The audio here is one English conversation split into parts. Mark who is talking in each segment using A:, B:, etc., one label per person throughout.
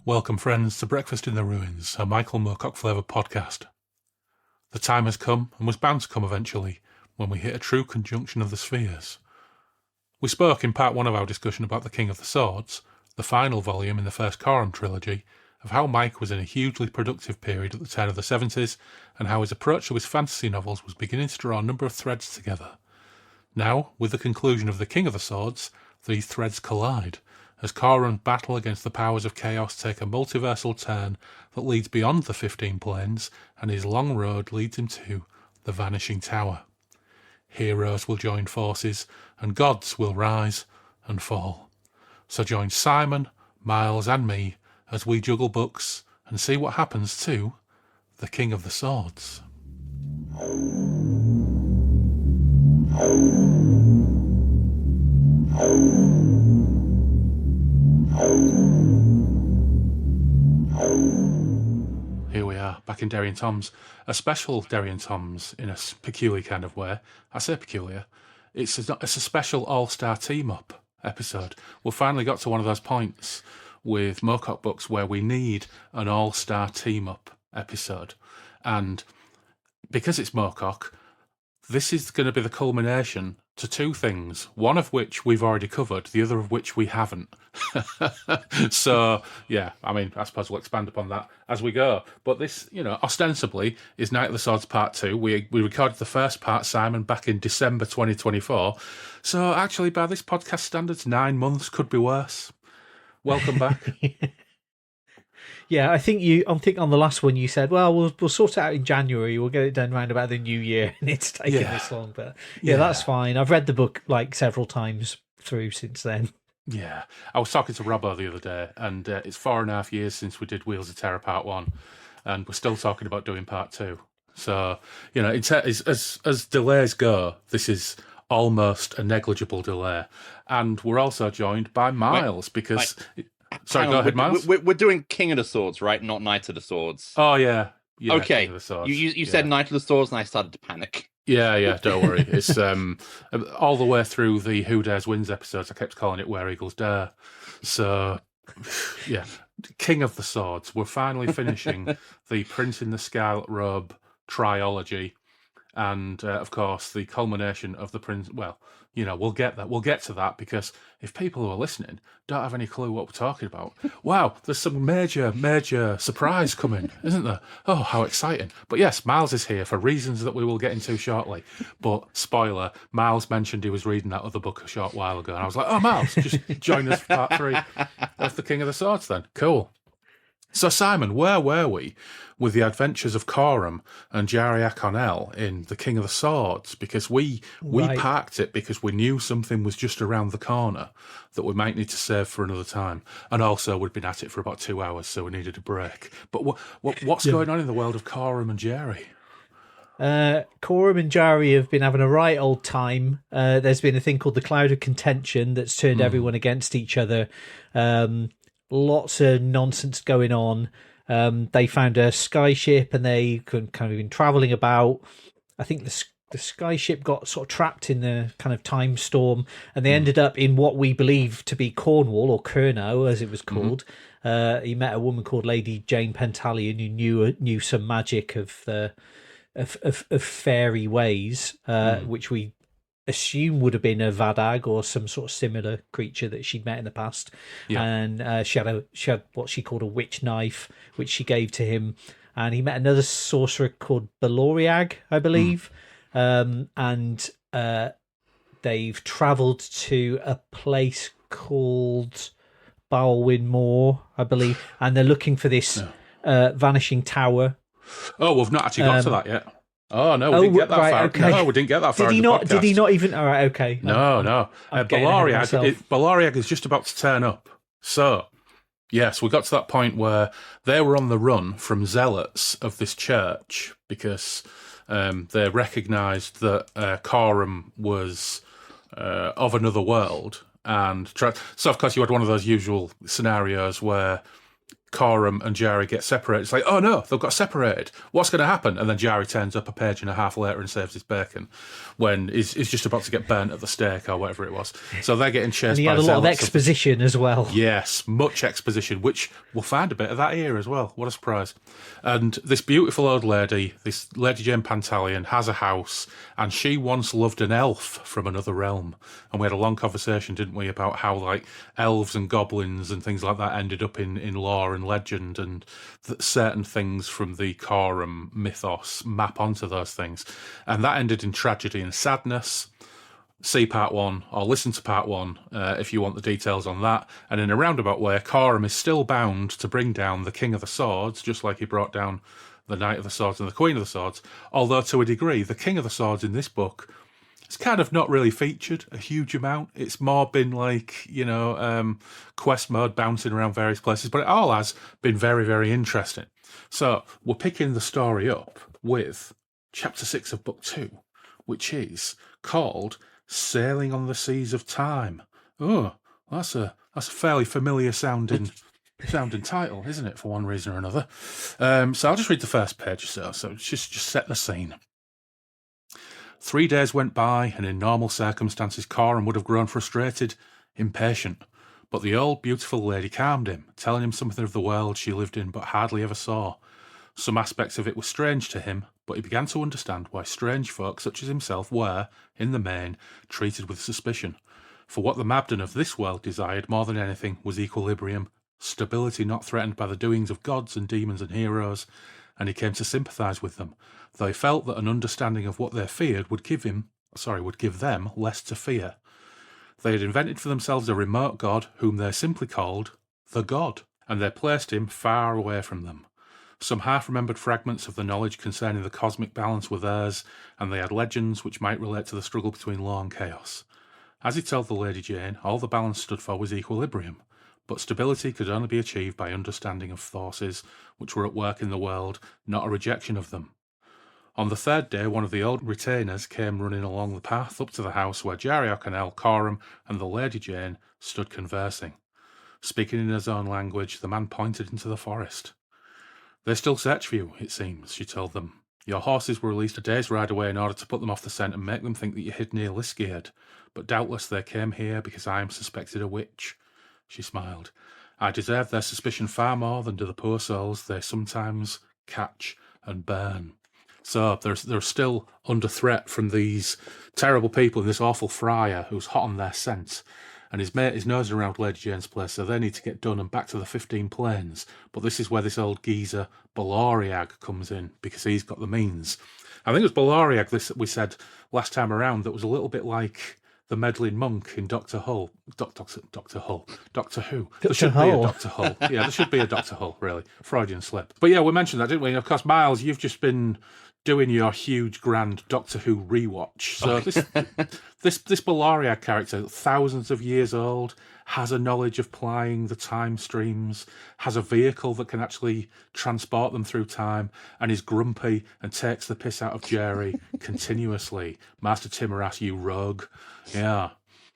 A: Welcome, friends, to Breakfast in the Ruins, a Michael Moorcock flavoured podcast. The time has come, and was bound to come eventually, when we hit a true conjunction of the spheres. We spoke in part one of our discussion about the King of the Swords, the final volume in the first Corum trilogy, of how Mike was in a hugely productive period at the turn of the 70s, and how his approach to his fantasy novels was beginning to draw a number of threads together. Now, with the conclusion of the King of the Swords, these threads collide, as Corum's battle against the powers of chaos take a multiversal turn that leads beyond the 15 planes, and his long road leads him to the Vanishing Tower. Heroes will join forces, and gods will rise and fall. So join Simon, Miles and me as we juggle books and see what happens to the King of the Swords. Here we are, back in Derry and Tom's. A special Derry and Tom's in a peculiar kind of way. I say peculiar. It's a special all-star team-up episode. We've finally got to one of those points with Moorcock books where we need an all-star team-up episode. And because it's Moorcock, this is going to be the culmination to two things, one of which we've already covered, the other of which we haven't. So, yeah, I suppose we'll expand upon that as we go. But this, ostensibly is Knight of the Swords Part 2. We recorded the first part, Simon, back in December 2024. So, actually, by this podcast standards, 9 months could be worse. Welcome back.
B: Yeah, I think on the last one you said, well, we'll sort it out in January. We'll get it done round about the new year, and it's taken this long. But yeah, that's fine. I've read the book like several times through since then.
A: Yeah, I was talking to Robbo the other day, and it's 4.5 years since we did Wheels of Terror Part 1, and we're still talking about doing Part 2. So, as delays go, this is almost a negligible delay. And we're also joined by Miles, because... Sorry, go ahead, Miles.
C: We're doing King of the Swords, right? Not Knight of the Swords.
A: Oh, yeah.
C: Okay.
A: King of the Swords.
C: You said Knight of the Swords, and I started to panic.
A: Yeah, don't worry. It's all the way through the Who Dares Wins episodes, I kept calling it Where Eagles Dare. So, yeah. King of the Swords. We're finally finishing the Prince in the Scarlet Robe trilogy. And, of course, the culmination of the Prince... Well, we'll get to that, because if people who are listening don't have any clue what we're talking about, wow, there's some major surprise coming, isn't there? Oh, how exciting. But yes, Miles is here for reasons that we will get into shortly. But, spoiler, Miles mentioned he was reading that other book a short while ago, and I was like, oh, Miles, just join us for part 3 of The King of the Swords then. Cool. So, Simon, where were we with the adventures of Corum and Jaria Cornell in The King of the Swords? Because we parked it because we knew something was just around the corner that we might need to save for another time. And also, we'd been at it for about 2 hours, so we needed a break. But what's going on in the world of Corum and Jari?
B: Corum and Jari have been having a right old time. There's been a thing called the Cloud of Contention that's turned everyone against each other. Lots of nonsense going on. They found a skyship and they kind of been travelling about. I think the skyship got sort of trapped in the kind of time storm, and they ended up in what we believe to be Cornwall, or Curnow as it was called. He met a woman called Lady Jane Pentalion who knew some magic of fairy ways, which we assume would have been a Vadag or some sort of similar creature that she'd met in the past. And she had what she called a witch knife, which she gave to him. And he met another sorcerer called Baloriag, I believe. And they've travelled to a place called Balwyn Moor, I believe, and they're looking for this Vanishing Tower.
A: Oh, we've not actually got to that yet. Oh, no, we didn't get that far.
B: Okay.
A: No, we didn't get that far.
B: Did he not even? All right, okay.
A: No. Baloriag is just about to turn up. So, yes, we got to that point where they were on the run from zealots of this church because they recognised that Corum was of another world. So, of course, you had one of those usual scenarios where Corum and Jerry get separated. It's like, oh no, they've got separated. What's going to happen? And then Jerry turns up a page and a half later and saves his bacon when he's just about to get burnt at the stake or whatever it was. So they're getting chased by
B: And he had a lot of
A: zealots
B: exposition as well.
A: Yes, much exposition, which we'll find a bit of that here as well. What a surprise. And this beautiful old lady, this Lady Jane Pantaleon, has a house, and she once loved an elf from another realm. And we had a long conversation, didn't we, about how like elves and goblins and things like that ended up in lore and legend, and certain things from the Corum mythos map onto those things. And that ended in tragedy and sadness. See part 1 or listen to part 1 if you want the details on that. And in a roundabout way, Corum is still bound to bring down the King of the Swords, just like he brought down the Knight of the Swords and the Queen of the Swords. Although to a degree, the King of the Swords in this book is kind of not really featured a huge amount. It's more been like, quest mode, bouncing around various places, but it all has been very, very interesting. So we're picking the story up with chapter 6 of book 2, which is called Sailing on the Seas of Time. Oh, that's a fairly familiar sounding title, isn't it, for one reason or another? So I'll just read the first page or so. So just set the scene. 3 days went by, and in normal circumstances, Corum would have grown frustrated, impatient. But the old beautiful lady calmed him, telling him something of the world she lived in but hardly ever saw. Some aspects of it were strange to him, but he began to understand why strange folk such as himself were, in the main, treated with suspicion. For what the Mabden of this world desired more than anything was equilibrium, stability not threatened by the doings of gods and demons and heroes, and he came to sympathise with them, though he felt that an understanding of what they feared would give them less to fear. They had invented for themselves a remote god whom they simply called the God, and they placed him far away from them. Some half-remembered fragments of the knowledge concerning the cosmic balance were theirs, and they had legends which might relate to the struggle between law and chaos. As he told the Lady Jane, all the balance stood for was equilibrium, but stability could only be achieved by understanding of forces which were at work in the world, not a rejection of them. On the third day, one of the old retainers came running along the path up to the house where Jerry O'Connell, Corum, and the Lady Jane stood conversing. Speaking in his own language, the man pointed into the forest. They still search for you, it seems, she told them. Your horses were released a day's ride away in order to put them off the scent and make them think that you hid near Liskeard, but doubtless they came here because I am suspected a witch. She smiled. I deserve their suspicion far more than do the poor souls they sometimes catch and burn. So they're still under threat from these terrible people and this awful friar who's hot on their scent. And his mate is nosing around Lady Jane's place, so they need to get done and back to the 15 Plains. But this is where this old geezer, Baloriag, comes in, because he's got the means. I think it was Baloriag, this we said last time around, that was a little bit like the meddling monk in Doctor Hull. Doctor Who. There should be a Doctor Hull. Yeah, there should be a Doctor Hull, really. Freudian slip. But yeah, we mentioned that, didn't we? And of course, Miles, you've just been doing your huge, grand Doctor Who rewatch. So this Baloriag character, thousands of years old, has a knowledge of plying the time streams, has a vehicle that can actually transport them through time, and is grumpy and takes the piss out of Jerry continuously. Master Timoras, you rogue. Yeah.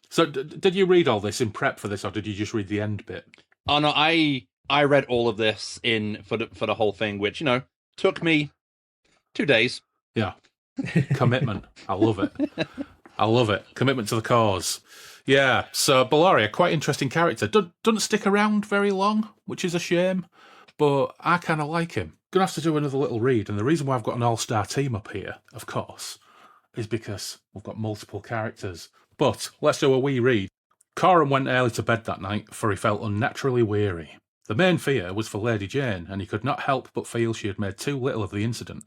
A: So did you read all this in prep for this, or did you just read the end bit?
C: Oh no, I read all of this for the whole thing, which took me 2 days.
A: Yeah. Commitment. I love it. Commitment to the cause. Yeah. So Baloriag, quite interesting character. Doesn't stick around very long, which is a shame, but I kind of like him. Gonna have to do another little read, and the reason why I've got an all-star team up here, of course, is because we've got multiple characters. But let's do a wee read. Corum went early to bed that night, for he felt unnaturally weary. The main fear was for Lady Jane, and he could not help but feel she had made too little of the incident.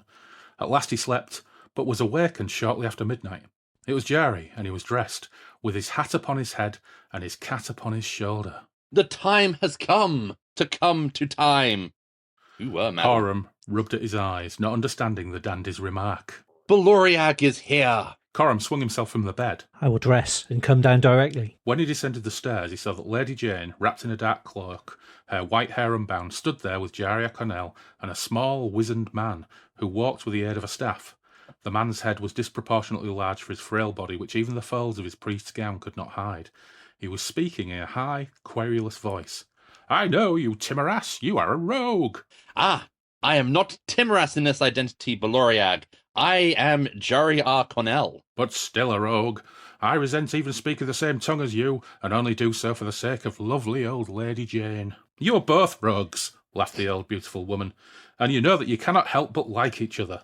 A: At last he slept, but was awakened shortly after midnight. It was Jerry, and he was dressed, with his hat upon his head and his cat upon his shoulder.
C: The time has come to time. Who were, madam?
A: Corum rubbed at his eyes, not understanding the dandy's remark.
C: Baloriag is here.
A: Corum swung himself from the bed.
B: I will dress and come down directly.
A: When he descended the stairs, he saw that Lady Jane, wrapped in a dark cloak, her white hair unbound, stood there with Jerry O'Connell and a small, wizened man who walked with the aid of a staff. The man's head was disproportionately large for his frail body, which even the folds of his priest's gown could not hide. He was speaking in a high, querulous voice. I know you, Timoras. You are a rogue.
C: Ah, I am not Timoras in this identity, Baloriag. I am Jari R. Cornell.
A: But still a rogue. I resent even speaking the same tongue as you, and only do so for the sake of lovely old Lady Jane. You're both rogues, laughed the old beautiful woman, and you know that you cannot help but like each other.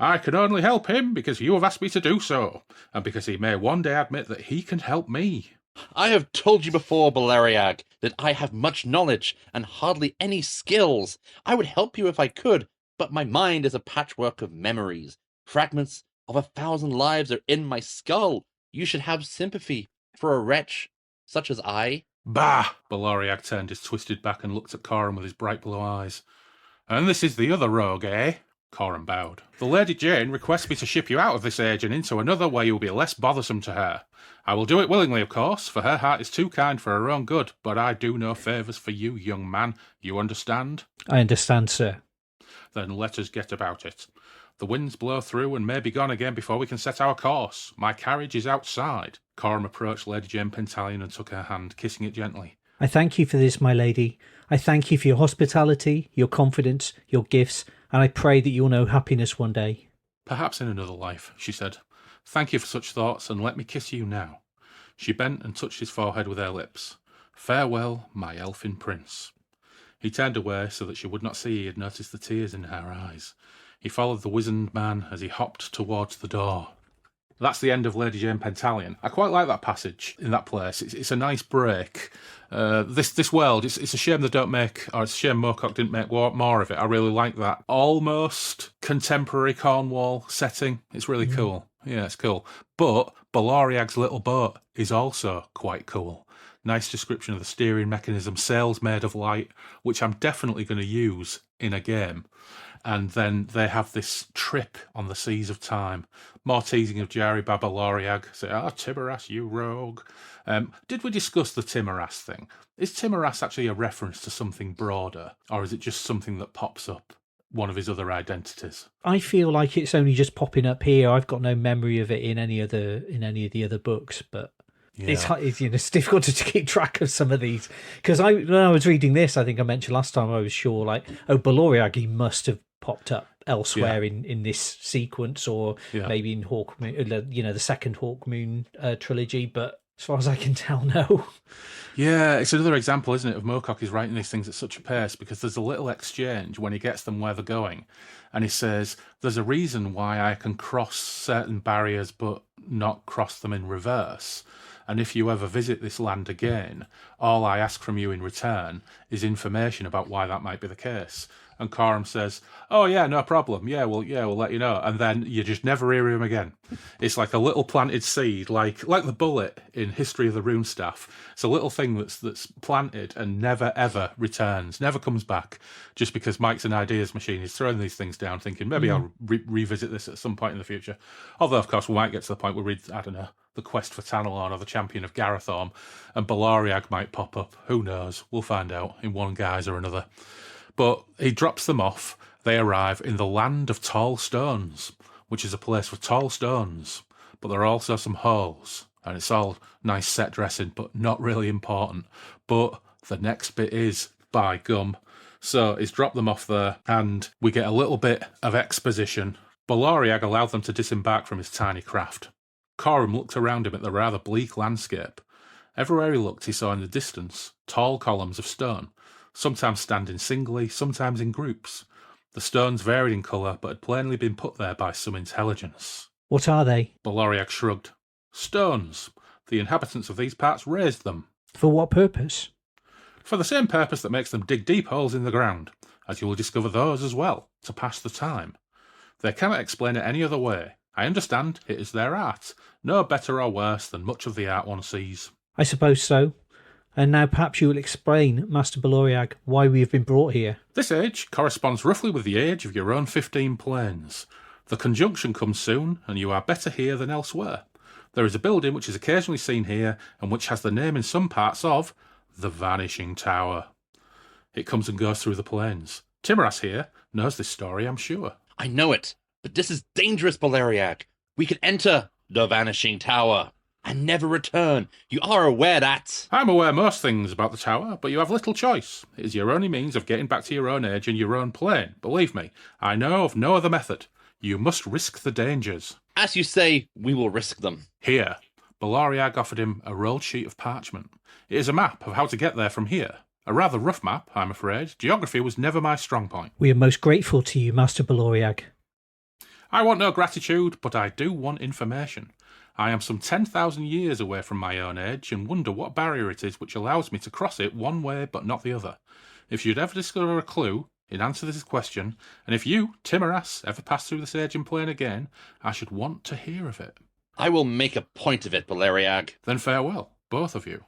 A: I can only help him because you have asked me to do so, and because he may one day admit that he can help me.
C: I have told you before, Baleriag, that I have much knowledge and hardly any skills. I would help you if I could, but my mind is a patchwork of memories. Fragments of 1,000 lives are in my skull. You should have sympathy for a wretch such as I.
A: Bah! Baloriag turned his twisted back and looked at Corum with his bright blue eyes. And this is the other rogue, eh? Corum bowed. The Lady Jane requests me to ship you out of this age and into another where you will be less bothersome to her. I will do it willingly, of course, for her heart is too kind for her own good, but I do no favours for you, young man. You understand?
B: I understand, sir.
A: Then let us get about it. The winds blow through and may be gone again before we can set our course. My carriage is outside. Corum approached Lady Jane Pentalion and took her hand, kissing it gently.
B: I thank you for this, my lady. I thank you for your hospitality, your confidence, your gifts, and I pray that you'll know happiness one day.
A: Perhaps in another life, she said. Thank you for such thoughts, and let me kiss you now. She bent and touched his forehead with her lips. Farewell, my elfin prince. He turned away so that she would not see he had noticed the tears in her eyes. He followed the wizened man as he hopped towards the door. That's the end of Lady Jane Pentalion. I quite like that passage in that place. It's a nice break. This world, it's a shame they don't make, or it's a shame Moorcock didn't make more of it. I really like that almost contemporary Cornwall setting. It's really cool. Yeah, it's cool. But Baloriag's little boat is also quite cool. Nice description of the steering mechanism, sails made of light, which I'm definitely going to use in a game. And then they have this trip on the seas of time. More teasing of Jari by Baloriag. Say, Timoras, you rogue. Did we discuss the Timoras thing? Is Timoras actually a reference to something broader? Or is it just something that pops up, one of his other identities?
B: I feel like it's only just popping up here. I've got no memory of it in any of the other books, but yeah. It's difficult to keep track of some of these. Because when I was reading this, I think I mentioned last time, I was sure, Baloriag, he must have popped up elsewhere in this sequence, or maybe in Hawkmoon, the second Hawkmoon trilogy, but as far as I can tell, no.
A: Yeah, it's another example, isn't it, of Moorcock is writing these things at such a pace, because there's a little exchange when he gets them where they're going, and he says, there's a reason why I can cross certain barriers but not cross them in reverse. And if you ever visit this land again, all I ask from you in return is information about why that might be the case. And Corum says, oh, yeah, no problem. Yeah, we'll let you know. And then you just never hear him again. It's like a little planted seed, like the bullet in History of the Rune Staff. It's a little thing that's planted and never, ever returns, never comes back, just because Mike's an ideas machine. He's throwing these things down, thinking, maybe I'll revisit this at some point in the future. Although, of course, we might get to the point where we read, I don't know, The Quest for Tanelorn or The Champion of Garethorn, and Baloriag might pop up. Who knows? We'll find out in one guise or another. But he drops them off. They arrive in the Land of Tall Stones, which is a place for tall stones. But there are also some holes, and it's all nice set dressing, but not really important. But the next bit is, by gum. So he's dropped them off there, and we get a little bit of exposition. Baloriag allowed them to disembark from his tiny craft. Corum looked around him at the rather bleak landscape. Everywhere he looked, he saw in the distance tall columns of stone, sometimes standing singly, sometimes in groups. The stones varied in colour, but had plainly been put there by some intelligence.
B: What are they?
A: Baloriag shrugged. Stones. The inhabitants of these parts raised them.
B: For what purpose?
A: For the same purpose that makes them dig deep holes in the ground, as you will discover those as well, to pass the time. They cannot explain it any other way. I understand it is their art, no better or worse than much of the art one sees.
B: I suppose so. And now perhaps you will explain, Master Baloriag, why we have been brought here.
A: This age corresponds roughly with the age of your own 15 planes. The conjunction comes soon, and you are better here than elsewhere. There is a building which is occasionally seen here, and which has the name in some parts of the Vanishing Tower. It comes and goes through the plains. Timoras here knows this story, I'm sure.
C: I know it, but this is dangerous, Baleriag. We could enter the Vanishing Tower. and never return. You are aware that...
A: I'm aware most things about the tower, but you have little choice. It is your only means of getting back to your own age and your own plane. Believe me, I know of no other method. You must risk the dangers.
C: As you say, we will risk them.
A: Here, Baloriag offered him a rolled sheet of parchment. It is a map of how to get there from here. A rather rough map, I'm afraid. Geography was never my strong point.
B: We are most grateful to you, Master Baloriag.
A: I want no gratitude, but I do want information. I am some 10,000 years away from my own age and wonder what barrier it is which allows me to cross it one way but not the other. If you'd ever discover a clue in answer to this question, and if you, Timoras, ever pass through this aging plane again, I should want to hear of it.
C: I will make a point of it, Baleriag.
A: Then farewell, both of you.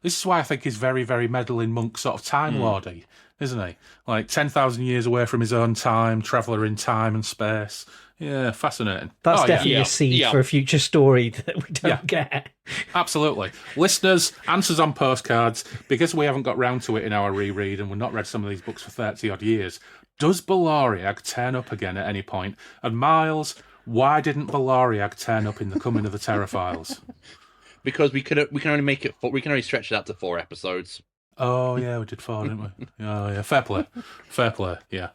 A: This is why I think he's very, very meddling monk sort of time lordy, isn't he? Like 10,000 years away from his own time, traveller in time and space. Yeah, fascinating.
B: That's definitely a seed for a future story that we don't get.
A: Absolutely. Listeners, answers on postcards, because we haven't got round to it in our reread and we've not read some of these books for 30-odd years. Does Baloriag turn up again at any point? And Miles, why didn't Baloriag turn up in The Coming of the Terraphiles?
C: Because we can only make it. We can only stretch it out to 4 episodes.
A: Oh yeah, we did 4, didn't we? Oh yeah, fair play. Yeah.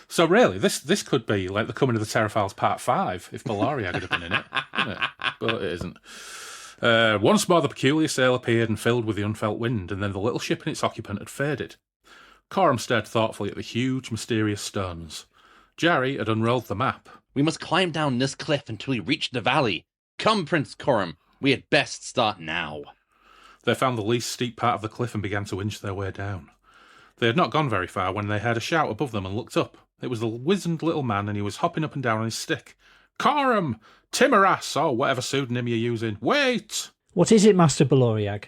A: So really, this could be like The Coming of the Terraphiles Part 5 if Baloriag had been in it, wouldn't it? But it isn't. Once more, the peculiar sail appeared and filled with the unfelt wind, and then the little ship and its occupant had faded. Corum stared thoughtfully at the huge, mysterious stones. Jerry had unrolled the map.
C: We must climb down this cliff until we reach the valley. Come, Prince Corum. We had best start now.
A: They found the least steep part of the cliff and began to inch their way down. They had not gone very far when they heard a shout above them and looked up. It was the wizened little man, and he was hopping up and down on his stick. Corum! Timoras, or whatever pseudonym you're using. Wait!
B: What is it, Master Baloriag?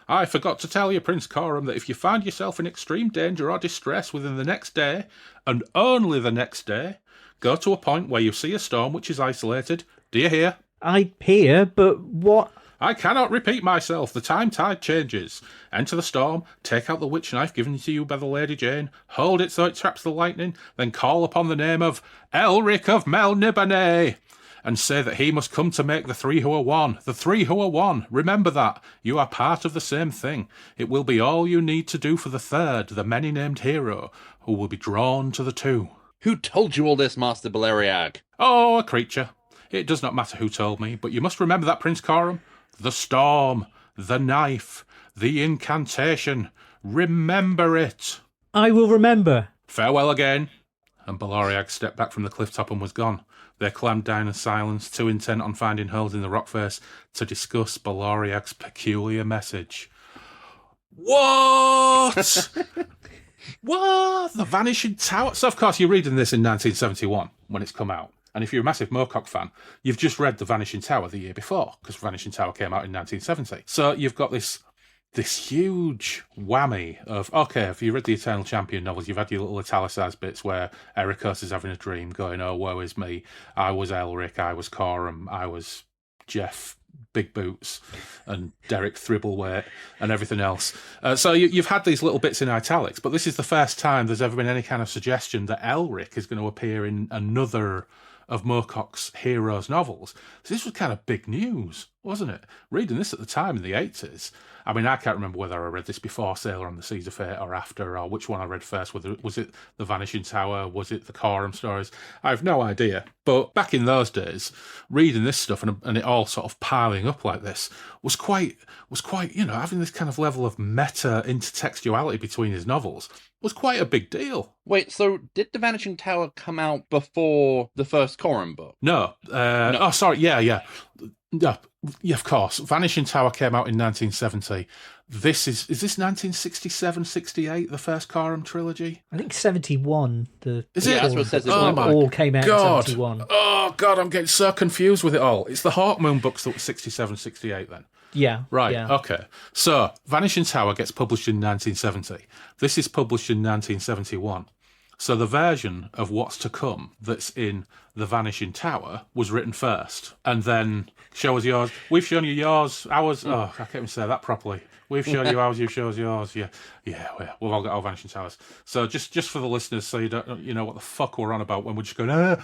A: I forgot to tell you, Prince Corum, that if you find yourself in extreme danger or distress within the next day, and only the next day, go to a point where you see a storm which is isolated. Do you hear?
B: I hear, but what...
A: I cannot repeat myself. The time tide changes. Enter the storm, take out the witch knife given to you by the Lady Jane, hold it so it traps the lightning, then call upon the name of Elric of Melniboné, and say that he must come to make the 3 who are one. The 3 who are one. Remember that. You are part of the same thing. It will be all you need to do for the 3rd, the many-named hero, who will be drawn to the 2.
C: Who told you all this, Master Baleriag?
A: Oh, a creature. It does not matter who told me, but you must remember that, Prince Corum. The storm, the knife, the incantation. Remember it.
B: I will remember.
A: Farewell again. And Baloriag stepped back from the cliff top and was gone. They climbed down in silence, too intent on finding holes in the rock face to discuss Baloriag's peculiar message. What? What? The Vanishing Tower? So, of course, you're reading this in 1971 when it's come out. And if you're a massive Moorcock fan, you've just read The Vanishing Tower the year before, because Vanishing Tower came out in 1970. So you've got this huge whammy of, okay, if you read the Eternal Champion novels, you've had your little italicized bits where Ericos is having a dream going, oh, woe is me. I was Elric, I was Corum, I was Jeff Big Boots and Derek Thribbleweight and everything else. So you've had these little bits in italics, but this is the first time there's ever been any kind of suggestion that Elric is going to appear in another of Moorcock's heroes' novels. So this was kind of big news, wasn't it? Reading this at the time in the 80s, I mean, I can't remember whether I read this before Sailor on the Seas of Fate or after, or which one I read first. Whether was it The Vanishing Tower, was it the Corum stories? I have no idea. But back in those days, reading this stuff and it all sort of piling up like this was quite, you know, having this kind of level of meta intertextuality between his novels was quite a big deal.
C: Wait, so did The Vanishing Tower come out before the first Corum book?
A: No. Oh, sorry. Yeah, of course. Vanishing Tower came out in 1970. Is this 1967, 68, the first Corum trilogy?
B: I think 71.
C: That's what it says.
B: All came out in 71.
A: Oh, God, I'm getting so confused with it all. It's the Hawkmoon books that were 67, 68 then.
B: Yeah.
A: Right,
B: yeah.
A: Okay. So, Vanishing Tower gets published in 1970. This is published in 1971. So the version of what's to come that's in the Vanishing Tower was written first, and then show us yours. We've shown you yours, ours. Oh, I can't even say that properly. We've shown you ours, you've shown us yours. Yeah, we've all got our Vanishing Towers. So just for the listeners, so you know what the fuck we're on about when we're just going.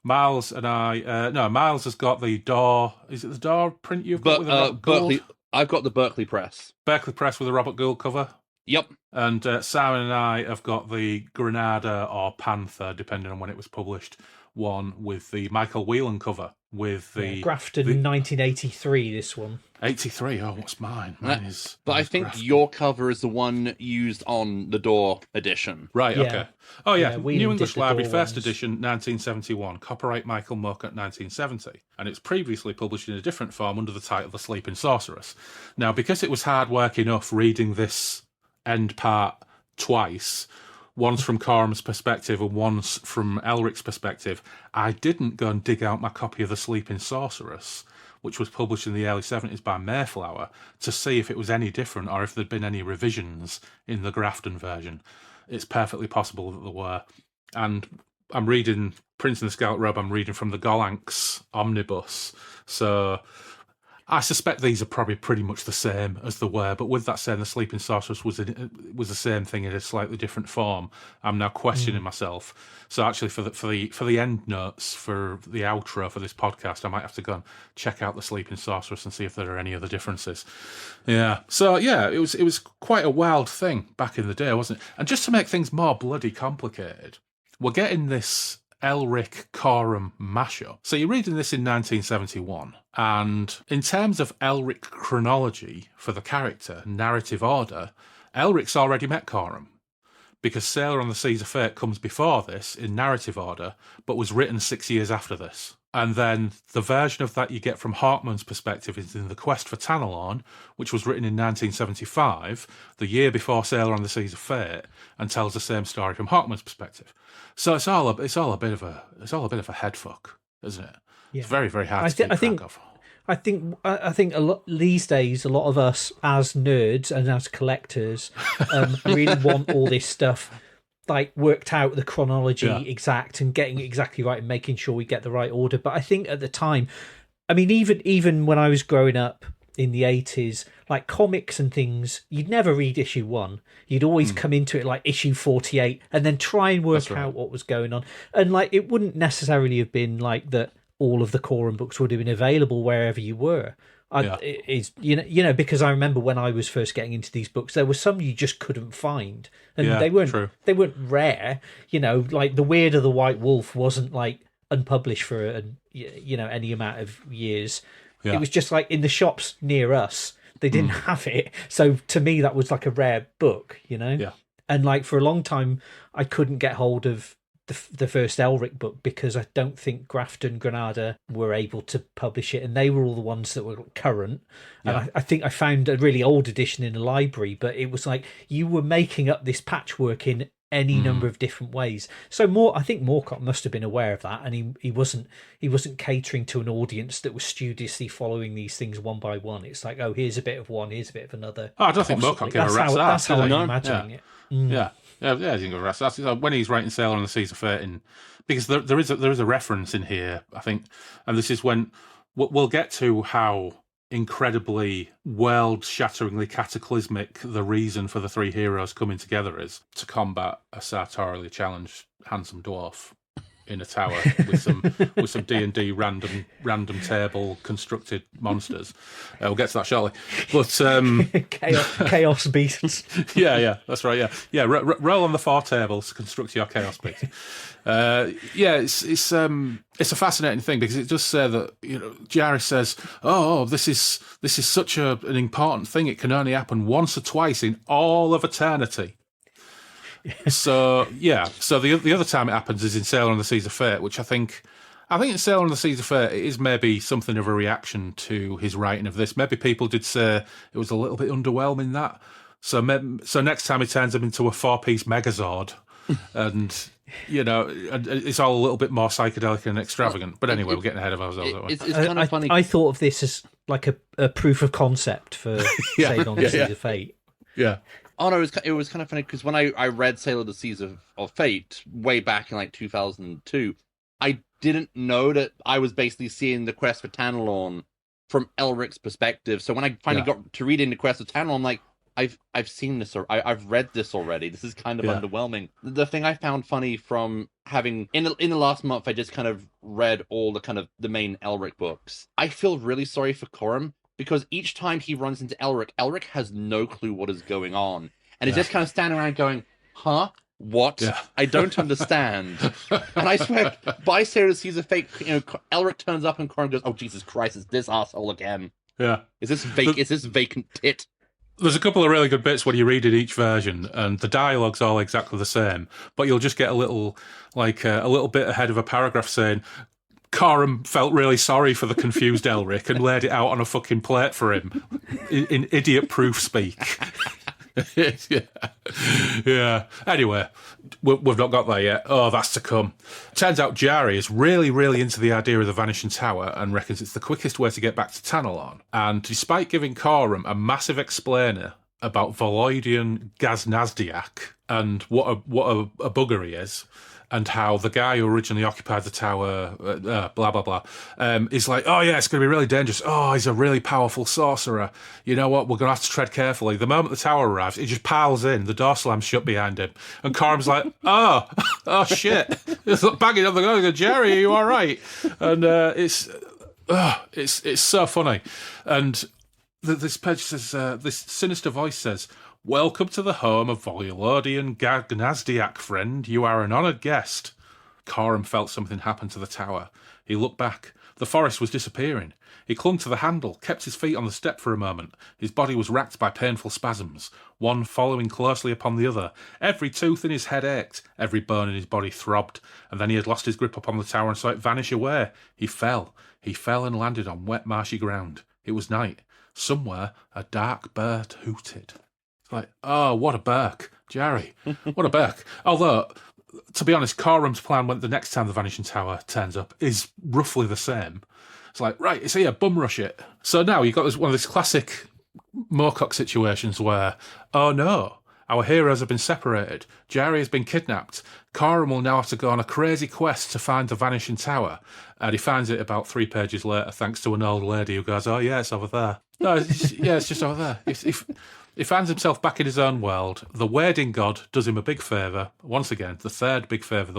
A: Miles and I. No, Miles has got the door. Is it the door print you've got with the Robert Gould?
C: Berkeley. I've got the Berkeley Press.
A: Berkeley Press with the Robert Gould cover.
C: Yep.
A: And Simon and I have got the Granada or Panther, depending on when it was published, one with the Michael Whelan cover. With the
B: Grafton 1983, this one.
A: 83, oh, what's mine? Mine is...
C: But I think
A: Grafton.
C: your cover is the one used on the Door edition.
A: Right,
B: Yeah.
A: okay. Oh, yeah,
B: Whelan
A: New
B: did
A: English
B: the
A: Library,
B: Door
A: first
B: ones.
A: edition, 1971. Copyright Michael Moorcock, 1970. And it's previously published in a different form under the title The Sleeping Sorceress. Now, because it was hard work enough reading this end part twice, once from Corum's perspective and once from Elric's perspective, I didn't go and dig out my copy of The Sleeping Sorceress, which was published in the early 70s by Mayflower, to see if it was any different or if there'd been any revisions in the Grafton version. It's perfectly possible that there were. And I'm reading Prince and the Scarlet Robe, I'm reading from the Golanx omnibus, so I suspect these are probably pretty much the same as they were, but with that said, the Sleeping Sorceress was the same thing in a slightly different form. I'm now questioning myself. So actually, for the end notes for the outro for this podcast, I might have to go and check out the Sleeping Sorceress and see if there are any other differences. Yeah. So yeah, it was quite a wild thing back in the day, wasn't it? And just to make things more bloody complicated, we're getting this Elric Corum mashup. So you're reading this in 1971, and in terms of Elric chronology for the character, narrative order, Elric's already met Corum, because Sailor on the Seas of Fate comes before this in narrative order, but was written 6 years after this. And then the version of that you get from Hawkman's perspective is in The Quest for Tanalorn, which was written in 1975, the year before Sailor on the Seas of Fate, and tells the same story from Hawkman's perspective. So it's all a bit of a head fuck, isn't it?
B: Yeah.
A: It's very, very hard to keep track of.
B: I think a lot these days, a lot of us as nerds and as collectors really want all this stuff like worked out, the chronology exact, and getting it exactly right and making sure we get the right order. But I think at the time, I mean, even when I was growing up in the 80s, like comics and things, you'd never read issue 1. You'd always come into it like issue 48 and then try and work out what was going on. And like it wouldn't necessarily have been like that all of the Corum books would have been available wherever you were. Because I remember when I was first getting into these books, there were some you just couldn't find, and they weren't rare. You know, like The Weird of the White Wolf wasn't like unpublished for any amount of years. It was just like in the shops near us, they didn't have it. So to me, that was like a rare book, you know.
A: Yeah.
B: And like for a long time, I couldn't get hold of the first Elric book because I don't think Grafton Granada were able to publish it, and they were all the ones that were current. And I think I found a really old edition in the library, but it was like you were making up this patchwork in any number of different ways. So I think Moorcock must have been aware of that, and he wasn't catering to an audience that was studiously following these things one by one. It's like, oh, here's a bit of one, here's a bit of another.
A: Oh, I don't think Moorcock gave a rat's ass.
B: That's how I'm
A: did he?
B: imagining it.
A: Yeah, I didn't give a rat's ass. When he's writing Sailor on the Seas of Fate, because there is a reference in here, I think, and this is when we'll get to how incredibly world-shatteringly cataclysmic the reason for the three heroes coming together is to combat a sartorially challenged handsome dwarf in a tower with some D&D random table constructed monsters. We'll get to that shortly. But
B: chaos beasts.
A: Yeah, that's right. Yeah. Roll on the 4 tables, construct your chaos beast. It's a fascinating thing because it does say that, you know, Jairus says, "Oh, this is such an important thing. It can only happen once or twice in all of eternity." So the other time it happens is in Sailor on the Seas of Fate, which I think in Sailor on the Seas of Fate it is maybe something of a reaction to his writing of this. Maybe people did say it was a little bit underwhelming that. So next time he turns him into a 4-piece Megazord, and you know, it's all a little bit more psychedelic and extravagant. But anyway, we're getting ahead of ourselves.
C: It's kind of funny.
B: I thought of this as like a proof of concept for Sailor on the Seas of Fate.
A: Yeah.
C: Oh no, it was kind of funny because when I read Sailor the Seas of Fate way back in like 2002, I didn't know that I was basically seeing the quest for Tanalorn from Elric's perspective. So when I finally got to reading the quest of Tanalorn, I'm like, I've seen this, or I've read this already. This is kind of underwhelming. The thing I found funny from having in the last month, I just kind of read all the main Elric books. I feel really sorry for Corum, because each time he runs into Elric has no clue what is going on. And he's just kind of standing around going, huh? What? Yeah. I don't understand. And I swear, by Sarah sees a fake, Elric turns up and Corum goes, oh, Jesus Christ, it's this asshole again.
A: Yeah.
C: Is this vacant tit?
A: There's a couple of really good bits when you read in each version, and the dialogue's all exactly the same, but you'll just get a little bit ahead of a paragraph saying, Corum felt really sorry for the confused Elric and laid it out on a fucking plate for him in idiot-proof speak. Yeah. Anyway, we've not got there yet. Oh, that's to come. Turns out Jari is really, really into the idea of the Vanishing Tower and reckons it's the quickest way to get back to Tanalorn. And despite giving Corum a massive explainer about Voloidian Gaznazdiak and what a bugger he is, and how the guy who originally occupied the tower, blah, blah, blah, is like, oh, yeah, it's going to be really dangerous. Oh, he's a really powerful sorcerer. You know what? We're going to have to tread carefully. The moment the tower arrives, he just piles in. The door slams shut behind him. And Corum's like, oh, shit. He's banging on the door. Jerry, are you all right? And it's so funny. And this page says, this sinister voice says, welcome to the home of Volodian Gagnazdiak, friend. You are an honoured guest. Corum felt something happen to the tower. He looked back. The forest was disappearing. He clung to the handle, kept his feet on the step for a moment. His body was racked by painful spasms, one following closely upon the other. Every tooth in his head ached, every bone in his body throbbed, and then he had lost his grip upon the tower and saw it vanish away. He fell and landed on wet, marshy ground. It was night. Somewhere, a dark bird hooted. Like, oh, what a Burke. Jerry, what a Burke. Although, to be honest, Corum's plan when the next time the Vanishing Tower turns up is roughly the same. It's like, right, it's here, bum rush it. So now you've got one of these classic Moorcock situations where, oh no, our heroes have been separated. Jerry has been kidnapped. Corum will now have to go on a crazy quest to find the Vanishing Tower. And he finds it about 3 pages later, thanks to an old lady who goes, oh yeah, it's over there. No, it's just over there. He finds himself back in his own world. The wedding god does him a big favour. Once again, the third big favour,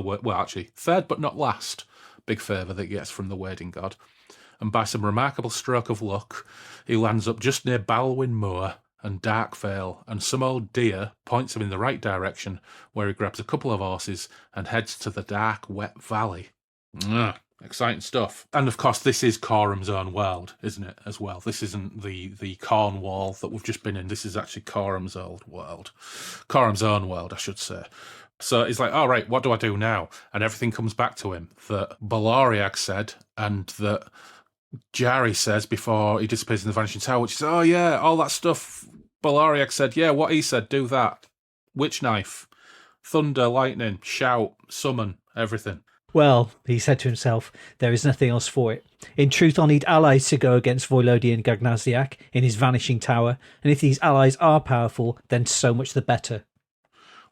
A: third but not last big favour that he gets from the wedding god. And by some remarkable stroke of luck, he lands up just near Balwyn Moor and Darkvale, and some old deer points him in the right direction, where he grabs a couple of horses and heads to the dark, wet valley. Exciting stuff. And of course, this is Corum's own world, isn't it, as well? This isn't the Cornwall that we've just been in. This is actually Corum's old world. Corum's own world, I should say. So he's like, all right, what do I do now? And everything comes back to him that Baloriag said and that Jari says before he disappears in the Vanishing Tower, which is, oh yeah, all that stuff Baloriag said. Yeah, what he said, do that. Witch knife, thunder, lightning, shout, summon, everything.
B: Well, he said to himself, there is nothing else for it. In truth, I'll need allies to go against Volodian Gagnazdiak in his Vanishing Tower, and if these allies are powerful, then so much the better.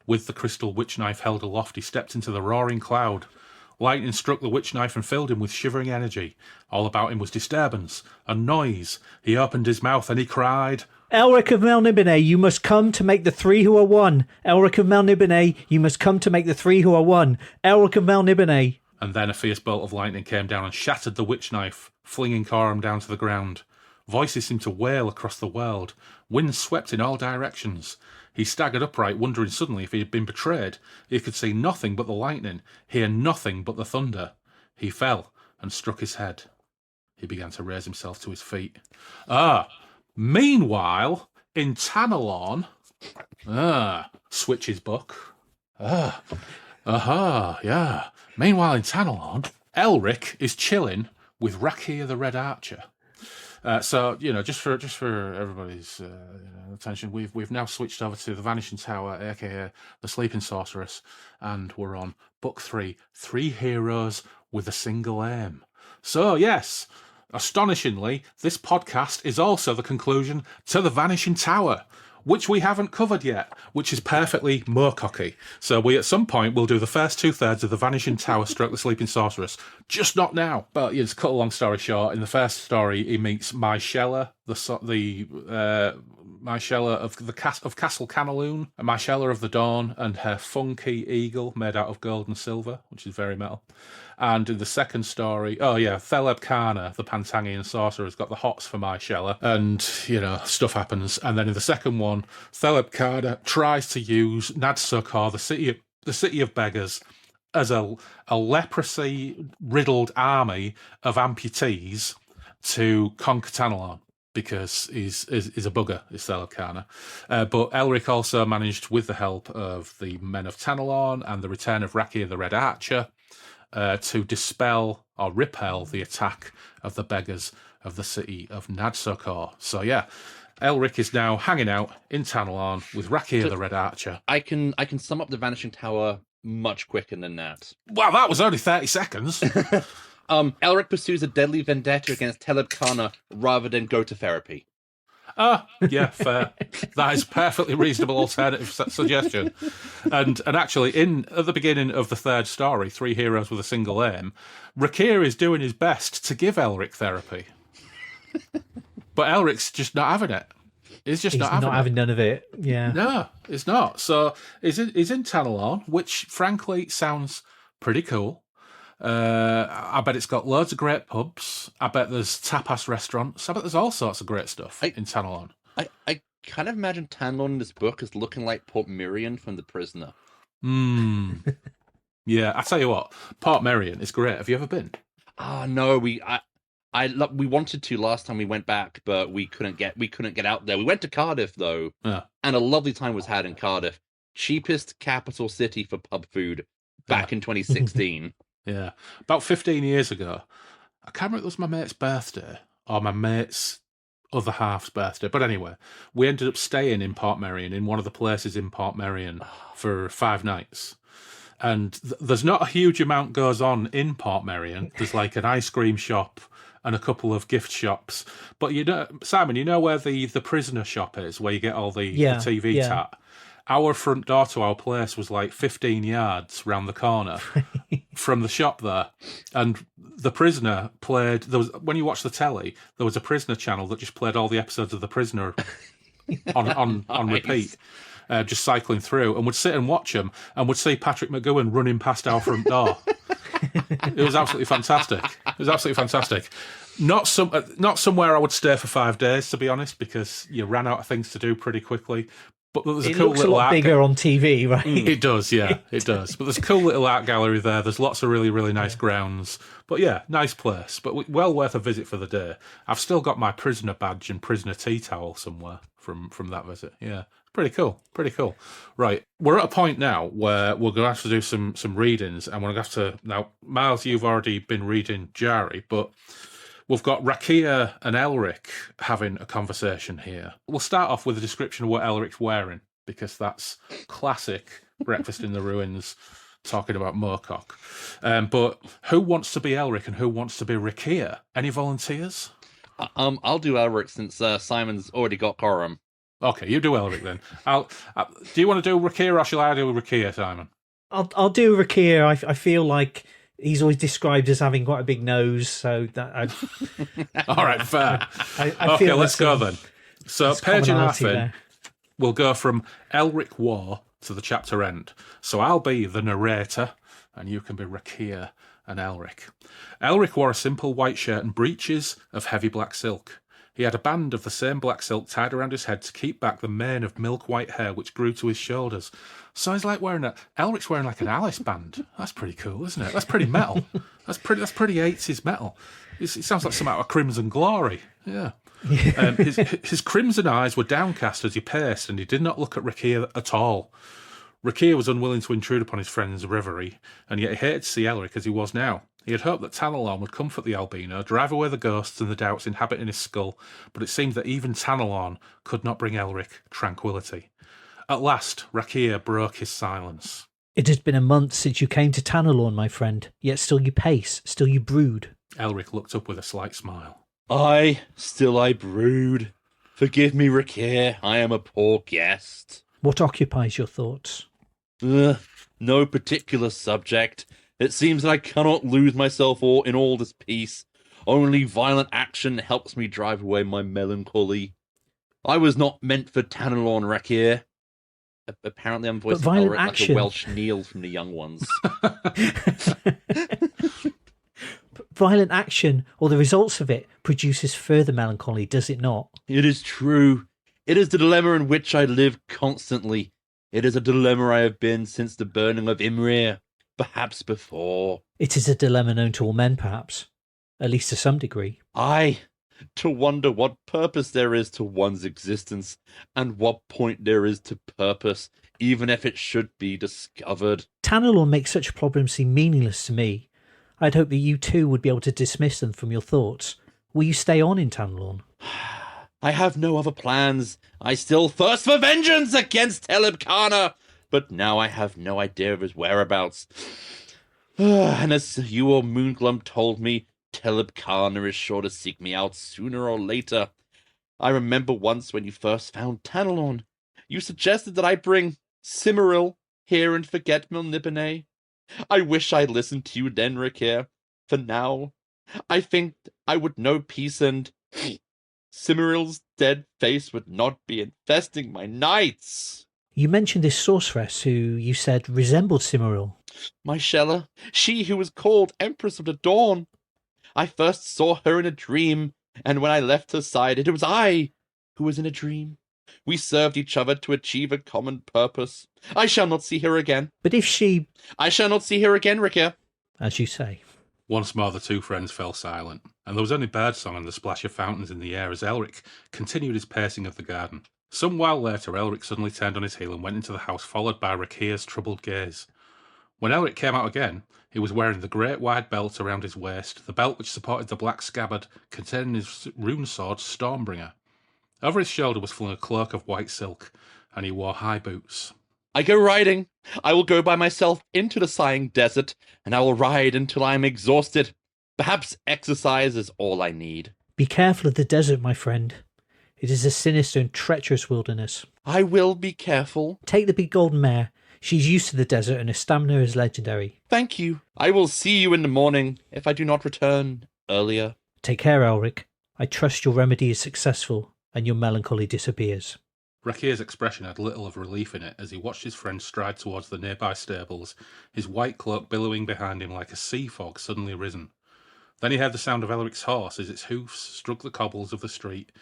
A: With the crystal witch knife held aloft, he stepped into the roaring cloud. Lightning struck the witch knife and filled him with shivering energy. All about him was disturbance and noise. He opened his mouth and he cried,
B: Elric of Melniboné, you must come to make the 3 who are one. Elric of Melniboné, you must come to make the 3 who are one. Elric of Melniboné.
A: And then a fierce bolt of lightning came down and shattered the witch knife, flinging Corum down to the ground. Voices seemed to wail across the world. Wind swept in all directions. He staggered upright, wondering suddenly if he had been betrayed. He could see nothing but the lightning, hear nothing but the thunder. He fell and struck his head. He began to raise himself to his feet. Meanwhile, in Tanalorn, Switch's book. Yeah. Meanwhile, in Tanalorn, Elric is chilling with Rakir the Red Archer. So, just for everybody's attention, we've now switched over to the Vanishing Tower, aka the Sleeping Sorceress, and we're on Book 3, 3 Heroes with a Single Aim. So, yes, astonishingly, this podcast is also the conclusion to the Vanishing Tower. which we haven't covered yet, which is perfectly Moorcocky. So we, at some point, will do the first 2/3 of the Vanishing Tower stroke the Sleeping Sorceress. Just not now. But yeah, to cut a long story short, in the first story, he meets Myshella, Myshella of Castle Canaloon, Myshella of the Dawn, and her funky eagle made out of gold and silver, which is very metal. And in the second story, Theleb Kana, the Pantangian sorcerer, has got the hots for Myshella, and, stuff happens. And then in the second one, Theleb Kana tries to use Nadsokar, the city of beggars, as a leprosy-riddled army of amputees to conquer Tanelon, because he's a bugger, is Theleb Kana. But Elric also managed, with the help of the men of Tanelon and the return of Rakia the Red Archer, to dispel or repel the attack of the beggars of the city of Nadsokar. So yeah, Elric is now hanging out in Tanelon with Rakia the Red Archer.
C: I can sum up the Vanishing Tower much quicker than that.
A: Well, that was only 30 seconds.
C: Elric pursues a deadly vendetta against Theleb Kana rather than go to therapy.
A: Yeah, fair. That is a perfectly reasonable alternative suggestion. And actually, at the beginning of the third story, Three Heroes with a Single Aim, Rakia is doing his best to give Elric therapy. But Elric's just not having it. He's not having
B: none of it. Yeah.
A: No, it's not. So he's in Tanelon, which frankly sounds pretty cool. I bet it's got loads of great pubs. I bet there's tapas restaurants. I bet there's all sorts of great stuff in Tanelon.
C: I kind of imagine Tanelon in this book is looking like Port Mirian from The Prisoner.
A: Yeah, I tell you what, Port Mirian is great. Have you ever been?
C: No, we wanted to last time we went back, but we couldn't get out there. We went to Cardiff though, and a lovely time was had in Cardiff. Cheapest capital city for pub food back in 2016.
A: Yeah, about 15 years ago. I can't remember if it was my mate's birthday or my mate's other half's birthday. But anyway, we ended up staying in Portmeirion, in one of the places in Portmeirion, for 5 nights. And there's not a huge amount goes on in Portmeirion. There's like an ice cream shop and a couple of gift shops. But Simon, you know where the prisoner shop is, where you get all the TV tat? Our front door to our place was like 15 yards round the corner from the shop there. And The Prisoner played... when you watch the telly, there was a Prisoner channel that just played all the episodes of The Prisoner on repeat, just cycling through, and would sit and watch them, and would see Patrick McGowan running past our front door. It was absolutely fantastic. Not somewhere I would stay for 5 days, to be honest, because you ran out of things to do pretty quickly. But there's
B: it looks a lot bigger on TV, right?
A: It does, yeah, it does. But there's a cool little art gallery there. There's lots of really, really nice grounds. But yeah, nice place. But well worth a visit for the day. I've still got my prisoner badge and prisoner tea towel somewhere from that visit. Yeah, pretty cool. Right, we're at a point now where we're going to have to do some readings, and we're going to have to... Now, Miles, you've already been reading Jari, but... we've got Rakia and Elric having a conversation here. We'll start off with a description of what Elric's wearing, because that's classic Breakfast in the Ruins talking about Moorcock. But who wants to be Elric and who wants to be Rakia? Any volunteers?
C: I'll do Elric since Simon's already got Corum.
A: Okay, you do Elric then. Do you want to do Rakia, or shall I do Rakia, Simon?
B: I'll do Rakia. I feel like... he's always described as having quite a big nose, so that.
A: All right, fair. Okay, let's go then. So, page and a half in, we'll go from Elric War to the chapter end. So, I'll be the narrator, and you can be Rakia and Elric. Elric wore a simple white shirt and breeches of heavy black silk. He had a band of the same black silk tied around his head to keep back the mane of milk-white hair which grew to his shoulders. So he's like Elric's wearing like an Alice band. That's pretty cool, isn't it? That's pretty metal. That's pretty 80s metal. It sounds like something out of Crimson Glory. Yeah. His crimson eyes were downcast as he paced, and he did not look at Rakia at all. Rakia was unwilling to intrude upon his friend's reverie, and yet he hated to see Elric as he was now. He had hoped that Tanelon would comfort the albino, drive away the ghosts and the doubts inhabiting his skull, but it seemed that even Tanelon could not bring Elric tranquillity. At last, Rakia broke his silence.
B: It has been a month since you came to Tanelon, my friend, yet still you pace, still you brood.
A: Elric looked up with a slight smile.
C: I brood. Forgive me, Rakir. I am a poor guest.
B: What occupies your thoughts?
C: No particular subject. It seems that I cannot lose myself in all this peace. Only violent action helps me drive away my melancholy. I was not meant for Tanelorn, Rakir. Apparently I'm voicing
B: violent
C: Elric like a Welsh Neil from the Young Ones.
B: Violent action, or the results of it, produces further melancholy, does it not?
C: It is true. It is the dilemma in which I live constantly. It is a dilemma I have been since the burning of Imrir, perhaps before.
B: It is a dilemma known to all men, perhaps, at least to some degree.
C: Aye, to wonder what purpose there is to one's existence, and what point there is to purpose, even if it should be discovered.
B: Tanelorn makes such problems seem meaningless to me. I'd hope that you too would be able to dismiss them from your thoughts. Will you stay on in Tanelorn?
C: I have no other plans. I still thirst for vengeance against Telebkana, but now I have no idea of his whereabouts. And as you or Moonglum told me, Telebkana is sure to seek me out sooner or later. I remember once when you first found Tanelorn, you suggested that I bring Cimmeril here and forget Milnibene. I wish I listened to you then, Rakir, for now I think I would know peace and Cimmeril's dead face would not be infesting my nights.
B: You mentioned this sorceress who you said resembled Cimmeril.
C: My Shella, she who was called Empress of the Dawn. I first saw her in a dream, and when I left her side, it was I who was in a dream. We served each other to achieve a common purpose. I shall not see her again.
B: But if she...
C: I shall not see her again, Rakir.
B: As you say.
A: Once more the two friends fell silent, and there was only birdsong and the splash of fountains in the air as Elric continued his pacing of the garden. Some while later, Elric suddenly turned on his heel and went into the house, followed by Rakir's troubled gaze. When Elric came out again, he was wearing the great wide belt around his waist, the belt which supported the black scabbard containing his rune sword, Stormbringer. Over his shoulder was flung a cloak of white silk, and he wore high boots.
C: I go riding. I will go by myself into the sighing desert, and I will ride until I am exhausted. Perhaps exercise is all I need.
B: Be careful of the desert, my friend. It is a sinister and treacherous wilderness.
C: I will be careful.
B: Take the big golden mare. She's used to the desert, and her stamina is legendary.
C: Thank you. I will see you in the morning, if I do not return earlier.
B: Take care, Elric. I trust your remedy is successful, and your melancholy disappears.
A: Rakir's expression had little of relief in it as he watched his friend stride towards the nearby stables, his white cloak billowing behind him like a sea fog suddenly risen. Then he heard the sound of Elric's horse as its hoofs struck the cobbles of the street,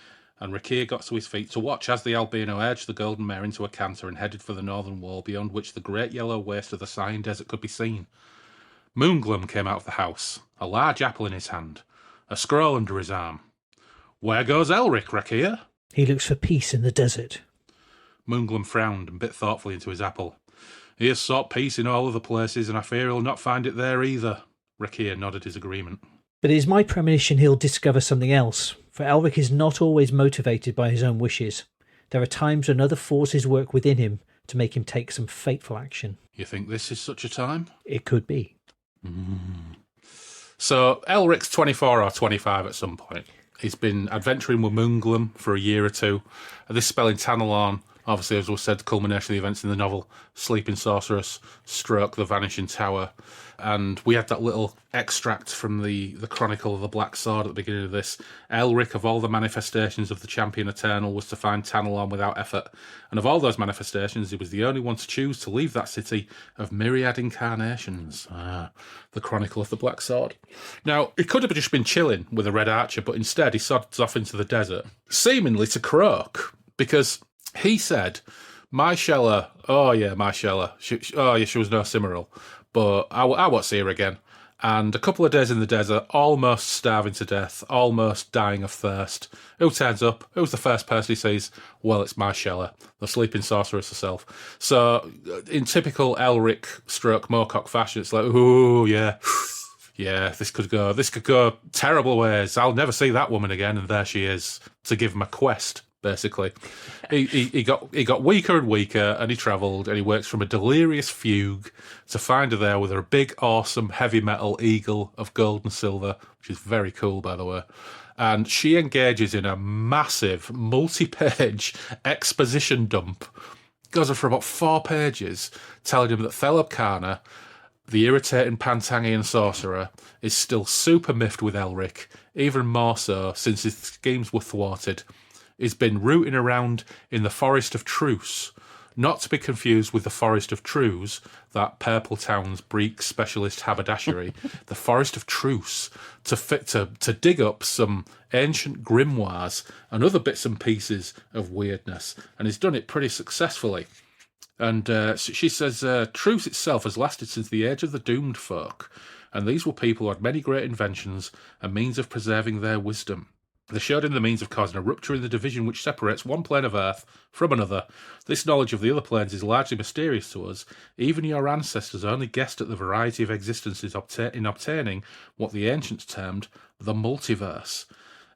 A: and Rakir got to his feet to watch as the albino urged the golden mare into a canter and headed for the northern wall beyond which the great yellow waste of the Sighing Desert could be seen. Moonglum came out of the house, a large apple in his hand, a scroll under his arm. "Where goes Elric, Rakir?"
B: He looks for peace in the desert.
A: Moonglum frowned and bit thoughtfully into his apple. "He has sought peace in all other places, and I fear he'll not find it there either." Rakir nodded his agreement.
B: But it is my premonition he'll discover something else, for Elric is not always motivated by his own wishes. There are times when other forces work within him to make him take some fateful action.
A: You think this is such a time?
B: It could be.
A: So, Elric's 24 or 25 at some point. He's been adventuring with Moonglum for a year or two. This spell in Tanelorn, obviously, as was said, the culmination of the events in the novel, Sleeping Sorceress, stroke the Vanishing Tower. And we had that little extract from the Chronicle of the Black Sword at the beginning of this. Elric, of all the manifestations of the Champion Eternal, was to find Tanelorn without effort. And of all those manifestations, he was the only one to choose to leave that city of myriad incarnations. The Chronicle of the Black Sword. Now, he could have just been chilling with a Red Archer, but instead he sods off into the desert, seemingly to croak, because he said, my Shella, she was no Cimmeril, but I won't see her again. And a couple of days in the desert, almost starving to death, almost dying of thirst. Who turns up? Who's the first person he sees? Well, it's my Shella, the sleeping sorceress herself. So, in typical Elric stroke Moorcock fashion, it's like, ooh, yeah, this could go terrible ways. I'll never see that woman again, and there she is, to give him a quest. basically. He got weaker and weaker, and he travelled, and he works from a delirious fugue to find her there with her big, awesome, heavy metal eagle of gold and silver, which is very cool, by the way. And she engages in a massive, multi-page exposition dump. Goes on for about 4 pages, telling him that Theleb Kana, the irritating Pantangian sorcerer, is still super miffed with Elric, even more so since his schemes were thwarted. He's been rooting around in the Forest of Truce, not to be confused with the Forest of Trews, that Purple Town's Breek specialist haberdashery. The Forest of Truce, to dig up some ancient grimoires and other bits and pieces of weirdness, and he's done it pretty successfully. And she says, Truce itself has lasted since the age of the doomed folk, and these were people who had many great inventions and means of preserving their wisdom. They showed him the means of causing a rupture in the division which separates one plane of Earth from another. This knowledge of the other planes is largely mysterious to us. Even your ancestors only guessed at the variety of existences in obtaining what the ancients termed the multiverse.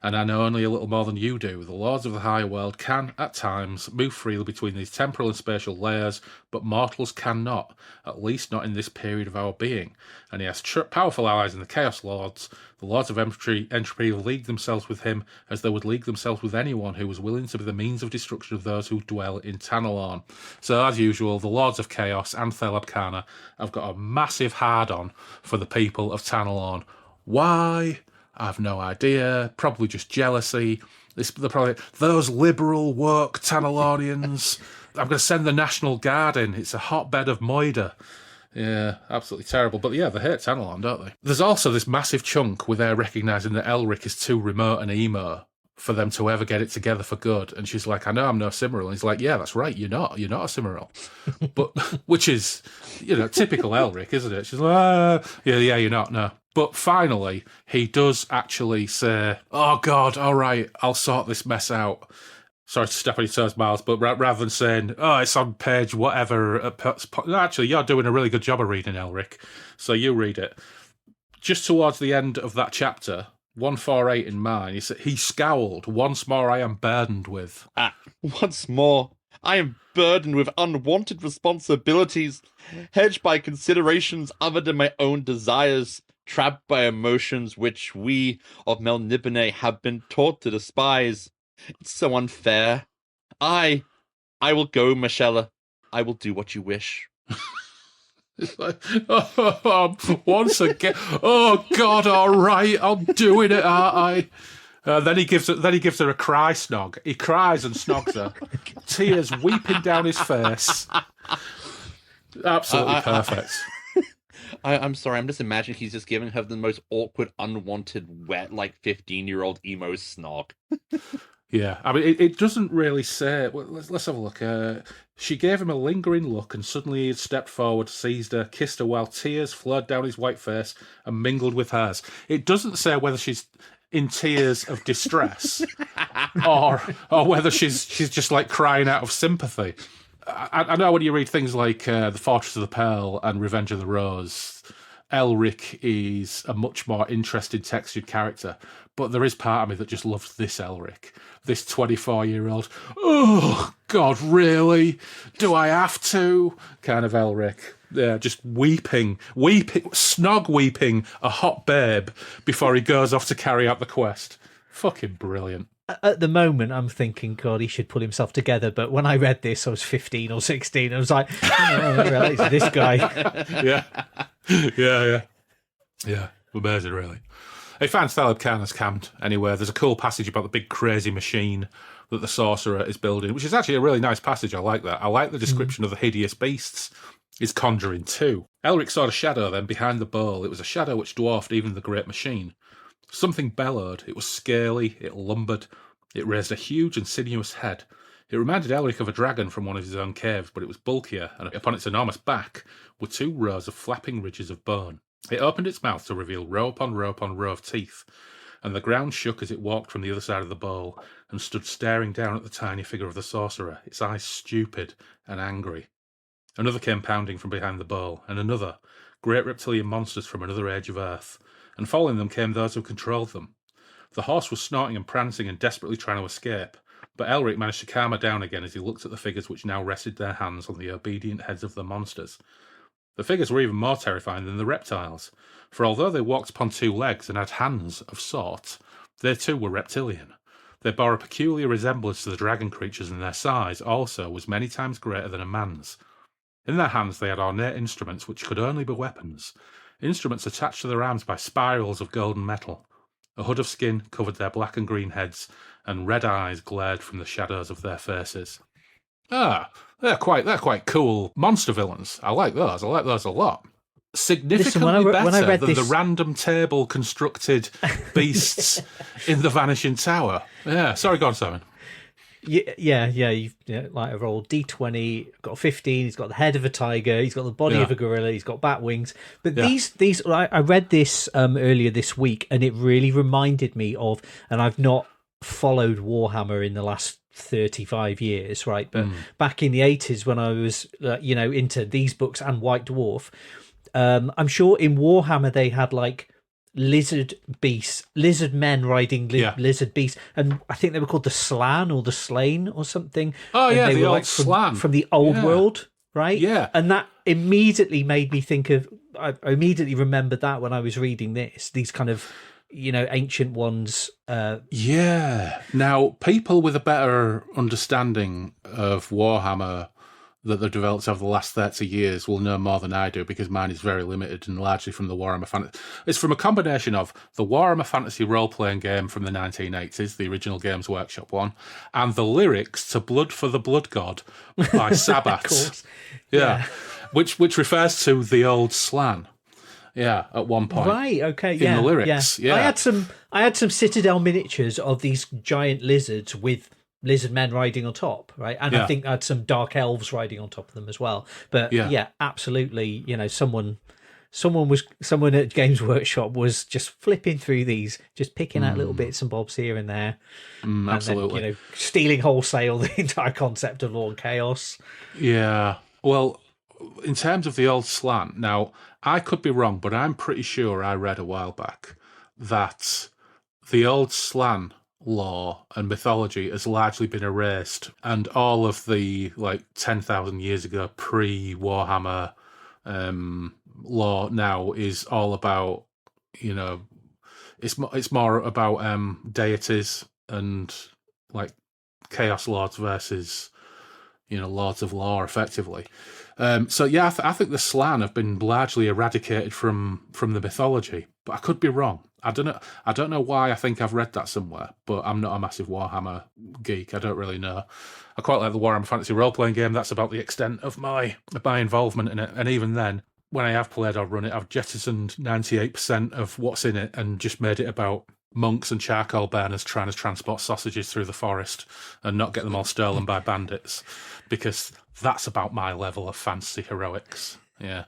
A: And I know only a little more than you do. The lords of the higher world can, at times, move freely between these temporal and spatial layers, but mortals cannot, at least not in this period of our being. And he has powerful allies in the Chaos Lords. The Lords of Entropy league themselves with him as they would league themselves with anyone who was willing to be the means of destruction of those who dwell in Tanalorn. So, as usual, the Lords of Chaos and Theleb Kana have got a massive hard-on for the people of Tanalorn. Why? I've no idea. Probably just jealousy. They're probably those liberal woke Tanalornians. I'm going to send the National Guard in. It's a hotbed of moida. Yeah, absolutely terrible. But yeah, they hate Tanalorn, don't they? There's also this massive chunk where they're recognising that Elric is too remote and emo for them to ever get it together for good. And she's like, I know I'm no Cymoril. And he's like, yeah, that's right. You're not a Cymoril. But, which is, typical Elric, isn't it? She's like, yeah, you're not, no. But finally, he does actually say, oh, God, all right, I'll sort this mess out. Sorry to step on your toes, Miles, but rather than saying, oh, it's on page whatever, actually, you're doing a really good job of reading Elric, so you read it. Just towards the end of that chapter, 148 in mine, he scowled, once more I am burdened with.
C: Once more, I am burdened with unwanted responsibilities, hedged by considerations other than my own desires, trapped by emotions which we of Melnibone have been taught to despise. It's so unfair. I will go, Michelle. I will do what you wish.
A: It's like, once again, oh God, all right, I'm doing it, aren't I? Then he gives her a cry snog. He cries and snogs her, tears weeping down his face. Absolutely perfect.
C: I'm sorry, I'm just imagining he's just giving her the most awkward, unwanted, wet, 15-year-old emo snog.
A: Yeah, I mean, it doesn't really say. Well, let's have a look. She gave him a lingering look, and suddenly he had stepped forward, seized her, kissed her while tears flowed down his white face and mingled with hers. It doesn't say whether she's in tears of distress or whether she's just crying out of sympathy. I know when you read things like The Fortress of the Pearl and Revenge of the Rose, Elric is a much more interested, textured character, but there is part of me that just loves this Elric, this 24-year-old, oh, God, really? Do I have to? Kind of Elric. Yeah, just weeping, snog weeping a hot babe before he goes off to carry out the quest. Fucking brilliant.
B: At the moment, I'm thinking, God, he should pull himself together. But when I read this, I was 15 or 16. I was like, it's this guy.
A: Yeah. Amazing, really. He finds Theleb Kana's camped anywhere. There's a cool passage about the big crazy machine that the sorcerer is building, which is actually a really nice passage. I like that. I like the description of the hideous beasts he's conjuring too. Elric saw a shadow then behind the bowl. It was a shadow which dwarfed even the great machine. Something bellowed. It was scaly, it lumbered, it raised a huge and sinuous head. It reminded Elric of a dragon from one of his own caves, but it was bulkier, and upon its enormous back were 2 rows of flapping ridges of bone. It opened its mouth to reveal row upon row upon row of teeth, and the ground shook as it walked from the other side of the bowl and stood staring down at the tiny figure of the sorcerer, its eyes stupid and angry. Another came pounding from behind the bowl, and another, great reptilian monsters from another age of earth, and following them came those who controlled them. The horse was snorting and prancing and desperately trying to escape. But Elric managed to calm her down again as he looked at the figures which now rested their hands on the obedient heads of the monsters. The figures were even more terrifying than the reptiles, for although they walked upon 2 legs and had hands of sorts, they too were reptilian. They bore a peculiar resemblance to the dragon creatures, and their size also was many times greater than a man's. In their hands they had ornate instruments which could only be weapons, instruments attached to their arms by spirals of golden metal. A hood of skin covered their black and green heads, and red eyes glared from the shadows of their faces. Ah, they're quite cool monster villains. I like those a lot. Significantly better than the random table constructed beasts in the Vanishing Tower. Yeah, sorry, go on, Simon.
B: Yeah. Like a roll D20, got a 15. He's got the head of a tiger. He's got the body of a gorilla. He's got bat wings. But these, I read this earlier this week, and it really reminded me of. And I've not followed Warhammer in the last 35 years, right? But back in the 80s, when I was, into these books and White Dwarf, I'm sure in Warhammer they had like lizard men riding lizard beasts, and I think they were called the Slan or the Slain or something.
A: Oh yeah,
B: they
A: the
B: were
A: old
B: like
A: Slan
B: from the old world, right?
A: Yeah,
B: and that immediately made me think of. I immediately remembered that when I was reading these kind of ancient ones.
A: Now people with a better understanding of Warhammer that they've developed over the last 30 years will know more than I do, because mine is very limited and largely from the Warhammer Fantasy. It's from a combination of the Warhammer Fantasy role-playing game from the 1980s, the original Games Workshop one, and the lyrics to Blood for the Blood God by Sabbath. Which refers to the old Slan. Yeah, at one point.
B: Right, okay,
A: in the lyrics. Yeah.
B: I had some Citadel miniatures of these giant lizards with lizard men riding on top, right? And I think I had some dark elves riding on top of them as well. But absolutely, someone at Games Workshop was just flipping through these, just picking out little bits and bobs here and there.
A: Absolutely.
B: And then, stealing wholesale the entire concept of Law and Chaos.
A: Yeah. Well, in terms of the old Slan, now, I could be wrong, but I'm pretty sure I read a while back that the old Slan law and mythology has largely been erased, and all of the 10,000 years ago pre-Warhammer law now is all about it's more about deities and chaos lords versus lords of law effectively. I think the Slan have been largely eradicated from the mythology, but I could be wrong. I don't know why. I think I've read that somewhere, but I'm not a massive Warhammer geek. I don't really know. I quite like the Warhammer Fantasy role-playing game. That's about the extent of my involvement in it. And even then, when I have played or run it, I've jettisoned 98% of what's in it and just made it about monks and charcoal burners trying to transport sausages through the forest and not get them all stolen by bandits, because that's about my level of fantasy heroics. Yeah.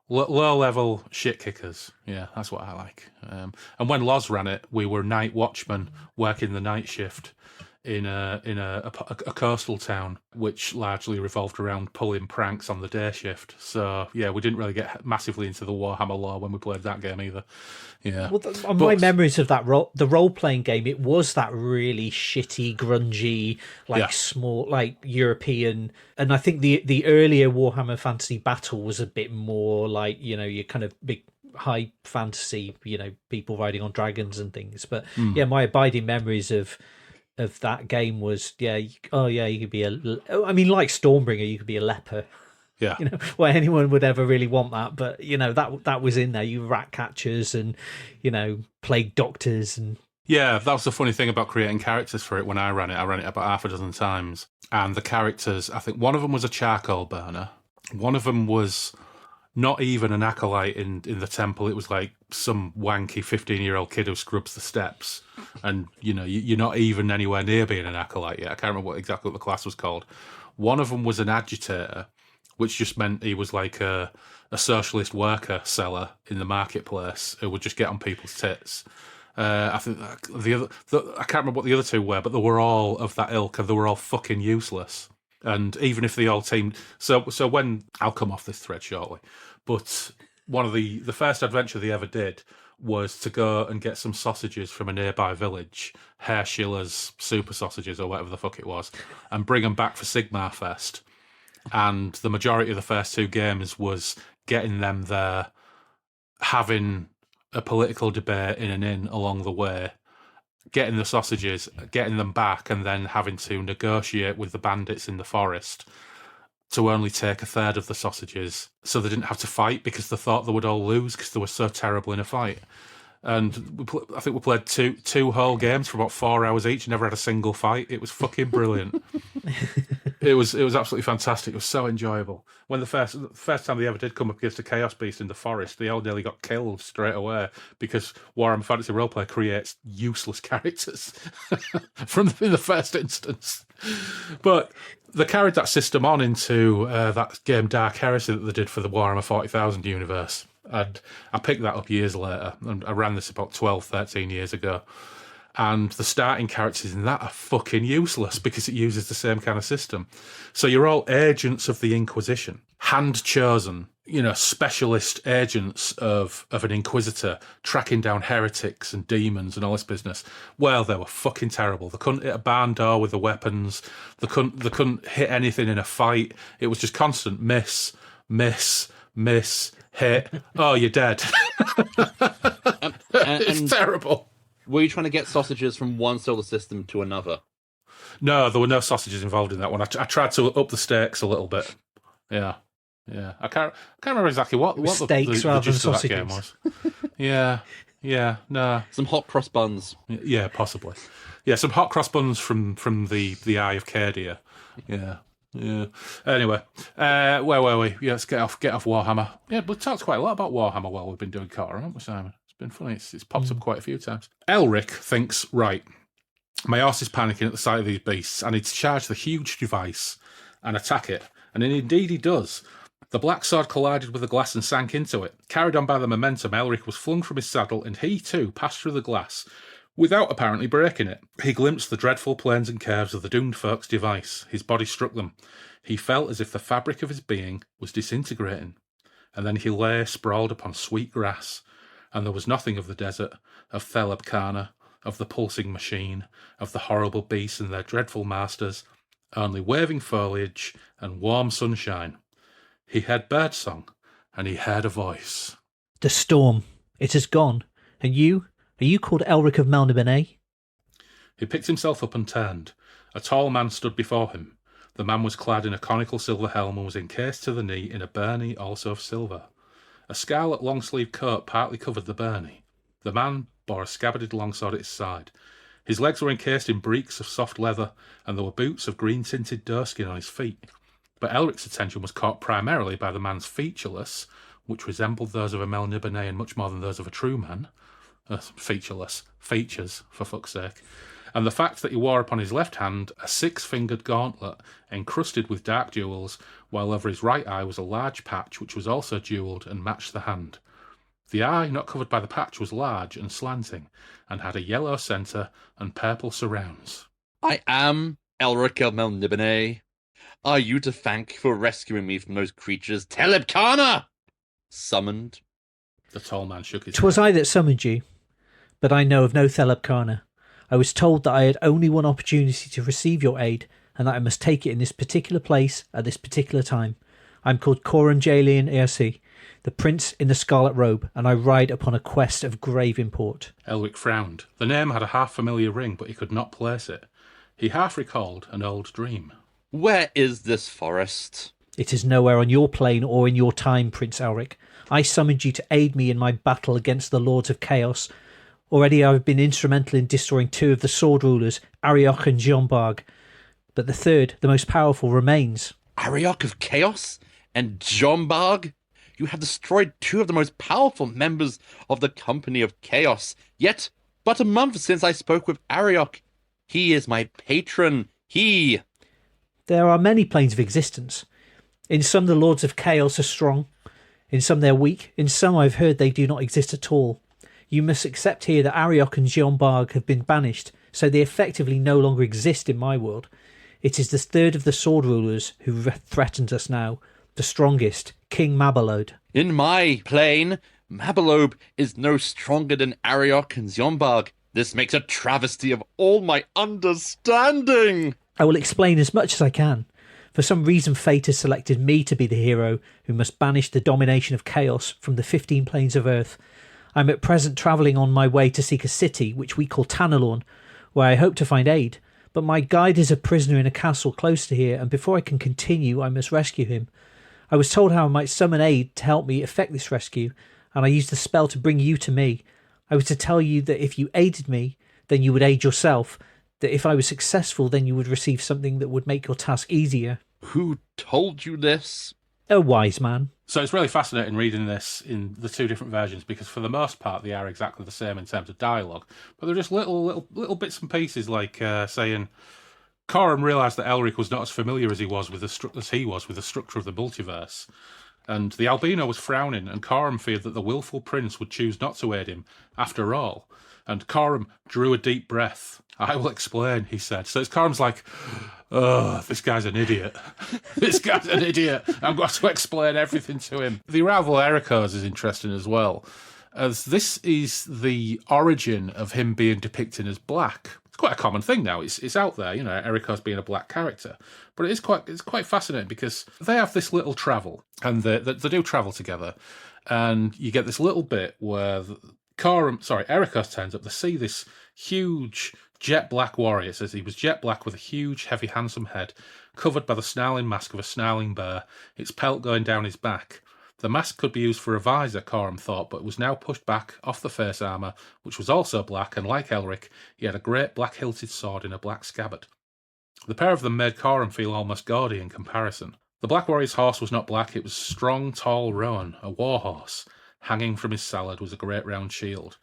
A: Low-level shit kickers. Yeah, that's what I like. And when Loz ran it, we were night watchmen working the night shift in a coastal town, which largely revolved around pulling pranks on the day shift. So yeah, we didn't really get massively into the Warhammer lore when we played that game either. Yeah.
B: Well, my memories of the role playing game, it was that really shitty, grungy, small, European. And I think the earlier Warhammer Fantasy Battle was a bit more your kind of big high fantasy, people riding on dragons and things. But my abiding memories of that game was you could be like Stormbringer, you could be a leper.
A: Yeah.
B: Where anyone would ever really want that, but that was in there. You rat catchers and plague doctors and
A: that was the funny thing about creating characters for it. When I ran it about half a dozen times, and the characters, I think one of them was a charcoal burner, one of them was not even an acolyte in the temple. It was like some wanky 15-year-old kid who scrubs the steps, and you're not even anywhere near being an acolyte yet. I can't remember exactly what the class was called. One of them was an agitator, which just meant he was like a socialist worker seller in the marketplace who would just get on people's tits. I think I can't remember what the other two were, but they were all of that ilk, and they were all fucking useless. And even if they all teamed, so when I'll come off this thread shortly, but one of the first adventure they ever did was to go and get some sausages from a nearby village, Herr Schiller's super sausages or whatever the fuck it was, and bring them back for Sigmar Fest. And the majority of the first 2 games was getting them there, having a political debate in an inn along the way, getting the sausages, getting them back, and then having to negotiate with the bandits in the forest to only take a third of the sausages so they didn't have to fight because they thought they would all lose because they were so terrible in a fight. And I think we played two whole games for about 4 hours each, never had a single fight. It was fucking brilliant. It was absolutely fantastic. It was so enjoyable. When the first time they ever did come up against a Chaos Beast in the forest, they all nearly got killed straight away because Warhammer Fantasy Roleplay creates useless characters in the first instance. But they carried that system on into that game Dark Heresy that they did for the Warhammer 40,000 universe. And I picked that up years later, and I ran this about 12, 13 years ago. And the starting characters in that are fucking useless because it uses the same kind of system. So you're all agents of the Inquisition, hand-chosen, specialist agents of an Inquisitor tracking down heretics and demons and all this business. Well, they were fucking terrible. They couldn't hit a barn door with the weapons. They couldn't hit anything in a fight. It was just constant miss, hit. Oh, you're dead. It's terrible.
C: Were you trying to get sausages from one solar system to another?
A: No, there were no sausages involved in that one. I tried to up the stakes a little bit. Yeah. I can't remember exactly what the
B: stakes
A: the
B: rather
A: gist
B: than
A: of that game
B: sausages.
A: was. Yeah, no.
C: Some hot cross buns.
A: Yeah, possibly. Yeah, some hot cross buns from the Eye of Cadia. Yeah. Anyway, where were we? Yeah, let's get off Warhammer. Yeah, we've talked quite a lot about Warhammer while we've been doing Corum, haven't we, Simon? It's been funny. It's popped up quite a few times. Elric thinks, right, my horse is panicking at the sight of these beasts. I need to charge the huge device and attack it. And indeed he does. The black sword collided with the glass and sank into it. Carried on by the momentum, Elric was flung from his saddle, and he too passed through the glass, without apparently breaking it. He glimpsed the dreadful planes and curves of the doomed folk's device. His body struck them. He felt as if the fabric of his being was disintegrating. And then he lay sprawled upon sweet grass, and there was nothing of the desert, of Thelebkana, of the pulsing machine, of the horrible beasts and their dreadful masters, only waving foliage and warm sunshine. He heard birdsong, and he heard a voice.
B: The storm, it has gone, and you? Are you called Elric of Melniboné?
A: He picked himself up and turned. A tall man stood before him. The man was clad in a conical silver helm and was encased to the knee in a byrnie also of silver. A scarlet long-sleeved coat partly covered the byrnie. The man bore a scabbarded longsword at his side. His legs were encased in breeks of soft leather, and there were boots of green-tinted doeskin on his feet. But Elric's attention was caught primarily by the man's featureless, which resembled those of a Melniboné and much more than those of a true man. Featureless. Features, for fuck's sake. And the fact that he wore upon his left hand a 6-fingered gauntlet encrusted with dark jewels, while over his right eye was a large patch which was also jewelled and matched the hand. The eye, not covered by the patch, was large and slanting, and had a yellow centre and purple surrounds.
C: I am Elric of Melniboné. Are you to thank for rescuing me from those creatures Thelebkana summoned?
A: The tall man shook his
B: 'Twas
A: head.
B: I that summoned you, but I know of no Thelebkana. I was told that I had only one opportunity to receive your aid, and that I must take it in this particular place at this particular time. I'm called Corum Jalian Earcy, the prince in the scarlet robe, and I ride upon a quest of grave import.
A: Elric frowned. The name had a half-familiar ring, but he could not place it. He half recalled an old dream.
C: Where is this forest?
B: It is nowhere on your plane or in your time, Prince Elric. I summoned you to aid me in my battle against the Lords of Chaos. Already I have been instrumental in destroying 2 of the sword rulers, Arioch and Jeanbarg. But the third, the most powerful, remains.
C: Arioch of Chaos and Jeanbarg? You have destroyed 2 of the most powerful members of the Company of Chaos. Yet, but a month since I spoke with Arioch. He is my patron. He...
B: There are many planes of existence. In some the Lords of Chaos are strong. In some they're weak. In some I've heard they do not exist at all. You must accept here that Arioch and Jeanbarg have been banished, so they effectively no longer exist in my world. It is the third of the sword rulers who threatens us now, the strongest, King Mabelode.
C: In my plane, Mabalobe is no stronger than Ariok and Zionbarg. This makes a travesty of all my understanding.
B: I will explain as much as I can. For some reason, fate has selected me to be the hero who must banish the domination of chaos from the 15 planes of Earth. I'm at present travelling on my way to seek a city, which we call Tanalorn, where I hope to find aid. But my guide is a prisoner in a castle close to here, and before I can continue, I must rescue him. I was told how I might summon aid to help me effect this rescue, and I used the spell to bring you to me. I was to tell you that if you aided me, then you would aid yourself, that if I was successful, then you would receive something that would make your task easier.
C: Who told you this?
B: A wise man.
A: So it's really fascinating reading this in the two different versions, because for the most part they are exactly the same in terms of dialogue, but they're just little bits and pieces, like saying Corum realised that Elric was not as familiar as he was with the structure of the multiverse, and the albino was frowning, and Corum feared that the willful prince would choose not to aid him after all. And Corum drew a deep breath. I will explain, he said. So it's Corum's like, oh, this guy's an idiot. This guy's an idiot. I'm going to explain everything to him. The arrival of Ericos is interesting as well, as this is the origin of him being depicted as black. It's quite a common thing now. It's out there, you know, Ericos being a black character. But it's quite fascinating, because they have this little travel, and they do travel together, and you get this little bit where Ericos turns up to see this huge jet black warrior. It says he was jet black with a huge, heavy, handsome head, covered by the snarling mask of a snarling bear, its pelt going down his back. The mask could be used for a visor, Corum thought, but was now pushed back off the face armour, which was also black, and like Elric, he had a great black-hilted sword in a black scabbard. The pair of them made Corum feel almost gaudy in comparison. The Black Warrior's horse was not black, it was strong, tall roan, a war horse. Hanging from his salad was a great round shield.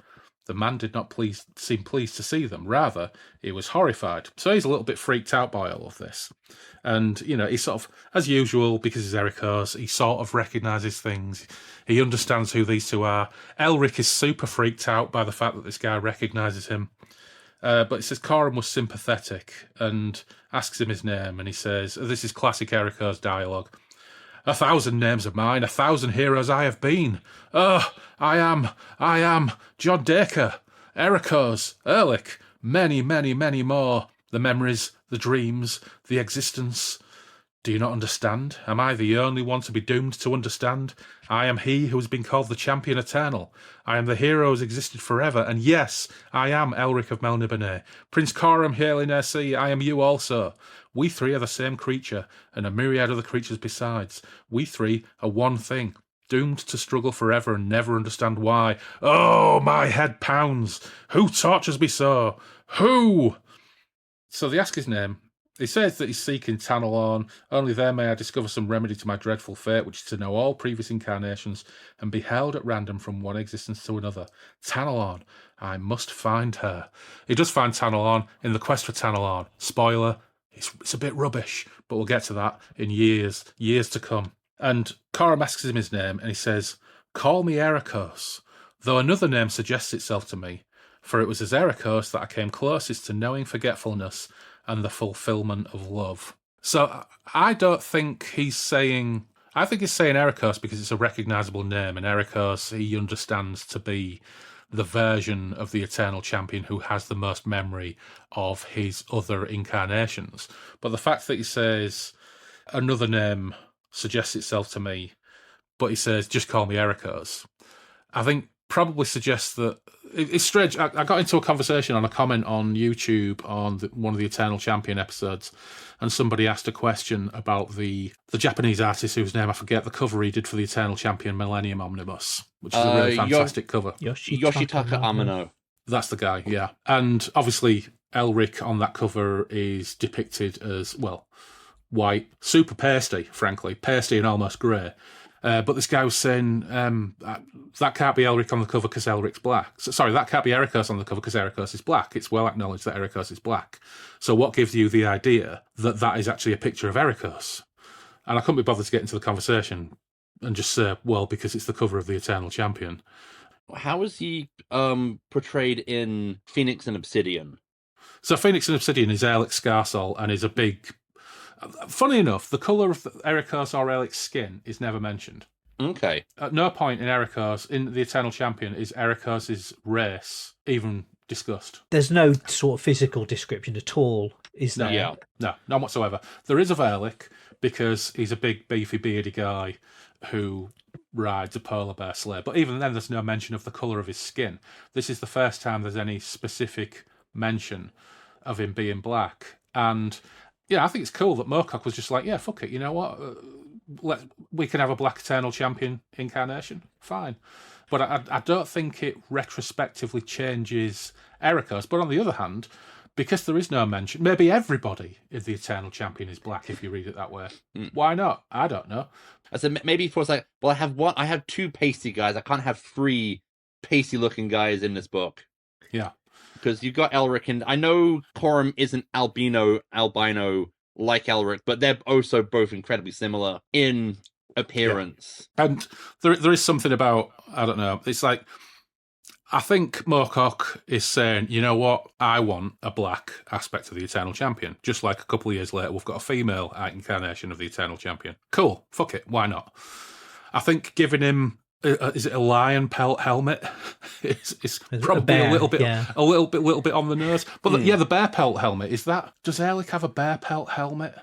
A: The man did not seem pleased to see them. Rather, he was horrified. So he's a little bit freaked out by all of this. And, you know, he sort of, as usual, because he's Ericos, he sort of recognises things. He understands who these two are. Elric is super freaked out by the fact that this guy recognises him. But it says Corum was sympathetic and asks him his name. And he says, this is classic Ericos dialogue. 1,000 names of mine, 1,000 heroes I have been. Oh, I am John Dacre, Ericos, Erlich, many, many, many more. The memories, the dreams, the existence. Do you not understand? Am I the only one to be doomed to understand? I am he who has been called the Champion Eternal. I am the hero who has existed forever, and yes, I am Elric of Melniboné. Prince Corum hailing Sea, I am you also. We three are the same creature, and a myriad other creatures besides. We three are one thing, doomed to struggle forever and never understand why. Oh, my head pounds! Who tortures me so? Who? So they ask his name. He says that he's seeking Tanalorn. Only there may I discover some remedy to my dreadful fate, which is to know all previous incarnations and be held at random from one existence to another. Tanalorn. I must find her. He does find Tanalorn in the quest for Tanalorn. Spoiler, it's a bit rubbish, but we'll get to that in years to come. And Corum asks him his name, and he says, call me Ericos, though another name suggests itself to me, for it was as Ericos that I came closest to knowing forgetfulness and the fulfillment of love. So I don't think he's saying... I think he's saying Ericos because it's a recognisable name, and Ericos he understands to be the version of the Eternal Champion who has the most memory of his other incarnations. But the fact that he says another name suggests itself to me, but he says, just call me Ericos, I think probably suggests that it's strange. I got into a conversation on a comment on YouTube on one of the Eternal Champion episodes, and somebody asked a question about the Japanese artist whose name I forget, the cover he did for the Eternal Champion Millennium Omnibus, which is a really fantastic cover.
B: Yoshitaka
C: Amano.
A: That's the guy, yeah. And obviously Elric on that cover is depicted as, well, white, super pasty, frankly, pasty and almost grey. But this guy was saying that can't be Elric on the cover because Elric's black. Sorry, that can't be Ericos on the cover because Ericos is black. It's well acknowledged that Ericos is black. So what gives you the idea that that is actually a picture of Ericos? And I couldn't be bothered to get into the conversation and just say, well, because it's the cover of the Eternal Champion.
C: How is he portrayed in Phoenix and Obsidian?
A: So Phoenix and Obsidian is Erlich Scarsol and is a big... Funny enough, the colour of Ericos or Erlic's skin is never mentioned.
C: Okay.
A: At no point in the Eternal Champion, is Ericos' race even discussed.
B: There's no sort of physical description at all, is there?
C: Yeah.
A: No, none whatsoever. There is of Ehrlich, because he's a big, beefy, beardy guy who rides a polar bear sleigh. But even then, there's no mention of the colour of his skin. This is the first time there's any specific mention of him being black. And, yeah, I think it's cool that Moorcock was just like, yeah, fuck it, you know what? We can have a Black Eternal Champion incarnation. Fine. But I don't think it retrospectively changes Ericos. But on the other hand, because there is no mention, maybe everybody in the Eternal Champion is black if you read it that way. Why not? I don't know.
C: I said maybe for like, well, I have 2 pasty guys. I can't have 3 pasty looking guys in this book.
A: Yeah.
C: Because you've got Elric, and I know Corum isn't albino like Elric, but they're also both incredibly similar in appearance.
A: Yeah. And there is something about, I don't know, it's like, I think Moorcock is saying, you know what, I want a black aspect of the Eternal Champion. Just like a couple of years later, we've got a female incarnation of the Eternal Champion. Cool, fuck it, why not? I think giving him, is it a lion pelt helmet? It's probably a little bit on the nose. But the bear pelt helmet, does Ehrlich have a bear pelt helmet?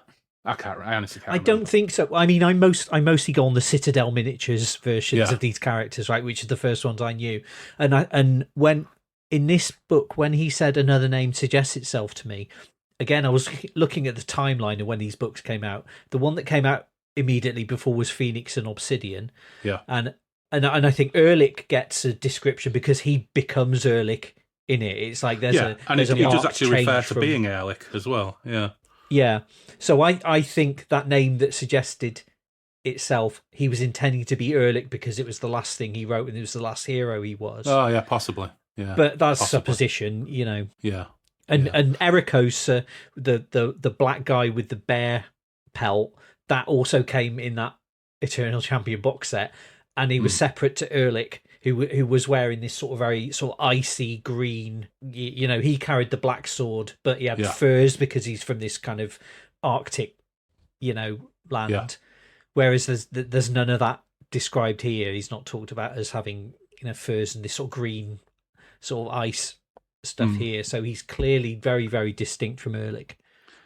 A: I honestly can't remember.
B: Don't think so. I mean, I mostly go on the Citadel miniatures versions of these characters, right, which are the first ones I knew. And when in this book, when he said another name suggests itself to me, again, I was looking at the timeline of when these books came out. The one that came out immediately before was Phoenix and Obsidian.
A: Yeah.
B: And I think Ehrlich gets a description because he becomes Ehrlich in it. It's like he
A: does actually refer to being Ehrlich as well. Yeah.
B: Yeah. So I think that name that suggested itself, he was intending to be Ehrlich because it was the last thing he wrote and it was the last hero he was.
A: Oh, yeah, possibly. Yeah.
B: But that's supposition, you know.
A: Yeah.
B: And Ericos, the black guy with the bear pelt, that also came in that Eternal Champion box set. And he was separate to Ehrlich, who was wearing this sort of very sort of icy green. You know, he carried the black sword, but he had furs because he's from this kind of Arctic, land. Yeah. Whereas there's none of that described here. He's not talked about as having furs and this sort of green sort of ice stuff here. So he's clearly very, very distinct from Ehrlich.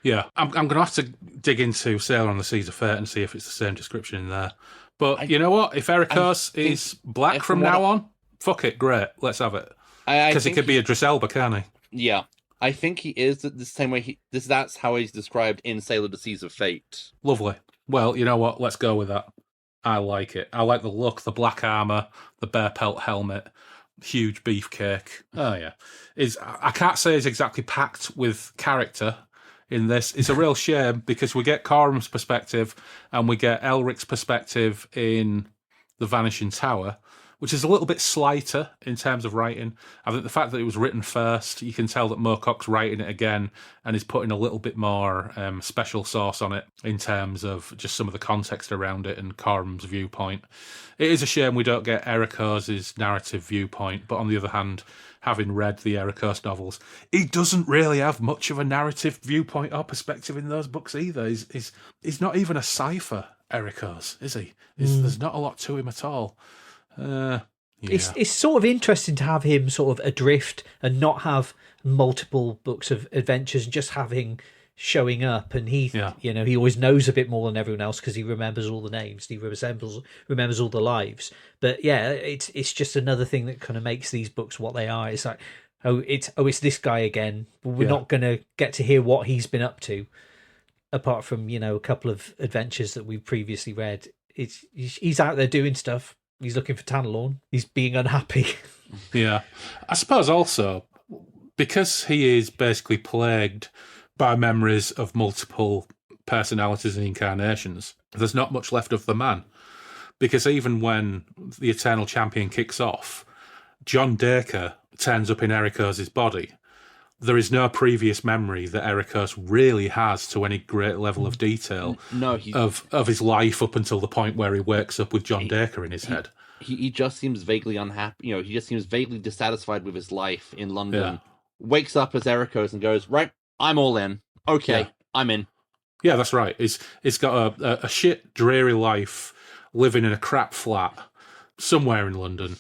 A: Yeah, I'm going to have to dig into Sailor on the Seas of Fate and see if it's the same description in there. But you know what? If Ericos is black from now on, fuck it, great, let's have it. Because he could be a Driselba, can't he?
C: Yeah, I think he is the same way. That's how he's described in Sailor the Seas of Fate.
A: Lovely. Well, you know what? Let's go with that. I like it. I like the look, the black armour, the bear pelt helmet, huge beefcake. Oh, yeah. I can't say he's exactly packed with character in this. It's a real shame because we get Corum's perspective and we get Elric's perspective in The Vanishing Tower, which is a little bit slighter in terms of writing. I think the fact that it was written first, you can tell that Moorcock's writing it again and is putting a little bit more special sauce on it in terms of just some of the context around it and Corum's viewpoint. It is a shame we don't get Ericos' narrative viewpoint, but on the other hand, having read the Ericos novels, he doesn't really have much of a narrative viewpoint or perspective in those books either. He's not even a cipher, Ericos, is he? There's not a lot to him at all. Yeah.
B: It's sort of interesting to have him sort of adrift and not have multiple books of adventures and just having showing up, and he always knows a bit more than everyone else because he remembers all the names, he remembers all the lives. But yeah, it's just another thing that kind of makes these books what they are. It's like, it's this guy again. We're not going to get to hear what he's been up to, apart from a couple of adventures that we've previously read. He's out there doing stuff. He's looking for Tantalorn. He's being unhappy.
A: Yeah, I suppose also because he is basically plagued by memories of multiple personalities and incarnations, there's not much left of the man. Because even when the Eternal Champion kicks off, John Dacre turns up in Ericos' body. There is no previous memory that Ericos really has to any great level of detail of his life up until the point where he wakes up with John Dacre in his head.
C: He just seems vaguely unhappy. He just seems vaguely dissatisfied with his life in London. Wakes up as Ericos and goes, right, I'm all in. Okay, I'm in.
A: Yeah, that's right. He's got a shit, dreary life living in a crap flat somewhere in London,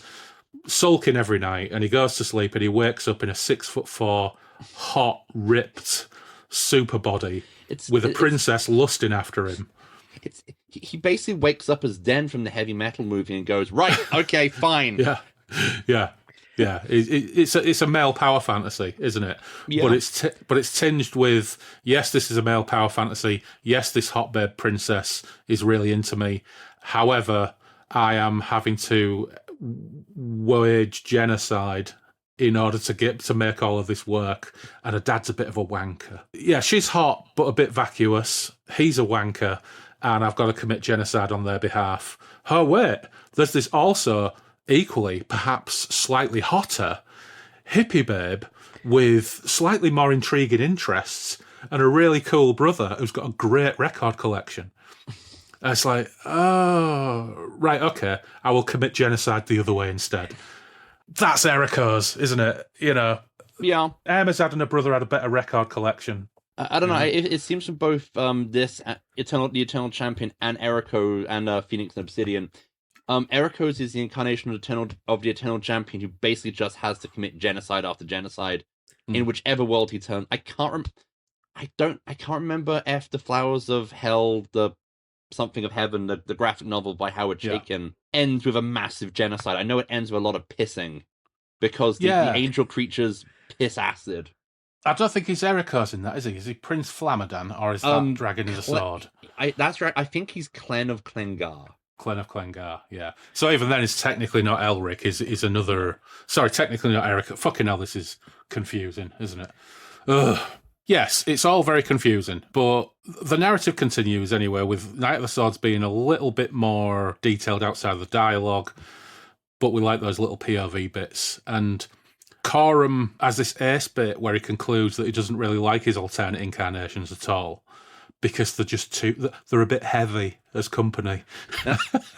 A: sulking every night, and he goes to sleep and he wakes up in a 6'4", hot, ripped super body with a princess lusting after him.
C: He basically wakes up as Den from the Heavy Metal movie and goes, right, okay, fine.
A: Yeah. It's a male power fantasy, isn't it?
C: Yeah.
A: But it's tinged with, yes, this is a male power fantasy. Yes, this hot babe princess is really into me. However, I am having to wage genocide in order to make all of this work, and her dad's a bit of a wanker. Yeah, she's hot but a bit vacuous. He's a wanker, and I've got to commit genocide on their behalf. Oh wait, there's this also equally, perhaps slightly hotter hippie babe with slightly more intriguing interests and a really cool brother who's got a great record collection. And it's like, oh, right, okay, I will commit genocide the other way instead. That's Eriko's, isn't it? You know.
C: Yeah.
A: Hermesad and her brother had a better record collection.
C: I don't know. It seems from both the Eternal Champion and Eriko and Phoenix and Obsidian, Eriko's is the incarnation of the Eternal Champion who basically just has to commit genocide after genocide in whichever world he turns. I can't remember if the Flowers of Hell, the Something of Heaven, the graphic novel by Howard Chaykin, ends with a massive genocide. I know it ends with a lot of pissing because the angel creatures piss acid.
A: I don't think he's Eriko's in that, is he? Is he Prince Flamadan, or is that Dragon with a Sword?
C: That's right. I think he's Clen of Clengar.
A: Clen of Clengar, yeah. So even then, it's technically not Elric. Is another? Sorry, technically not Eriko. Fucking hell, this is confusing, isn't it? Ugh. Yes, it's all very confusing, but the narrative continues anyway, with Knight of the Swords being a little bit more detailed outside of the dialogue, but we like those little POV bits. And Corum has this ace bit where he concludes that he doesn't really like his alternate incarnations at all, because they're a bit heavy as company.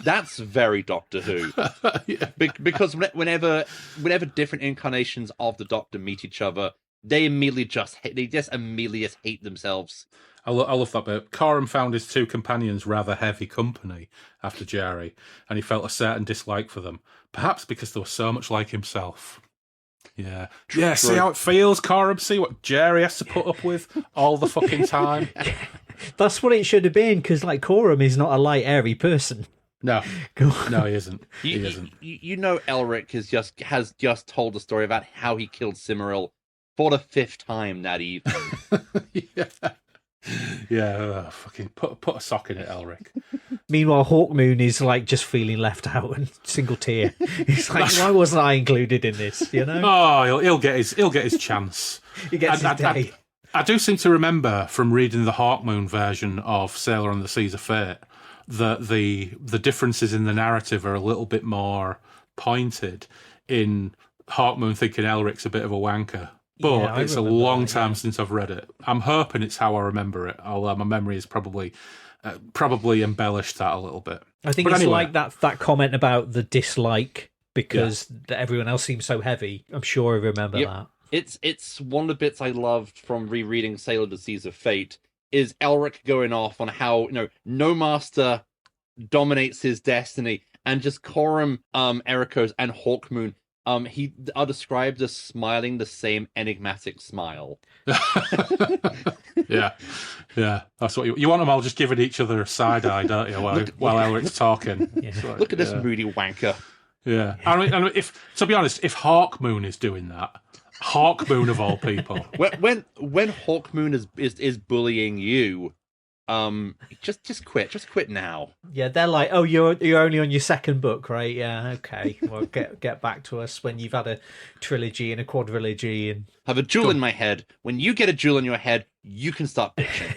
C: That's very Doctor Who.
A: Yeah.
C: Because whenever different incarnations of the Doctor meet each other, they immediately just hate themselves.
A: I love that bit. Corum found his two companions rather heavy company after Jerry, and he felt a certain dislike for them, perhaps because they were so much like himself. Yeah. Yeah, see how it feels, Corum? See what Jerry has to put up with all the fucking time?
B: That's what it should have been, because Corum is not a light, airy person.
A: No, he isn't. He isn't.
C: You know, Elric has just told the story about how he killed Cimmeril for the 5th time that evening.
A: Yeah. Fucking put a sock in it, Elric.
B: Meanwhile, Hawkmoon is just feeling left out and single tear. He's like, why wasn't I included in this? You know?
A: Oh, he'll get his chance.
B: He gets his day.
A: I do seem to remember from reading the Hawkmoon version of Sailor on the Seas of Fate that the differences in the narrative are a little bit more pointed in Hawkmoon thinking Elric's a bit of a wanker. But it's a long time since I've read it. I'm hoping it's how I remember it, although my memory is probably embellished that a little bit.
B: I think it's anyway, like that comment about the dislike because everyone else seems so heavy. I'm sure I remember that.
C: It's one of the bits I loved from rereading Sailor of the Seas of Fate is Elric going off on how no master dominates his destiny, and just Corum, Eriko's, and Hawkmoon are described as smiling the same enigmatic smile.
A: Yeah. That's what you want them all just giving each other a side eye, don't you? While Elric's talking.
C: Yeah. Look at this moody wanker.
A: Yeah, I mean, if to be honest, if Hawkmoon is doing that, Hawkmoon of all people,
C: when Hawkmoon is bullying you, just quit now.
B: Yeah, they're like, oh, you're only on your 2nd book, right? Yeah, okay. Well, get back to us when you've had a trilogy and a quadrilogy and
C: have a jewel in my head. When you get a jewel in your head, you can start bitching.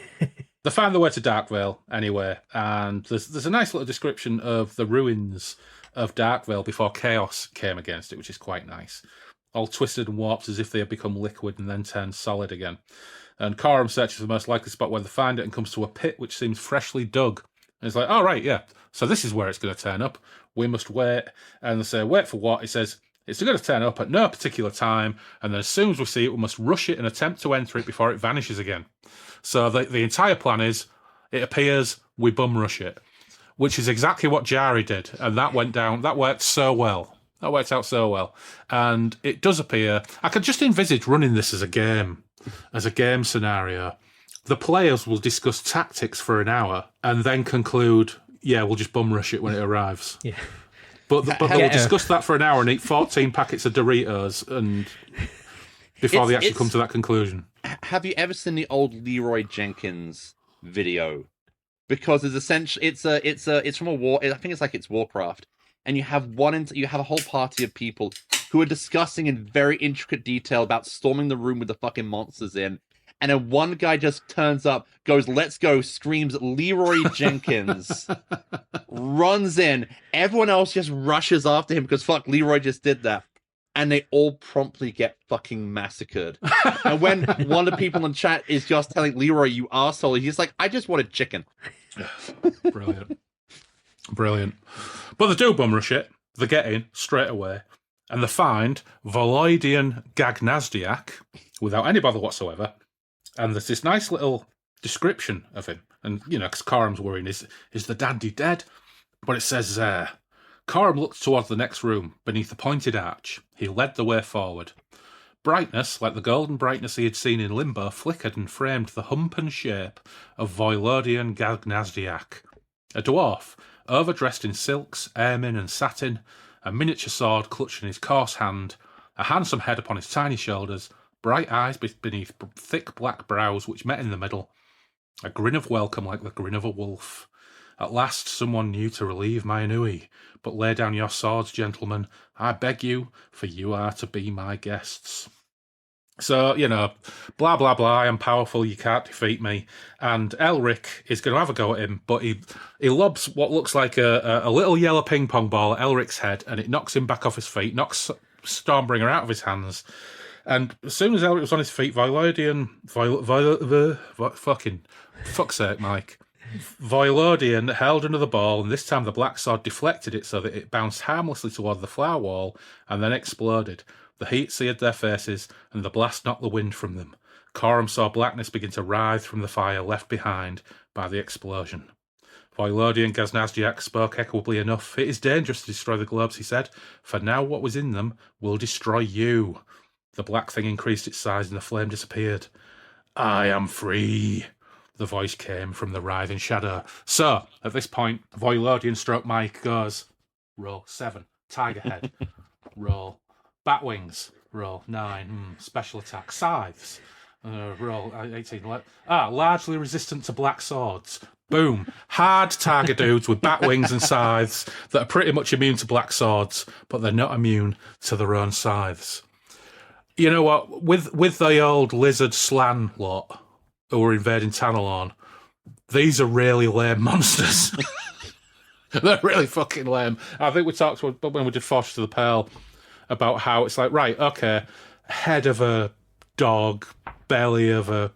A: They find their way to Darkvale anyway, and there's a nice little description of the ruins of Darkvale before Chaos came against it, which is quite nice. All twisted and warped as if they had become liquid and then turned solid again. And Corum searches the most likely spot where they find it and comes to a pit which seems freshly dug. And it's like, oh, right, yeah. So this is where it's going to turn up. We must wait. And they say, wait for what? He says, it's going to turn up at no particular time. And then as soon as we see it, we must rush it and attempt to enter it before it vanishes again. So the entire plan is, it appears, we bum rush it. which is exactly what Jari did, and that went down. That worked so well. That worked out so well. And it does appear... I could just envisage running this as a game scenario. The players will discuss tactics for an hour and then conclude, yeah, we'll just bum rush it when it arrives.
B: Yeah.
A: But they'll discuss that for an hour and eat 14 packets of Doritos and before they actually come to that conclusion.
C: Have you ever seen the old Leroy Jenkins video? Because it's essentially it's from a war. I think it's Warcraft. And you have a whole party of people who are discussing in very intricate detail about storming the room with the fucking monsters in. And then one guy just turns up, goes, "Let's go," screams Leroy Jenkins, runs in. Everyone else just rushes after him because fuck, Leroy just did that. And they all promptly get fucking massacred. And when one of the people in chat is just telling Leroy, "You arsehole," he's like, "I just wanted chicken."
A: Brilliant. But they do bum rush it. They get in straight away. And they find Voloidian Gagnazdiak without any bother whatsoever. And there's this nice little description of him. And, because Corum's worrying, is the dandy dead? But it says, Corum looked towards the next room. Beneath the pointed arch, he led the way forward. Brightness, like the golden brightness he had seen in Limbo, flickered and framed the hump and shape of Voloidian Gagnazdiak. A dwarf, overdressed in silks, ermine and satin, a miniature sword clutched in his coarse hand, a handsome head upon his tiny shoulders, bright eyes beneath thick black brows which met in the middle, a grin of welcome like the grin of a wolf. At last someone new to relieve my ennui, but lay down your swords, gentlemen, I beg you, for you are to be my guests. So, blah, blah, blah, I am powerful, you can't defeat me. And Elric is going to have a go at him, but he lobs what looks like a little yellow ping pong ball at Elric's head, and it knocks him back off his feet, knocks Stormbringer out of his hands. And as soon as Elric was on his feet, fuck's sake, Mike. Voloidian held another ball, and this time the black sword deflected it so that it bounced harmlessly toward the flower wall and then exploded. The heat seared their faces, and the blast knocked the wind from them. Corum saw blackness begin to writhe from the fire left behind by the explosion. Voloidian Gagnazdiak spoke equably enough. It is dangerous to destroy the globes, he said, for now what was in them will destroy you. The black thing increased its size, and the flame disappeared. I am free, the voice came from the writhing shadow. So, at this point, Voloidian stroke Mike goes, roll 7, tiger head, roll. Bat wings, roll 9. Special attack, scythes, roll 18. Largely resistant to black swords. Boom. Hard tiger dudes with bat wings and scythes that are pretty much immune to black swords, but they're not immune to their own scythes. You know what? With the old lizard slan lot who were invading Tanalorn, these are really lame monsters. They're really fucking lame. I think we talked when we did Fortress of the Pearl about how it's like, right, okay, head of a dog, belly of a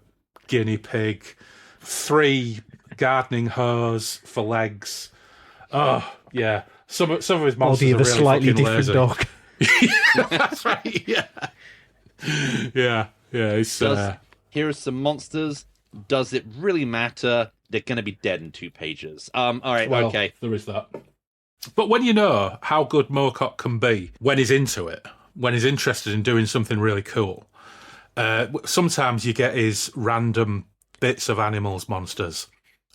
A: guinea pig, 3 gardening hose for legs. Oh, yeah. Some of his monsters
B: body of
A: are
B: a
A: really
B: slightly
A: fucking
B: different
A: lazy.
B: dog.
A: That's right, yeah. Yeah. It's,
C: here are some monsters. Does it really matter? They're going to be dead in 2 pages. All right,
A: well,
C: okay.
A: There is that. But when you know how good Moorcock can be when he's into it, when he's interested in doing something really cool, sometimes you get his random bits of animals, monsters,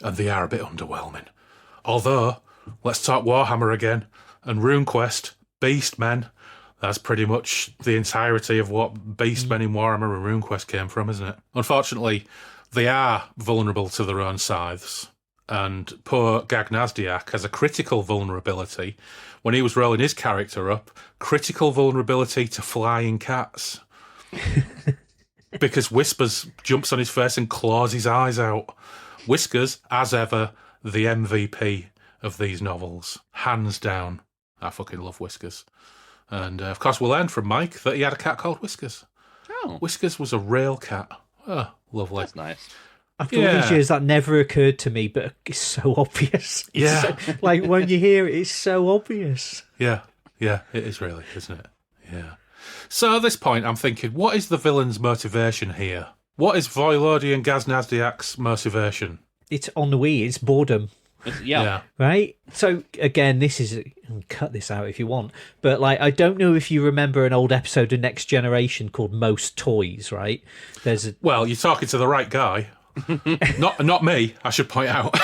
A: and they are a bit underwhelming. Although, let's talk Warhammer again, and RuneQuest, Beastmen. That's pretty much the entirety of what Beastmen in Warhammer and RuneQuest came from, isn't it? Unfortunately, they are vulnerable to their own scythes. And poor Gagnazdiak has a critical vulnerability. When he was rolling his character up, critical vulnerability to flying cats. Because Whispers jumps on his face and claws his eyes out. Whiskers, as ever, the MVP of these novels. Hands down. I fucking love Whiskers. And, of course, we'll learn from Mike that he had a cat called Whiskers.
C: Oh.
A: Whiskers was a real cat. Oh, lovely.
C: That's nice.
B: After all these years, that never occurred to me, but it's so obvious.
A: Yeah.
B: Like, when you hear it, it's so obvious.
A: Yeah, it is really, isn't it? Yeah. So at this point, I'm thinking, what is the villain's motivation here? What is Voloidian Gagnazdiak's motivation?
B: It's ennui, it's boredom.
C: Yeah.
B: Right? So, again, this is... Cut this out if you want. But, like, I don't know if you remember an old episode of Next Generation called Most Toys, right?
A: Well, you're talking to the right guy. not me, I should point out.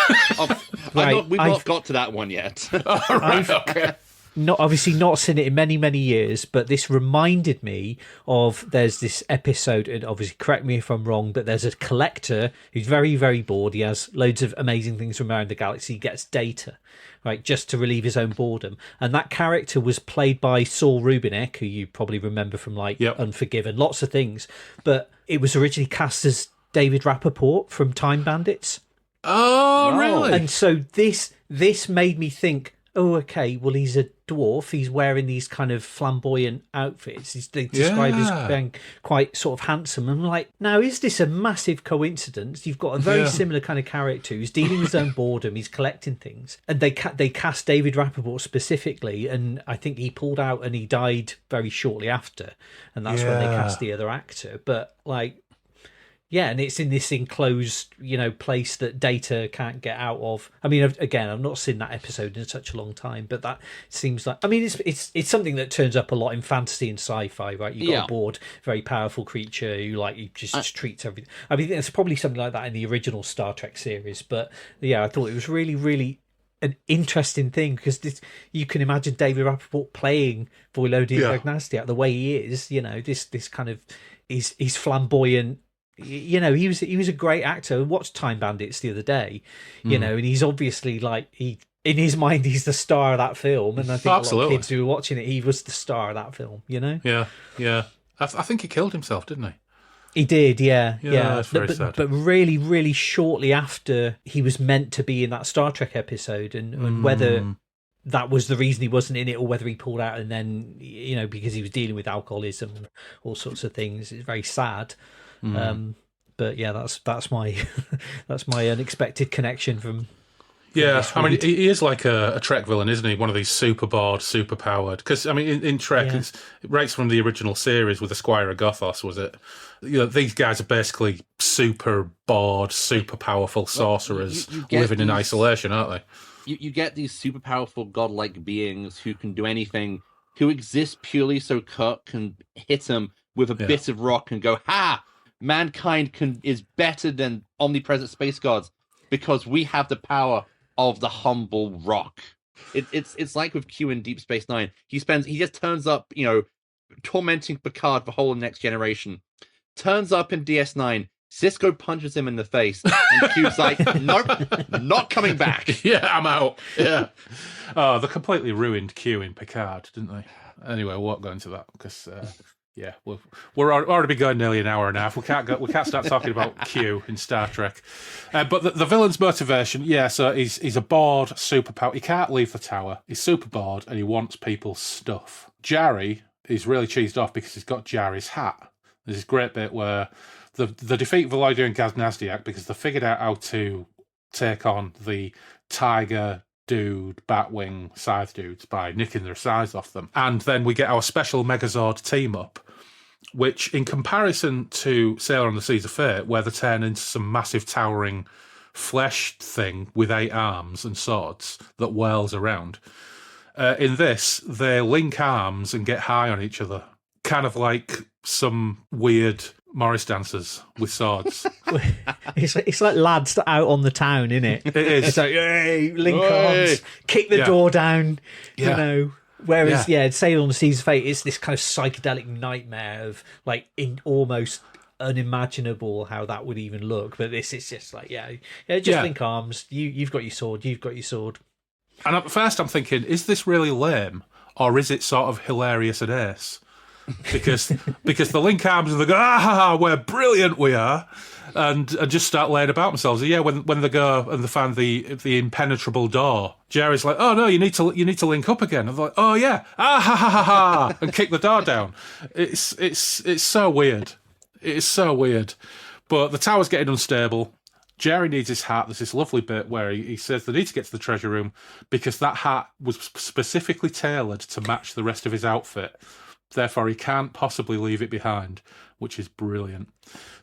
C: We've not got to that one yet.
A: Okay.
B: Obviously not seen it in many, many years, but this reminded me of, there's this episode, and obviously correct me if I'm wrong, but there's a collector who's very, very bored. He has loads of amazing things from around the galaxy. He gets data, right, just to relieve his own boredom. And that character was played by Saul Rubinek, who you probably remember from, like, Unforgiven, lots of things. But it was originally cast as David Rappaport from Time Bandits.
A: Oh, really?
B: And so this made me think, oh, okay, well, he's a dwarf. He's wearing these kind of flamboyant outfits. They describe as being quite sort of handsome. I'm like, now, is this a massive coincidence? You've got a very similar kind of character who's dealing with his own boredom. He's collecting things. And they cast David Rappaport specifically, and I think he pulled out and he died very shortly after. And that's when they cast the other actor. But, like... Yeah, and it's in this enclosed, place that Data can't get out of. I mean, again, I've not seen that episode in such a long time, but that seems like... I mean, it's something that turns up a lot in fantasy and sci-fi, right? You've got a bored, very powerful creature who just treats everything. I mean, there's probably something like that in the original Star Trek series, but yeah, I thought it was really, really an interesting thing, because you can imagine David Rappaport playing Volodya Bagnastiak the way he is. This kind of... He's flamboyant. He was a great actor. I watched Time Bandits the other day, and he's obviously in his mind, he's the star of that film. And I think a lot of kids who were watching it, he was the star of that film, Yeah.
A: I think he killed himself, didn't he?
B: He did, yeah.
A: That's very sad.
B: But really, really shortly after he was meant to be in that Star Trek episode, and whether that was the reason he wasn't in it, or whether he pulled out and then, because he was dealing with alcoholism and all sorts of things. It's very sad. But yeah, that's my that's my unexpected connection from.
A: Yeah, I mean, he is like a Trek villain, isn't he? One of these super bored, super powered. Because I mean, in Trek, it rates from the original series with the Squire of Gothos. Was it? These guys are basically super bored, super powerful sorcerers living in isolation, aren't they?
C: You get these super powerful godlike beings who can do anything, who exist purely so Kirk can hit them with a bit of rock and go, "Ha! Mankind is better than omnipresent space gods because we have the power of the humble rock." It's like with Q in Deep Space Nine. He just turns up, tormenting Picard for whole Next Generation. Turns up in DS9. Cisco punches him in the face, and Q's like, "Nope, not coming back."
A: Yeah, I'm out. Yeah. Oh, they completely ruined Q in Picard, didn't they? Anyway, we won't go into that because. Yeah, we're already been going nearly an hour and a half. We can't start talking about Q in Star Trek. But the villain's motivation, so he's a bored superpower. He can't leave the tower. He's super bored and he wants people's stuff. Jarry is really cheesed off because he's got Jarry's hat. There's this great bit where the defeat Volodya and Gaznazdiak because they figured out how to take on the Tiger dude, Batwing, Scythe dudes by nicking their size off them. And then we get our special Megazord team up, which in comparison to Sailor on the Seas of Fate, where they turn into some massive towering flesh thing with 8 arms and swords that whirls around, in this, they link arms and get high on each other. Kind of like some weird Morris dancers with swords.
B: It's like lads out on the town, isn't it?
A: It is.
B: It's like, hey, link arms, kick the door down, Whereas, Sailor on the Seas of Fate, it's this kind of psychedelic nightmare of like almost unimaginable how that would even look. But this is just like, link arms. You've got your sword. You've got your sword.
A: And at first, I'm thinking, is this really lame, or is it sort of hilarious and ace? Because the link arms and they go, we're brilliant, we are, and just start laying about themselves. Yeah, when they go and they find the impenetrable door, Jerry's like, "Oh no, you need to link up again." I'm like, "Oh yeah, and kick the door down." It's so weird. It is so weird. But the tower's getting unstable. Jerry needs his hat. There's this lovely bit where he says they need to get to the treasure room because that hat was specifically tailored to match the rest of his outfit. Therefore, he can't possibly leave it behind, which is brilliant.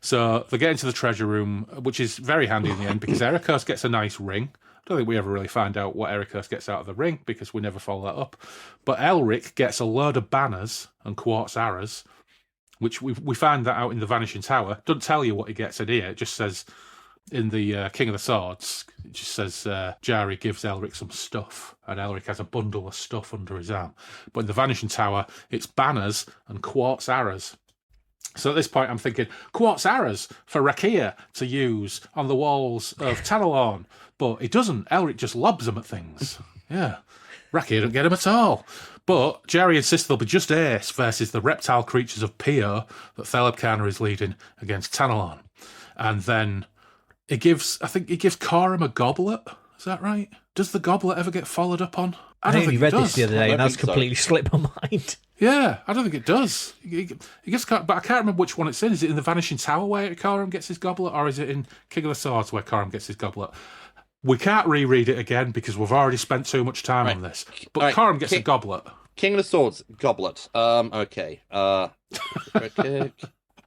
A: So they get into the treasure room, which is very handy in the end because Ericos gets a nice ring. don't think we ever really find out what Ericus gets out of the ring because we never follow that up. But Elric gets a load of banners and quartz arrows, which we find that out in the Vanishing Tower. Doesn't tell you what he gets in here. It just says in the King of the Swords, it just says Jari gives Elric some stuff, and Elric has a bundle of stuff under his arm. But in the Vanishing Tower, it's banners and quartz arrows. So at this point, I'm thinking, quartz arrows for Rakia to use on the walls of Tanalorn. But he doesn't. Elric just lobs them at things. Yeah. Rakia don't get them at all. But Jari insists they'll be just ace versus the reptile creatures of Pio that Thelebkana is leading against Tanalorn. And then he gives Corum a goblet. Is that right? Does the goblet ever get followed up on? I don't think it
B: read
A: does.
B: this the other day, and that's completely slipped my mind.
A: Yeah, I don't think it does. He gets, but I can't remember which one it's in. Is it in the Vanishing Tower where Corum gets his goblet, or is it in King of the Swords where Corum gets his goblet? We can't reread it again because we've already spent too much time on this. But Corum gets a goblet.
C: King of the Swords, goblet. Okay. Oh,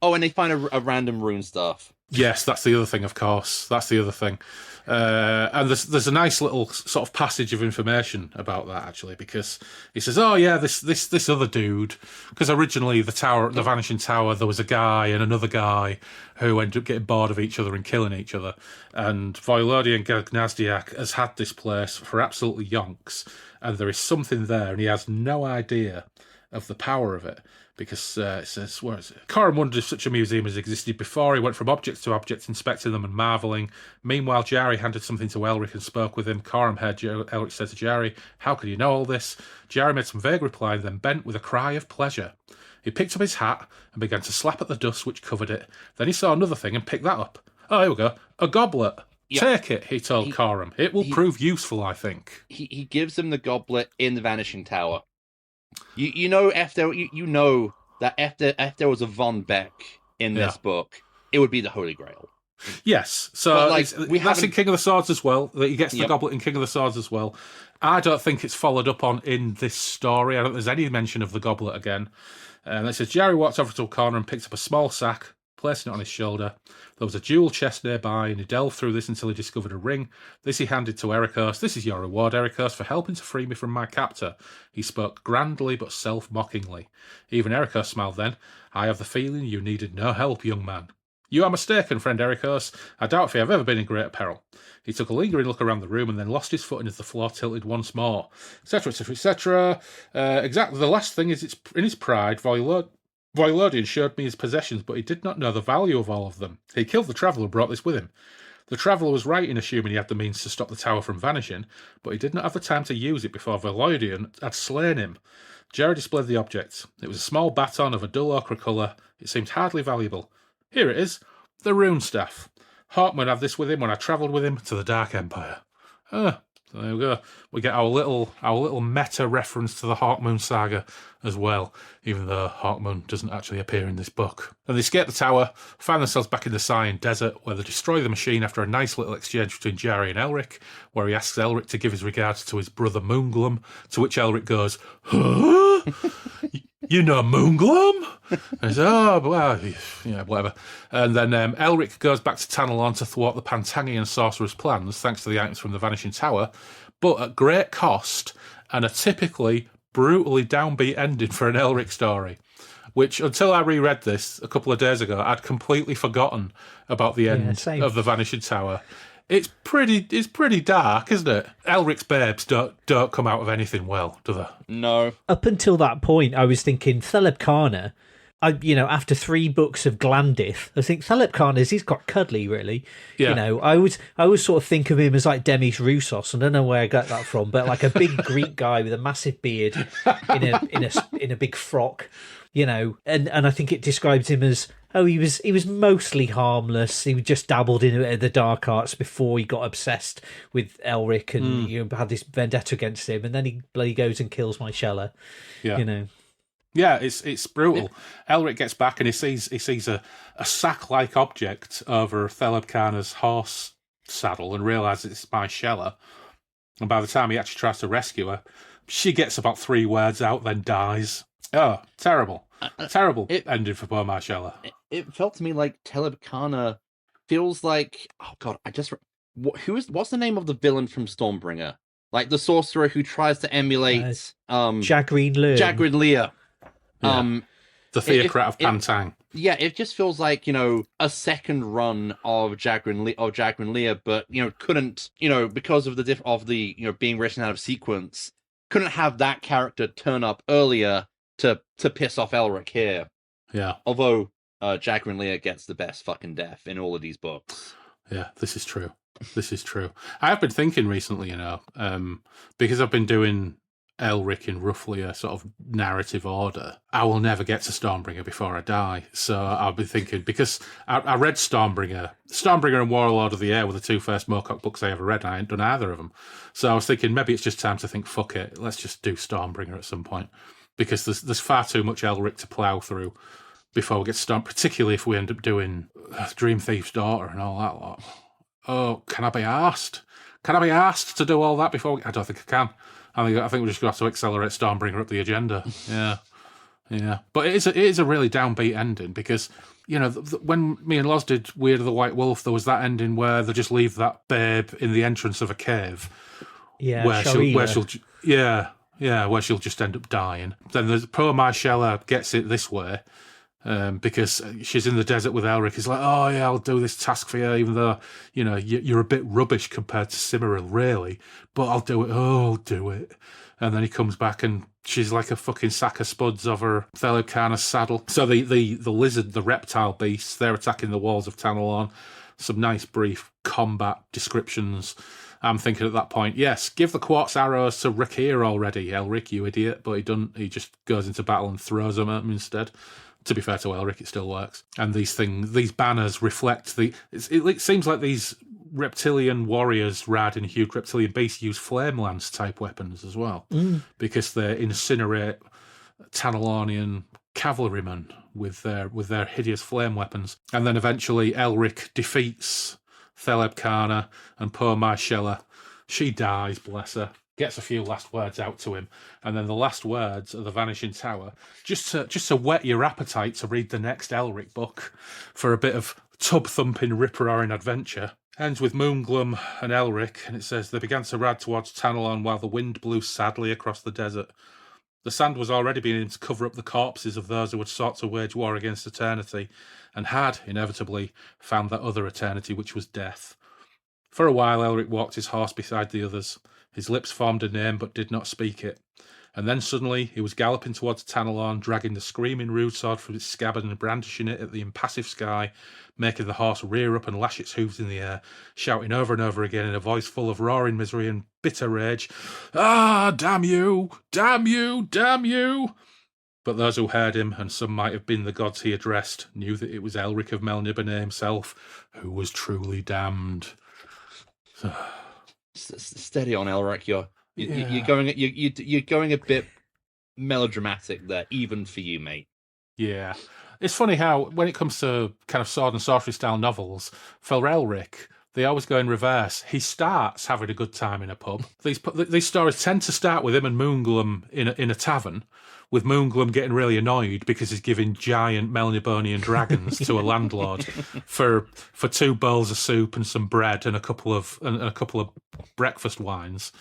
C: and they find a random rune staff.
A: Yes, that's the other thing, of course. That's the other thing. And there's a nice little sort of passage of information about that, actually, because he says, oh, yeah, this other dude, because originally the Vanishing Tower, there was a guy and another guy who ended up getting bored of each other and killing each other. And Voylodian Gagnazdiak has had this place for absolutely yonks, and there is something there, and he has no idea of the power of it. Because it says, where is it? Corum wondered if such a museum has existed before. He went from object to object, inspecting them and marvelling. Meanwhile, Jari handed something to Elric and spoke with him. Corum heard Elric say to Jari, how could you know all this? Jari made some vague reply, then bent with a cry of pleasure. He picked up his hat and began to slap at the dust which covered it. Then he saw another thing and picked that up. Oh, here we go. A goblet. Yep. Take it, he told Corum. It will prove useful, I think.
C: He gives him the goblet in the Vanishing Tower. You know that if there was a Von Beck in this book, it would be the Holy Grail.
A: Yes, so that's in King of the Swords as well. That he gets the goblet in King of the Swords as well. I don't think it's followed up on in this story. I don't think there's any mention of the goblet again. And it says Jari walked over to a corner and picked up a small sack, placing it on his shoulder. There was a jewel chest nearby, and he delved through this until he discovered a ring. This he handed to Ericus. This is your reward, Ericus, for helping to free me from my captor. He spoke grandly but self-mockingly. Even Ericus smiled then. I have the feeling you needed no help, young man. You are mistaken, friend Ericus. I doubt if you have ever been in great peril. He took a lingering look around the room and then lost his footing as the floor tilted once more, etc., etc., etc. Exactly the last thing is it's in his pride, Voylodian showed me his possessions, but he did not know the value of all of them. He killed the Traveller and brought this with him. The Traveller was right in assuming he had the means to stop the tower from vanishing, but he did not have the time to use it before Voylodian had slain him. Jari displayed the object. It was a small baton of a dull ochre colour. It seemed hardly valuable. Here it is, the rune staff. Hawkman had this with him when I travelled with him to the Dark Empire. So there we go. We get our little meta reference to the Hawkmoon saga as well, even though Hawkmoon doesn't actually appear in this book. And they escape the tower, find themselves back in the Cyan Desert, where they destroy the machine after a nice little exchange between Jari and Elric, where he asks Elric to give his regards to his brother Moonglum, to which Elric goes, huh? You know Moonglum? And he says, oh, well, yeah, whatever. And then Elric goes back to Tanalorn to thwart the Pantangian sorcerer's plans, thanks to the items from the Vanishing Tower, but at great cost and a typically brutally downbeat ending for an Elric story, which, until I reread this a couple of days ago, I'd completely forgotten about the end of the Vanishing Tower. It's pretty dark, isn't it? Elric's babes don't come out of anything well, do they?
C: No.
B: Up until that point, I was thinking Thelebkana. After 3 books of Glandith, I think Thelebkana, he's got cuddly, really.
A: Yeah.
B: I always sort of think of him as like Demis Roussos. I don't know where I got that from, but like a big Greek guy with a massive beard in a big frock, and I think it describes him as, he was mostly harmless. He just dabbled in the dark arts before he got obsessed with Elric and had this vendetta against him, and then he bloody goes and kills my Shella.
A: Yeah. Yeah, it's brutal. Elric gets back and he sees a sack-like object over Thelebkana's horse saddle and realises it's my Shella. And by the time he actually tries to rescue her, she gets about 3 words out, then dies. Oh, terrible. Terrible ending for poor Marshalla.
C: It felt to me like Thelebkana feels like... Oh, God, what's the name of the villain from Stormbringer? Like the sorcerer who tries to emulate
B: Jaggreen Lear.
C: Jaggreen Lear.
A: Yeah. The theocrat of Pantang.
C: Yeah, it just feels like, a second run of Jaggreen Lear, but couldn't, because of the being written out of sequence, couldn't have that character turn up earlier to piss off Elric here.
A: Yeah.
C: Although Jaggreen Lear gets the best fucking death in all of these books.
A: Yeah, this is true. This is true. I have been thinking recently, because I've been doing Elric in roughly a sort of narrative order, I will never get to Stormbringer before I die. So I'll be thinking, because I read Stormbringer and Warlord of the Air were the two first Moorcock books I ever read, and I ain't done either of them. So I was thinking maybe it's just time to think, fuck it, let's just do Stormbringer at some point, because there's far too much Elric to plough through before we get to Stormbringer, particularly if we end up doing Dream Thief's Daughter and all that lot. Oh, can I be asked? Can I be asked to do all that before? I don't think I can. I think we're just going to have to accelerate Stormbringer up the agenda. Yeah. But it is a really downbeat ending, because, when me and Loz did Weird of the White Wolf, there was that ending where they just leave that babe in the entrance of a cave.
B: Yeah,
A: where she'll just end up dying. Then there's poor Marcella gets it this way. Because she's in the desert with Elric. He's like, oh yeah, I'll do this task for you, even though, you're a bit rubbish compared to Cimmeril, really. But I'll do it. Oh, I'll do it. And then he comes back and she's like a fucking sack of spuds over Thelebkana's saddle. So the lizard, the reptile beasts, they're attacking the walls of Tanelorn. Some nice brief combat descriptions. I'm thinking at that point, yes, give the quartz arrows to Rakir already, Elric, you idiot. But he doesn't. He just goes into battle and throws them at him instead. To be fair to Elric, it still works. And these banners reflect it seems like these reptilian warriors, riding huge reptilian beasts, use flame lance type weapons as well, because they incinerate Tanelornian cavalrymen with their hideous flame weapons. And then eventually Elric defeats Thelebkana, and poor Marcella, she dies, bless her. Gets a few last words out to him, and then the last words of the Vanishing Tower, just to whet your appetite to read the next Elric book for a bit of tub-thumping, rip-roaring adventure. Ends with Moongloom and Elric, and it says, they began to ride towards Tanelorn while the wind blew sadly across the desert. The sand was already beginning to cover up the corpses of those who had sought to wage war against eternity, and had, inevitably, found that other eternity, which was death. For a while, Elric walked his horse beside the others. His lips formed a name, but did not speak it. And then suddenly he was galloping towards Tanelorn, dragging the screaming rude sword from its scabbard and brandishing it at the impassive sky, making the horse rear up and lash its hooves in the air, shouting over and over again in a voice full of roaring misery and bitter rage, "Ah, damn you! Damn you! Damn you!" But those who heard him, and some might have been the gods he addressed, knew that it was Elric of Melniboné himself, who was truly damned.
C: Steady on, Elric. You're going a bit melodramatic there, even for you, mate.
A: Yeah, it's funny how when it comes to kind of sword and sorcery style novels, for Elric, they always go in reverse. He starts having a good time in a pub. These stories tend to start with him and Moongloom in a tavern, with Moongloom getting really annoyed because he's giving giant Melnibonian dragons to a landlord for 2 bowls of soup and some bread and a couple of breakfast wines.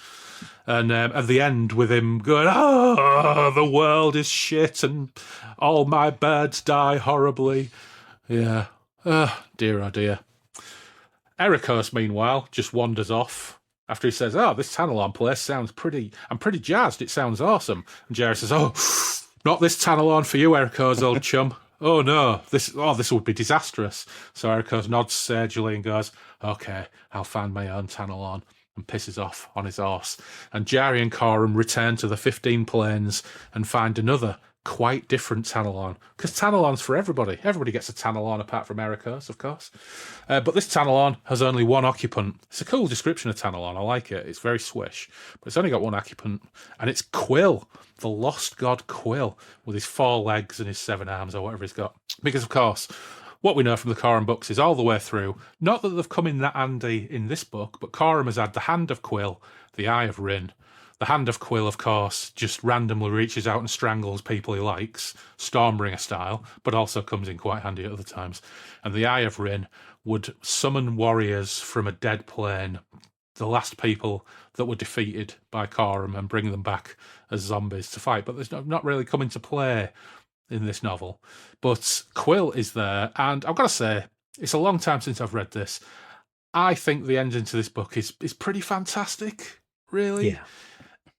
A: And at the end, with him going, "Oh, the world is shit and all my birds die horribly." Yeah. Dear, oh dear. Ericos, meanwhile, just wanders off after he says, "Oh, this Tanelorn place sounds I'm pretty jazzed. It sounds awesome." And Jerry says, "Oh, not this Tanelorn for you, Ericos, old chum. Oh no, this would be disastrous." So Ericos nods sagely and goes, "Okay, I'll find my own Tanelorn," and pisses off on his horse. And Jari and Corum return to the 15 planes and find another quite different Tanelorn. Because Tanelorn's for everybody. Everybody gets a Tanelorn apart from Ericos, of course. But this Tanelorn has only one occupant. It's a cool description of Tanelorn. I like it. It's very swish. But it's only got one occupant. And it's Quill, the lost god Quill, with his 4 legs and his 7 arms or whatever he's got. Because, of course, what we know from the Corum books is all the way through, not that they've come in that handy in this book, but Corum has had the hand of Quill, the eye of Rin. The hand of Quill, of course, just randomly reaches out and strangles people he likes, Stormbringer style, but also comes in quite handy at other times. And the eye of Rin, would summon warriors from a dead plane, the last people that were defeated by Corum, and bring them back as zombies to fight. But there's not really come into play in this novel. But Quill is there, and I've got to say, it's a long time since I've read this. I think the ending to this book is pretty fantastic, really.
B: Yeah.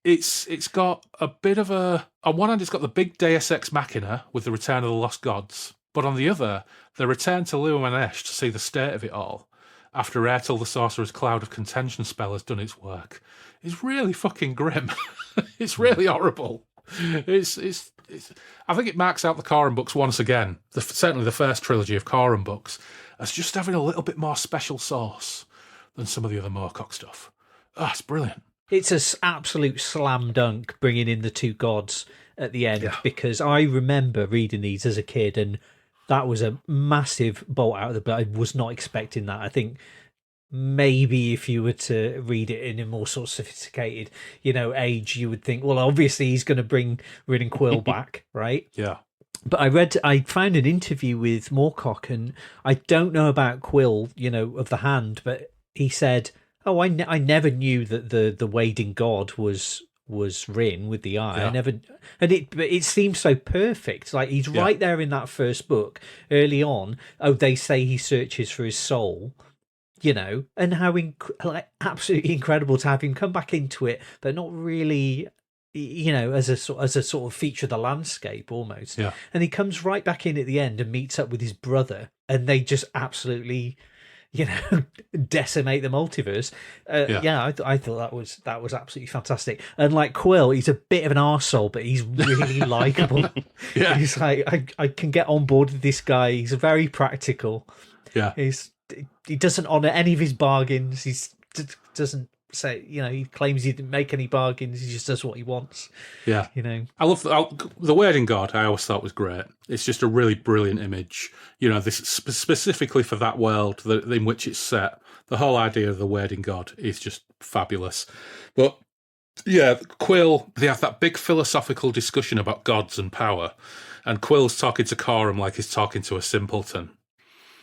A: It's got a bit of a... On one hand, it's got the big Deus Ex Machina with the Return of the Lost Gods, but on the other, the return to Luomanesh to see the state of it all, after Ertil the Sorcerer's Cloud of Contention spell has done its work, is really fucking grim. It's really horrible. It's I think it marks out the Corum books once again, certainly the first trilogy of Corum books, as just having a little bit more special sauce than some of the other Moorcock stuff. Oh, it's brilliant.
B: It's an absolute slam dunk bringing in the two gods at the end, because I remember reading these as a kid, and that was a massive bolt out of the blue. I was not expecting that. I think maybe if you were to read it in a more sort of sophisticated, age, you would think, well, obviously he's going to bring Rin and Quill back, right?
A: Yeah.
B: But I found an interview with Moorcock, and I don't know about Quill, of the hand, but he said, "Oh, I never knew that the wading god was Rin with the eye.
A: Yeah.
B: I never, but it seems so perfect. Like he's right there in that first book early on. Oh, they say he searches for his soul, and how absolutely incredible to have him come back into it, but not really, as a sort of feature of the landscape almost.
A: Yeah.
B: And he comes right back in at the end and meets up with his brother, and they just absolutely, decimate the multiverse. I thought that was absolutely fantastic. And like Quill, he's a bit of an arsehole, but he's really likable.
A: Yeah.
B: He's like, I can get on board with this guy. He's very practical.
A: Yeah.
B: He doesn't honour any of his bargains. He doesn't say, he claims he didn't make any bargains. He just does what he wants.
A: Yeah.
B: I
A: love the Wading God. I always thought was great. It's just a really brilliant image. This specifically for that world in which it's set. The whole idea of the Wading God is just fabulous. But yeah, Quill, they have that big philosophical discussion about gods and power, and Quill's talking to Corum like he's talking to a simpleton.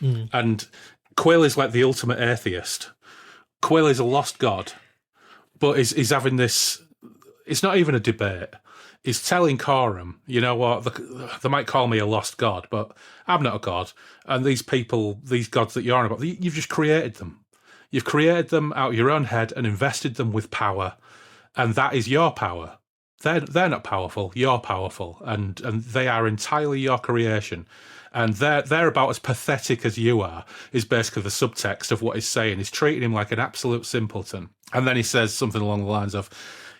A: And Quill is like the ultimate atheist. Quill is a lost god, but he's having this... It's not even a debate. He's telling Corum, you know what, they might call me a lost god, but I'm not a god. And these people, these gods that you're on about, you've just created them. You've created them out of your own head and invested them with power. And that is your power. They're not powerful, you're powerful. And they are entirely your creation. And they're about as pathetic as you are, is basically the subtext of what he's saying. He's treating him like an absolute simpleton. And then he says something along the lines of,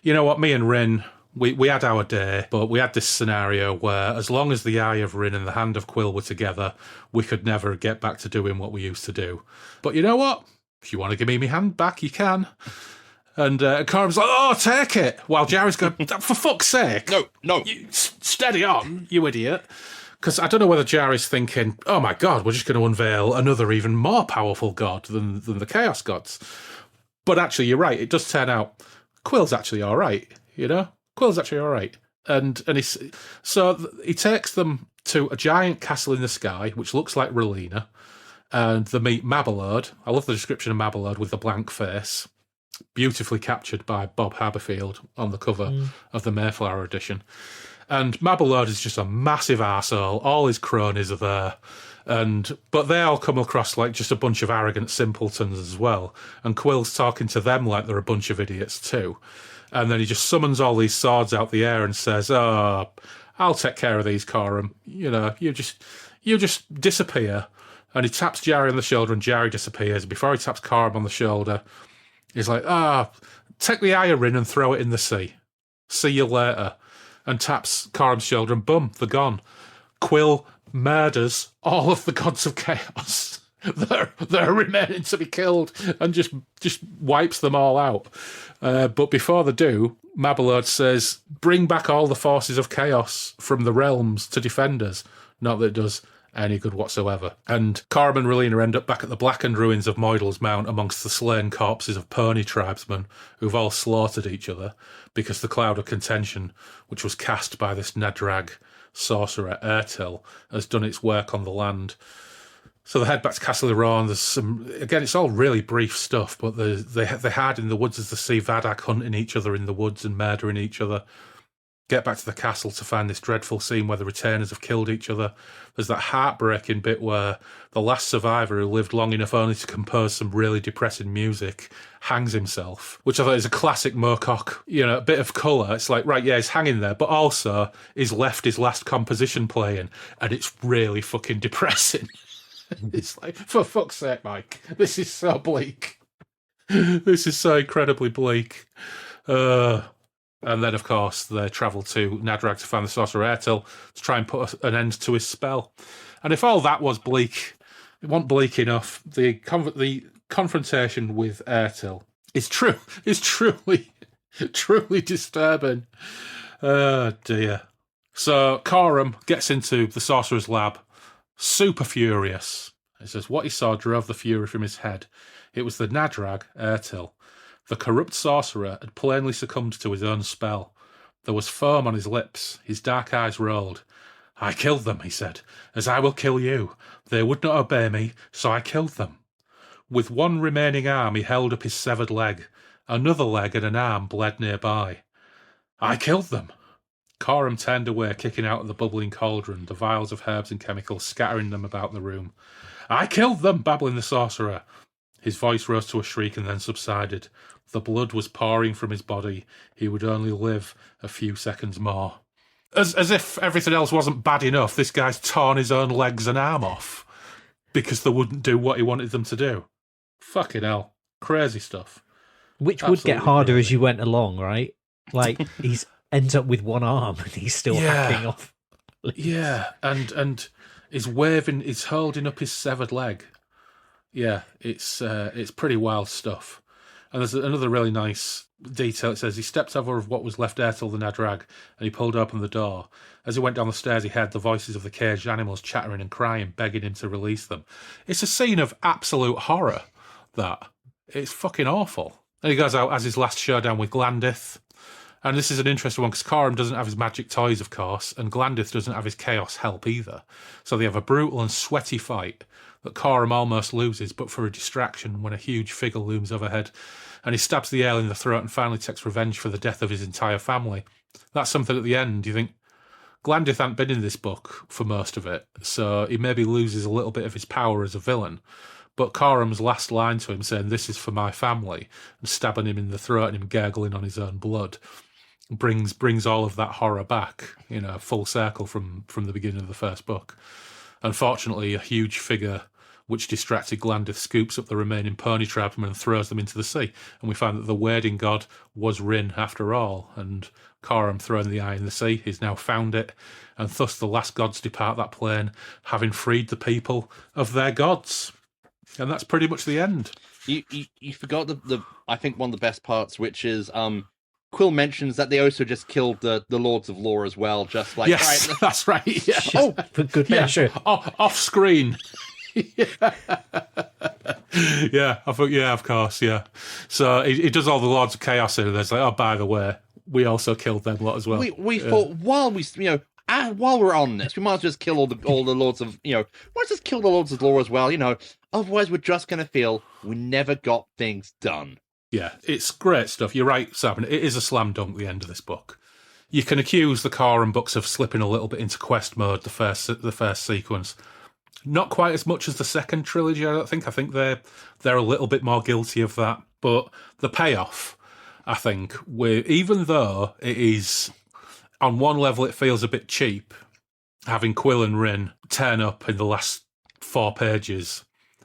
A: you know what, me and Rin, we had our day, but we had this scenario where as long as the eye of Rin and the hand of Quill were together, we could never get back to doing what we used to do. But you know what? If you want to give me my hand back, you can. And Corum's like, oh, take it. While Jerry's going, for fuck's sake.
C: No.
A: Steady on, you idiot. Because I don't know whether Jerry's thinking, oh my God, we're just going to unveil another even more powerful god than the Chaos Gods. But actually, you're right. It does turn out Quill's actually all right, Quill's actually all right. And he takes them to a giant castle in the sky, which looks like Relina. And they meet Mabelard. I love the description of Mabelard with the blank face. Beautifully captured by Bob Haberfield on the cover of the Mayflower edition. And Mabelard is just a massive arsehole. All his cronies are there. But they all come across like just a bunch of arrogant simpletons as well. And Quill's talking to them like they're a bunch of idiots too. And then he just summons all these swords out the air and says, oh, I'll take care of these, Corum. You just disappear. And he taps Jerry on the shoulder and Jerry disappears. Before he taps Corum on the shoulder, he's like, take the iron and throw it in the sea. See you later. And taps Corum's shoulder and boom, they're gone. Quill murders all of the gods of chaos that are remaining to be killed and just wipes them all out. But before they do, Mabelard says, bring back all the forces of chaos from the realms to defend us. Not that it does any good whatsoever. And Corum and Relina end up back at the blackened ruins of Moidal's Mount amongst the slain corpses of pony tribesmen who've all slaughtered each other because the cloud of contention, which was cast by this Nadrag sorcerer Ertil, has done its work on the land. So they head back to Castle Iran. There's some, again, it's all really brief stuff, but they hide in the woods as they see Vadak hunting each other in the woods and murdering each other. Get back to the castle to find this dreadful scene where the retainers have killed each other. There's that heartbreaking bit where the last survivor, who lived long enough only to compose some really depressing music, hangs himself, which I thought is a classic Moorcock, a bit of colour. It's like, right, yeah, he's hanging there, but also he's left his last composition playing, and it's really fucking depressing. It's like, for fuck's sake, Mike, this is so bleak. This is so incredibly bleak. And then, of course, they travel to Nadrag to find the Sorcerer Ertil to try and put an end to his spell. And if all that was bleak, it wasn't bleak enough. The confrontation with Ertil is truly disturbing. Oh, dear. So Corum gets into the Sorcerer's lab, super furious. He says what he saw drove the fury from his head. It was the Nadrag Ertil. The corrupt sorcerer had plainly succumbed to his own spell. There was foam on his lips. His dark eyes rolled. I killed them, he said, as I will kill you. They would not obey me, so I killed them. With one remaining arm, he held up his severed leg. Another leg and an arm bled nearby. I killed them. Corum turned away, kicking out of the bubbling cauldron, the vials of herbs and chemicals scattering them about the room. I killed them, babbling the sorcerer. His voice rose to a shriek and then subsided. The blood was pouring from his body. He would only live a few seconds more. As if everything else wasn't bad enough, this guy's torn his own legs and arm off because they wouldn't do what he wanted them to do. Fucking hell. Crazy stuff.
B: Which would get harder as you went along, right? Like, he ends up with one arm and he's still hacking off.
A: Yeah, and he's holding up his severed leg. Yeah, it's pretty wild stuff. And there's another really nice detail. It says he stepped over of what was left Ertil the Nadrag, and he pulled open the door. As he went down the stairs, he heard the voices of the caged animals chattering and crying, begging him to release them. It's a scene of absolute horror, that. It's fucking awful. And he goes out as his last showdown with Glandith. And this is an interesting one, because Corum doesn't have his magic toys, of course, and Glandith doesn't have his chaos help either. So they have a brutal and sweaty fight that Corum almost loses, but for a distraction when a huge figure looms overhead, and he stabs the ale in the throat and finally takes revenge for the death of his entire family. That's something at the end. You think, Glandith hadn't been in this book for most of it, so he maybe loses a little bit of his power as a villain. But Corum's last line to him saying, "This is for my family," and stabbing him in the throat and him gargling on his own blood, brings all of that horror back, full circle from the beginning of the first book. Unfortunately, a huge figure which distracted Glandith scoops up the remaining pony tribesmen and throws them into the sea. And we find that the wading god was Rin after all, and Corum, throwing the eye in the sea, he's now found it, and thus the last gods depart that plane, having freed the people of their gods. And that's pretty much the end.
C: You forgot the I think one of the best parts, which is Quill mentions that they also just killed the Lords of Lore as well, just like
A: yes,
C: right.
A: That's right. Yeah.
B: Oh, for good measure,
A: off screen. Yeah, I thought, of course, yeah. So he does all the Lords of Chaos in, and there's like, oh, by the way, we also killed them lot as well.
C: We thought while we're on this, we might as well just kill all the Lords of let's just kill the Lords of Lore as well. Otherwise we're just gonna feel we never got things done.
A: Yeah, it's great stuff. You're right, Sam. It is a slam dunk, the end of this book. You can accuse the Corum books of slipping a little bit into quest mode, the first sequence. Not quite as much as the second trilogy, I don't think. I think they're a little bit more guilty of that. But the payoff, I think, even though it is, on one level, it feels a bit cheap, having Quill and Rin turn up in the last 4 pages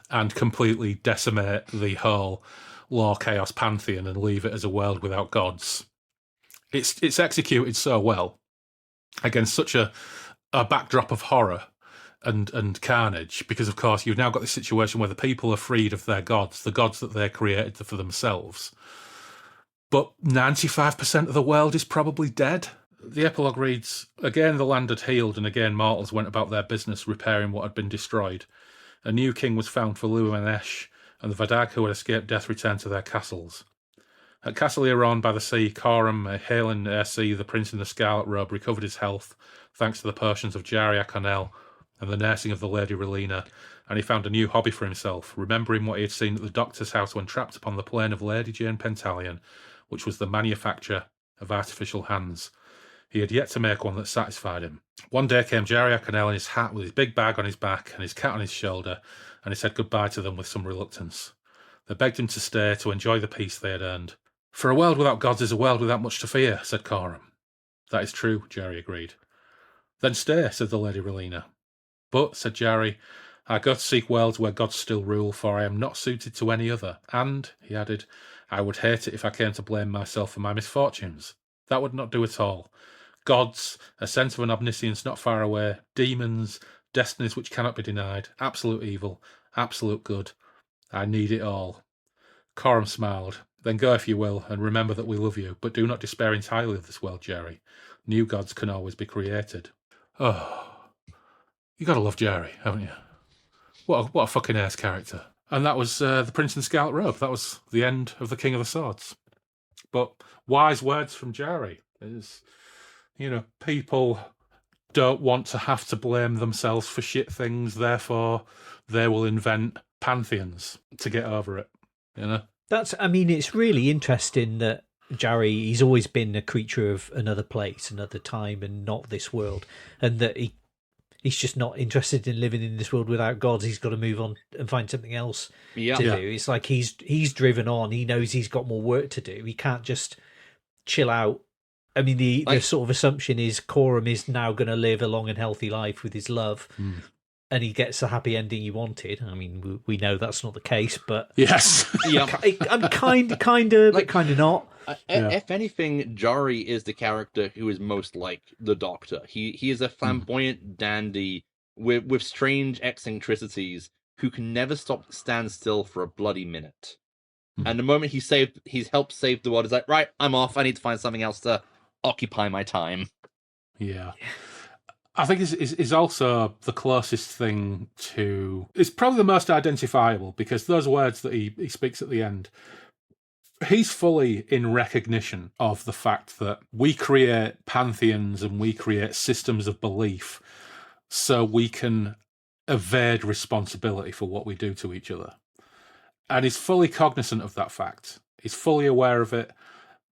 A: and completely decimate the whole Law Chaos pantheon and leave it as a world without gods. It's executed so well against such a backdrop of horror and carnage, because of course you've now got this situation where the people are freed of their gods, the gods that they created for themselves, but 95% of the world is probably dead. The epilogue reads, again the land had healed, and again mortals went about their business repairing what had been destroyed. A new king was found for Luanesh, and the Vadag who had escaped death returned to their castles. At Castle Iran by the sea, Corum, hailing Ersi, the prince in the scarlet robe, recovered his health thanks to the potions of Jaria Cornell and the nursing of the Lady Rowena, and he found a new hobby for himself, remembering what he had seen at the doctor's house when trapped upon the plane of Lady Jane Pentalion, which was the manufacture of artificial hands. He had yet to make one that satisfied him. One day came Jerry Aconel in his hat with his big bag on his back and his cat on his shoulder, and he said goodbye to them with some reluctance. They begged him to stay to enjoy the peace they had earned. For a world without gods is a world without much to fear, said Corum. That is true, Jerry agreed. Then stay, said the Lady Rowena. But, said Jerry, I go to seek worlds where gods still rule, for I am not suited to any other, and, he added, I would hate it if I came to blame myself for my misfortunes. That would not do at all. Gods, a sense of an omniscience not far away, demons, destinies which cannot be denied, absolute evil, absolute good. I need it all. Corum smiled. Then go if you will, and remember that we love you, but do not despair entirely of this world, Jerry. New gods can always be created. Oh, you gotta love Jerry, haven't you? What a fucking ace character. And that was the Prince in Scarlet Robe. That was the end of the King of the Swords. But wise words from Jerry is, people don't want to have to blame themselves for shit things, therefore they will invent pantheons to get over it,
B: It's really interesting that Jerry, he's always been a creature of another place, another time, and not this world, and that he's just not interested in living in this world without gods. He's got to move on and find something else to do. It's like he's driven on. He knows he's got more work to do. He can't just chill out. I mean, the sort of assumption is Corum is now going to live a long and healthy life with his love, and he gets the happy ending he wanted. I mean, we know that's not the case, but
A: yes,
B: I'm kind of, but kind of not.
C: If anything, Jari is the character who is most like the Doctor. He is a flamboyant dandy with strange eccentricities who can never stand still for a bloody minute. And the moment he's helped save the world, is like, right, I'm off. I need to find something else to occupy my time.
A: Yeah. I think it's also the closest thing to... It's probably the most identifiable, because those words that he speaks at the end, he's fully in recognition of the fact that we create pantheons and we create systems of belief so we can evade responsibility for what we do to each other. And he's fully cognizant of that fact. He's fully aware of it,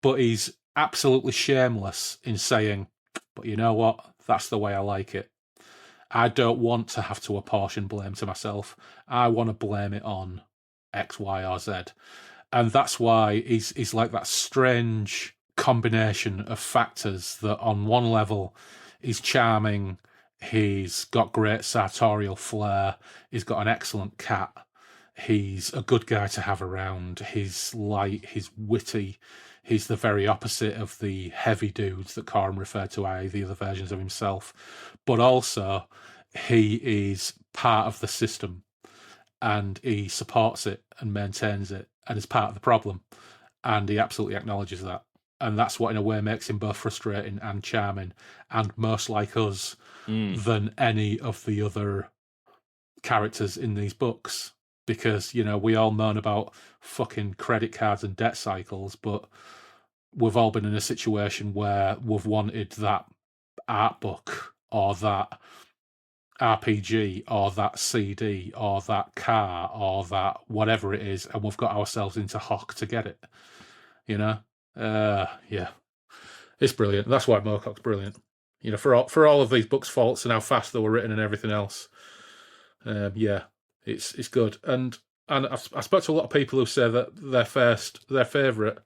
A: but he's absolutely shameless in saying, but you know what? That's the way I like it. I don't want to have to apportion blame to myself. I want to blame it on X, Y, or Z. And that's why he's like that strange combination of factors that on one level, he's charming, he's got great sartorial flair, he's got an excellent cat, he's a good guy to have around, he's light, he's witty, he's the very opposite of the heavy dudes that Corum referred to, i.e. the other versions of himself. But also, he is part of the system, and he supports it and maintains it, and is part of the problem. And he absolutely acknowledges that. And that's what, in a way, makes him both frustrating and charming, and most like us than any of the other characters in these books. Because, we all moan about fucking credit cards and debt cycles, but we've all been in a situation where we've wanted that art book or that RPG or that CD or that car or that whatever it is, and we've got ourselves into hock to get it. Yeah. It's brilliant. That's why Moorcock's brilliant. For all of these books' faults and how fast they were written and everything else. It's good. And I spoke to a lot of people who say that their favourite,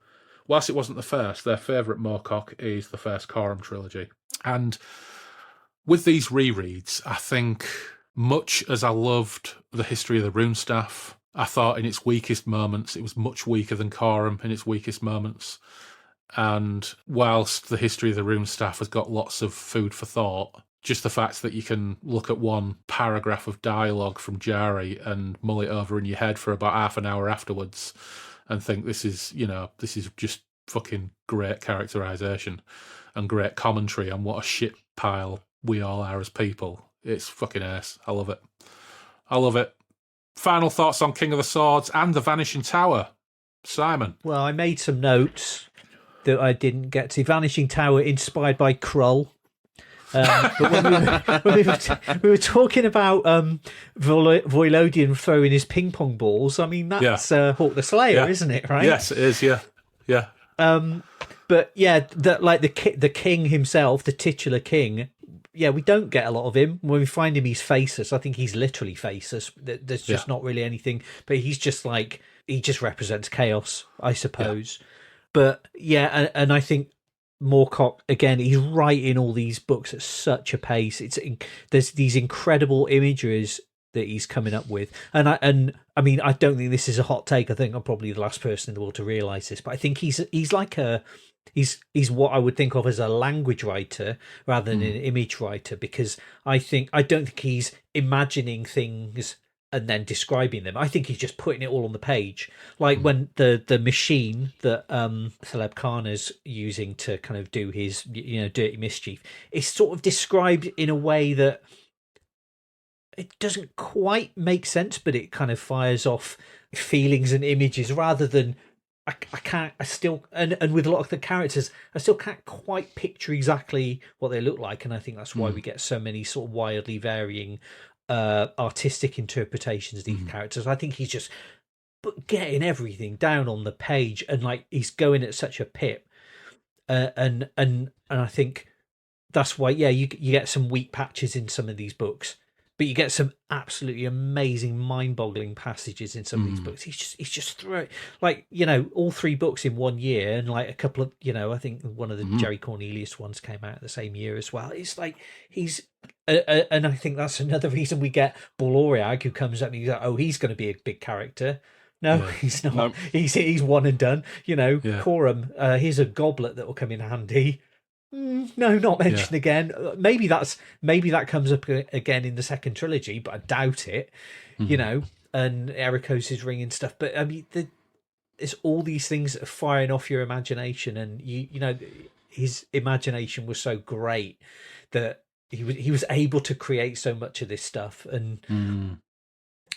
A: whilst it wasn't the first, their favourite Moorcock is the first Corum trilogy. And with these rereads, I think, much as I loved the history of the Rune Staff, I thought in its weakest moments it was much weaker than Corum in its weakest moments. And whilst the history of the Rune Staff has got lots of food for thought, just the fact that you can look at one paragraph of dialogue from Jari and mull it over in your head for about half an hour afterwards and think this is just fucking great characterization and great commentary on what a shit pile we all are as people. It's fucking ace. I love it. Final thoughts on King of the Swords and the Vanishing Tower. Simon.
B: Well, I made some notes that I didn't get to. Vanishing Tower, inspired by Krull. But when we were talking about Voylodian throwing his ping pong balls, I mean, that's Hawk the Slayer, isn't it? Right?
A: Yes, it is. Yeah.
B: But yeah, the king himself, the titular king. Yeah, we don't get a lot of him. When we find him, he's faceless. I think he's literally faceless. There's just not really anything. But he's just like, he just represents chaos, I suppose. Yeah. But yeah, and I think Moorcock, again, he's writing all these books at such a pace. There's these incredible imageries that he's coming up with. And I mean, I don't think this is a hot take. I think I'm probably the last person in the world to realise this. But I think he's like he's what I would think of as a language writer rather than an image writer, because I don't think he's imagining things and then describing them. I think he's just putting it all on the page. Like when the machine that Celeb Khan's using to kind of do his dirty mischief, it's sort of described in a way that it doesn't quite make sense, but it kind of fires off feelings and images rather than I still with a lot of the characters, I still can't quite picture exactly what they look like, and I think that's why we get so many sort of wildly varying artistic interpretations of these characters. I think he's just getting everything down on the page, and like he's going at such a pip, and I think that's why you get some weak patches in some of these books. But you get some absolutely amazing, mind-boggling passages in some of these books. He's just throwing, like, all 3 books in 1 year, and like a couple of, I think one of the Jerry Cornelius ones came out the same year as well. It's like and I think that's another reason we get Baloriag, who comes up and he's like, oh, he's going to be a big character. No, he's not. No. He's one and done. Corum, here's a goblet that will come in handy. No, not mentioned again. Maybe that comes up again in the second trilogy, but I doubt it. And Ericos' ring and stuff. But I mean, it's all these things that are firing off your imagination, and his imagination was so great that he was able to create so much of this stuff. And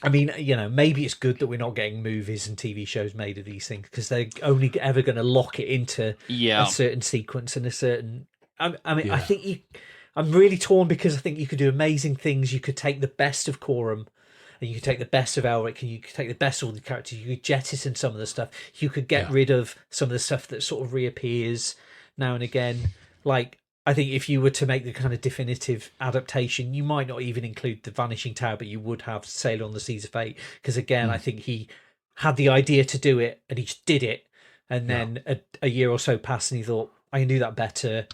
B: I mean, maybe it's good that we're not getting movies and TV shows made of these things, because they're only ever going to lock it into a certain sequence and a certain. I think I'm really torn, because I think you could do amazing things. You could take the best of Corum, and you could take the best of Elric, and you could take the best of all the characters. You could jettison some of the stuff. You could get rid of some of the stuff that sort of reappears now and again. Like, I think if you were to make the kind of definitive adaptation, you might not even include the Vanishing Tower, but you would have Sailor on the Seas of Fate. Because again, I think he had the idea to do it, and he just did it. And then a year or so passed, and he thought, I can do that better.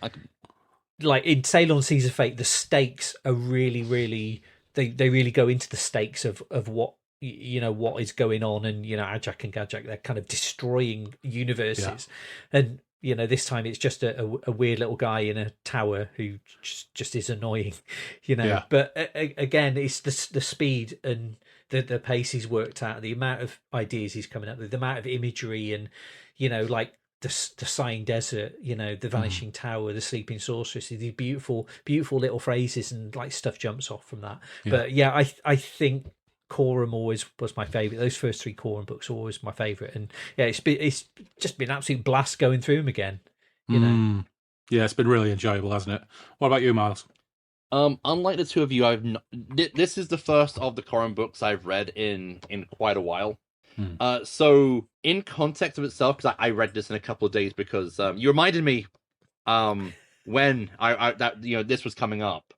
B: Like in Sailor on the Seas of Fate, the stakes are really, really, they really go into the stakes of what what is going on, and Ajak and Gajak, they're kind of destroying universes, and this time it's just a weird little guy in a tower who just is annoying, But again, it's the speed and the pace he's worked at, the amount of ideas he's coming up with, the amount of imagery, and like the sighing desert, the vanishing tower, the sleeping sorceress, these beautiful little phrases, and like stuff jumps off from that. But I think Corum always was my favourite. Those first 3 Corum books are always my favourite, and it's just been an absolute blast going through them again.
A: Yeah, it's been really enjoyable, hasn't it? What about you, Miles?
C: Unlike the two of you, this is the first of the Corum books I've read in quite a while. So in context of itself, because I read this in a couple of days, because you reminded me when this was coming up,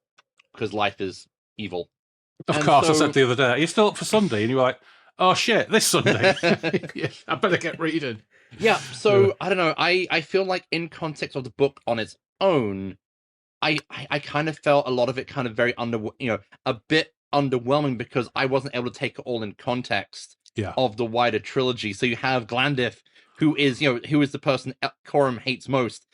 C: because life is evil.
A: Of course, I said the other day, are you still up for Sunday? And you were like, oh shit, this Sunday. I better get reading.
C: Yeah, so I don't know. I feel like in context of the book on its own, I kind of felt a lot of it kind of very a bit underwhelming, because I wasn't able to take it all in context of the wider trilogy. So you have Glandif, who is the person Corum hates most.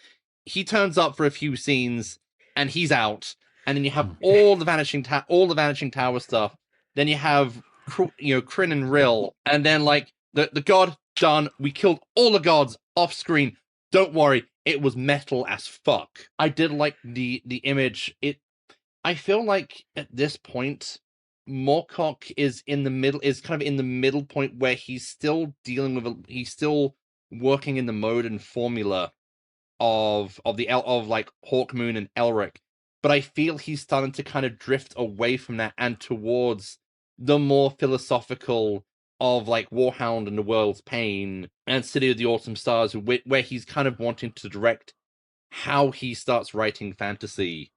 C: He turns up for a few scenes and he's out. And then you have all the Vanishing Tower stuff. Then you have Kryn and Rill, and then like the god done. We killed all the gods off screen. Don't worry, it was metal as fuck. I did like the image. I feel like at this point, Moorcock is kind of in the middle point where he's still he's still working in the mode and formula of like Hawkmoon and Elric. but I feel he's starting to kind of drift away from that and towards the more philosophical of like Warhound and the World's Pain and City of the Autumn Stars, where he's kind of wanting to direct how he starts writing fantasy.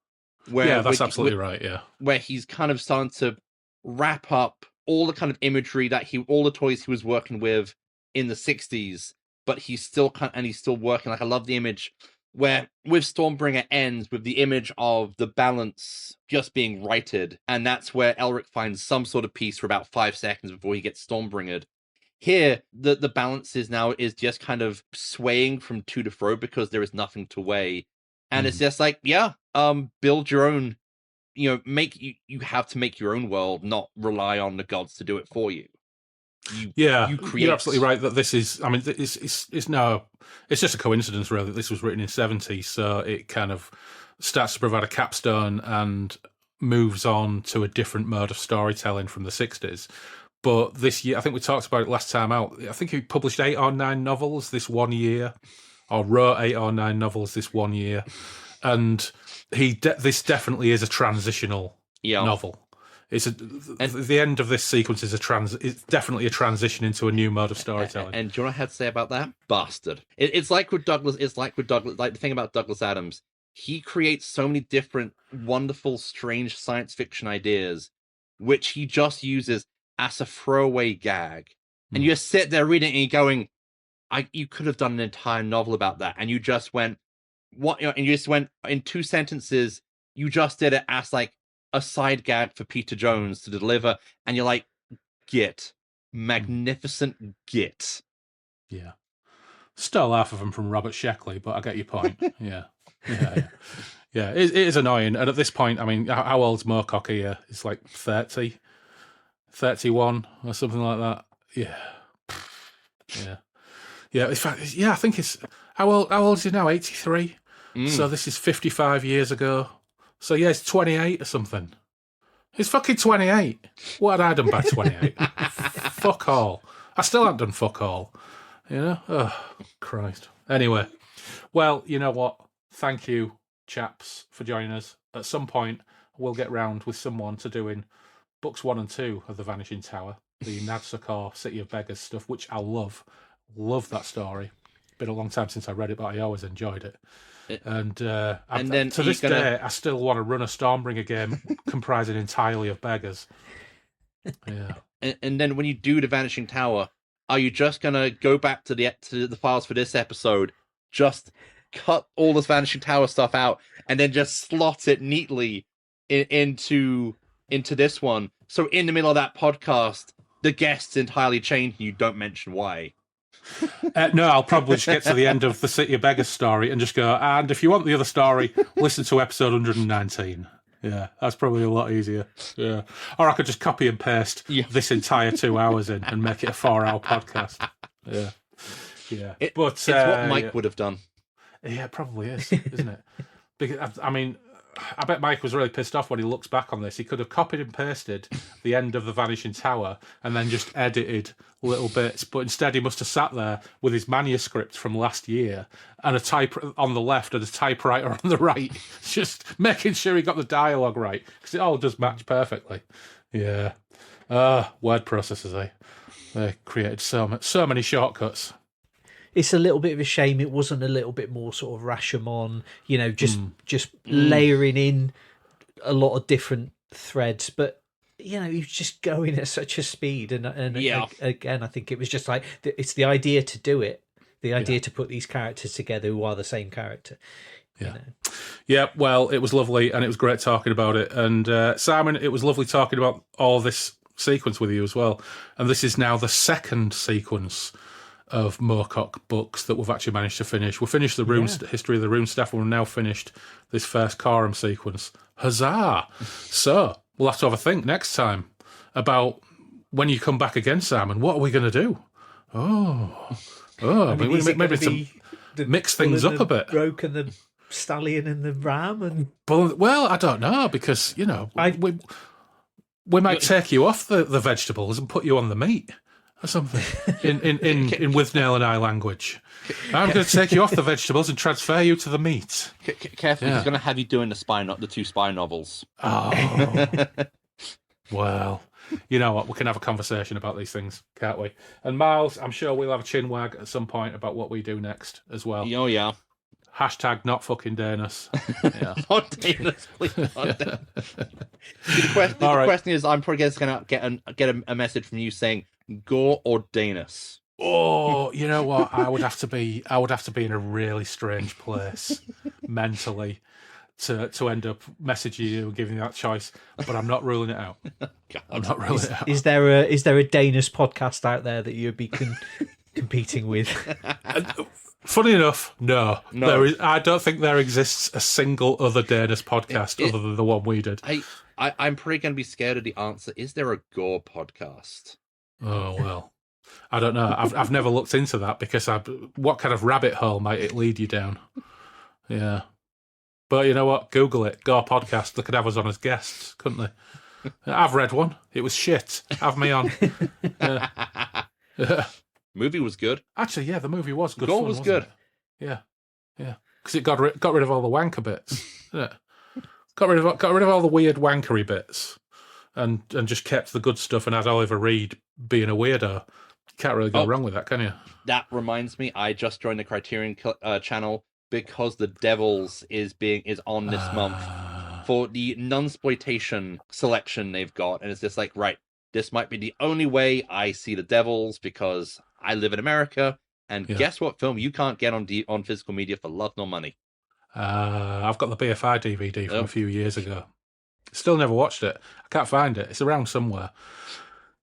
A: Yeah, that's absolutely right. Yeah,
C: where he's kind of starting to wrap up all the kind of imagery all the toys he was working with in the 60s, but he's still working. Like, I love the image where with Stormbringer ends with the image of the balance just being righted, and that's where Elric finds some sort of peace for about 5 seconds before he gets Stormbringered. Here, the balance is just kind of swaying from to to fro because there is nothing to weigh. And it's just like, build your own, you have to make your own world, not rely on the gods to do it for you.
A: You create. You're absolutely right that this is, I mean, it's just a coincidence really that this was written in 70, so it kind of starts to provide a capstone and moves on to a different mode of storytelling from the 60s. But this year, I think we talked about it last time out, I think he published 8 or 9 novels this one year, or wrote 8 or 9 novels this one year, and this definitely is a transitional novel. The end of this sequence is it's definitely a transition into a new mode of storytelling.
C: And do you know what I had to say about that? Bastard. It's like with Douglas. Like the thing about Douglas Adams, he creates so many different, wonderful, strange science fiction ideas, which he just uses as a throwaway gag, and you just sit there reading it and you're going, you could have done an entire novel about that, and you just went, what? And you just went in 2 sentences. You just did it as like a side gag for Peter Jones to deliver, and you're like, magnificent git.
A: Yeah, stole half of them from Robert Sheckley, but I get your point. Yeah. It is annoying, and at this point, I mean, how old's Moorcock here? It's like 30, 31 or something like that. Yeah. In fact, I think it's how old is he now? 83. So this is 55 years ago. So yeah, it's 28 or something. It's fucking 28. What had I done by 28? Fuck all. I still haven't done fuck all. Oh, Christ. Anyway, well, you know what? Thank you, chaps, for joining us. At some point, we'll get round with someone to doing books 1 and 2 of The Vanishing Tower, the Nadsakor City of Beggars stuff, which I love. Love that story. Been a long time since I read it, but I always enjoyed it. And then to this day, I still want to run a Stormbringer game comprising entirely of beggars. Yeah.
C: And then when you do the Vanishing Tower, are you just gonna go back to the files for this episode, just cut all this Vanishing Tower stuff out, and then just slot it neatly into this one? So in the middle of that podcast, the guests entirely change, and you don't mention why.
A: No, I'll probably just get to the end of the City of Beggars story and just go, and if you want the other story, listen to episode 119. Yeah, that's probably a lot easier. Yeah. Or I could just copy and paste this entire 2 hours in and make it a 4-hour podcast. Yeah.
C: It's what Mike would have done.
A: Yeah, it probably is, isn't it? Because, I mean, I bet Mike was really pissed off when he looks back on this. He could have copied and pasted the end of The Vanishing Tower and then just edited little bits, but instead he must have sat there with his manuscript from last year and a type on the left and a typewriter on the right, just making sure he got the dialogue right, because it all does match perfectly. Yeah. Word processors, they created so many shortcuts.
B: It's a little bit of a shame it wasn't a little bit more sort of Rashomon, just layering in a lot of different threads. But, he was just going at such a speed. And again, I think it was just like, it's the idea to do it, the idea to put these characters together who are the same character.
A: Yeah, well, it was lovely, and it was great talking about it. And Simon, it was lovely talking about all this sequence with you as well. And this is now the second sequence of Moorcock books that we've actually managed to finish. We've finished the history of the rune staff, and we've now finished this first Corum sequence. Huzzah! So we'll have to have a think next time about when you come back again, Simon. What are we going to do? Maybe mix things up a bit.
B: Roke and the stallion and the ram, and
A: well, I don't know, because we might take you off the vegetables and put you on the meat. or something in Withnail and I language. I'm going to take you off the vegetables and transfer you to the meat.
C: Careful, he's going to have you doing the two spy novels.
A: Oh, well, you know what? We can have a conversation about these things, can't we? And Miles, I'm sure we'll have a chin wag at some point about what we do next as well.
C: Oh, yeah.
A: Hashtag not fucking Danus. Yeah.
C: Not Danus, please. Not Danus. The question is, I'm probably going to get a message from you saying, Gore or Danus?
A: Oh, you know what? I would have to be in a really strange place mentally to end up messaging you and giving you that choice. But I'm not ruling it out. I'm not ruling it out.
B: Is there a Danish podcast out there that you'd be competing with?
A: Funny enough, no. I don't think there exists a single other Danish podcast other than the one we did.
C: I'm pretty going to be scared of the answer. Is there a Gore podcast?
A: Oh, well. I don't know. I've never looked into that because what kind of rabbit hole might it lead you down? Yeah. But you know what? Google it. Gore podcast. They could have us on as guests, couldn't they? I've read one. It was shit. Have me on.
C: Movie was good.
A: Actually, yeah, the movie was good.
C: Gore
A: fun,
C: was
A: wasn't
C: good.
A: It? Yeah. Because it got rid of all the wanker bits. Yeah. Got rid of all the weird wankery bits. And just kept the good stuff and had Oliver Reed being a weirdo. Can't really go wrong with that, can you?
C: That reminds me, I just joined the Criterion channel because The Devils is on this month for the nunsploitation selection they've got, and it's just like, right, this might be the only way I see The Devils because I live in America, and guess what film you can't get on physical media for love nor money?
A: I've got the BFI DVD from a few years ago. Still never watched it. I can't find it. It's around somewhere.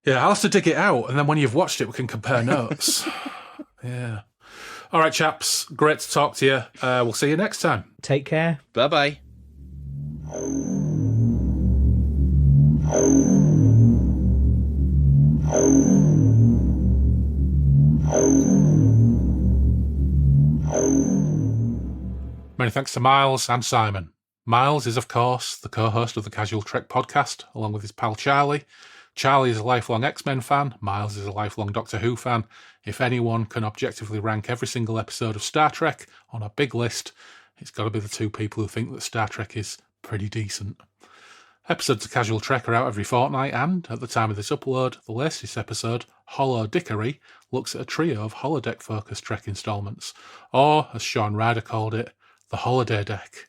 A: Yeah, I'll have to dig it out, and then when you've watched it, we can compare notes. Yeah. All right, chaps. Great to talk to you. We'll see you next time.
B: Take care.
C: Bye-bye.
A: Many thanks to Miles and Simon. Miles is, of course, the co-host of the Casual Trek podcast, along with his pal Charlie. Charlie is a lifelong X-Men fan. Miles is a lifelong Doctor Who fan. If anyone can objectively rank every single episode of Star Trek on a big list, it's got to be the two people who think that Star Trek is pretty decent. Episodes of Casual Trek are out every fortnight, and, at the time of this upload, the latest episode, Hollow Dickery, looks at a trio of holodeck-focused Trek instalments, or, as Sean Ryder called it, the Holiday Deck.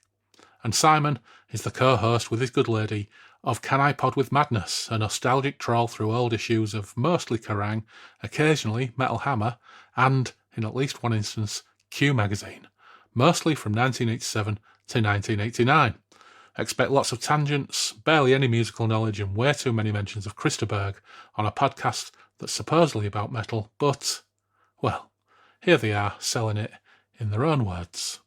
A: And Simon is the co-host with his good lady of Can I Pod with Madness, a nostalgic trawl through old issues of mostly Kerrang, occasionally Metal Hammer, and, in at least one instance, Q Magazine, mostly from 1987 to 1989. Expect lots of tangents, barely any musical knowledge, and way too many mentions of Christaberg on a podcast that's supposedly about metal, but, well, here they are, selling it in their own words.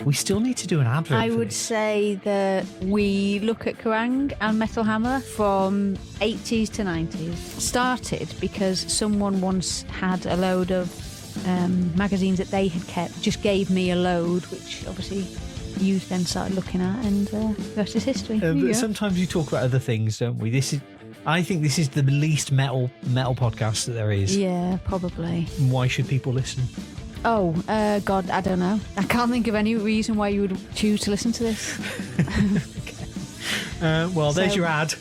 B: We still need to do an advert.
D: I would say that we look at Kerrang and Metal Hammer from 80s to 90s. Started because someone once had a load of magazines that they had kept, just gave me a load, which obviously you then started looking at, and the rest is history.
B: But sometimes you talk about other things, don't we? I think this is the least metal podcast that there is.
D: Yeah, probably.
B: Why should people listen?
D: Oh, God, I don't know. I can't think of any reason why you would choose to listen to this.
B: Okay. Well, there's your ad.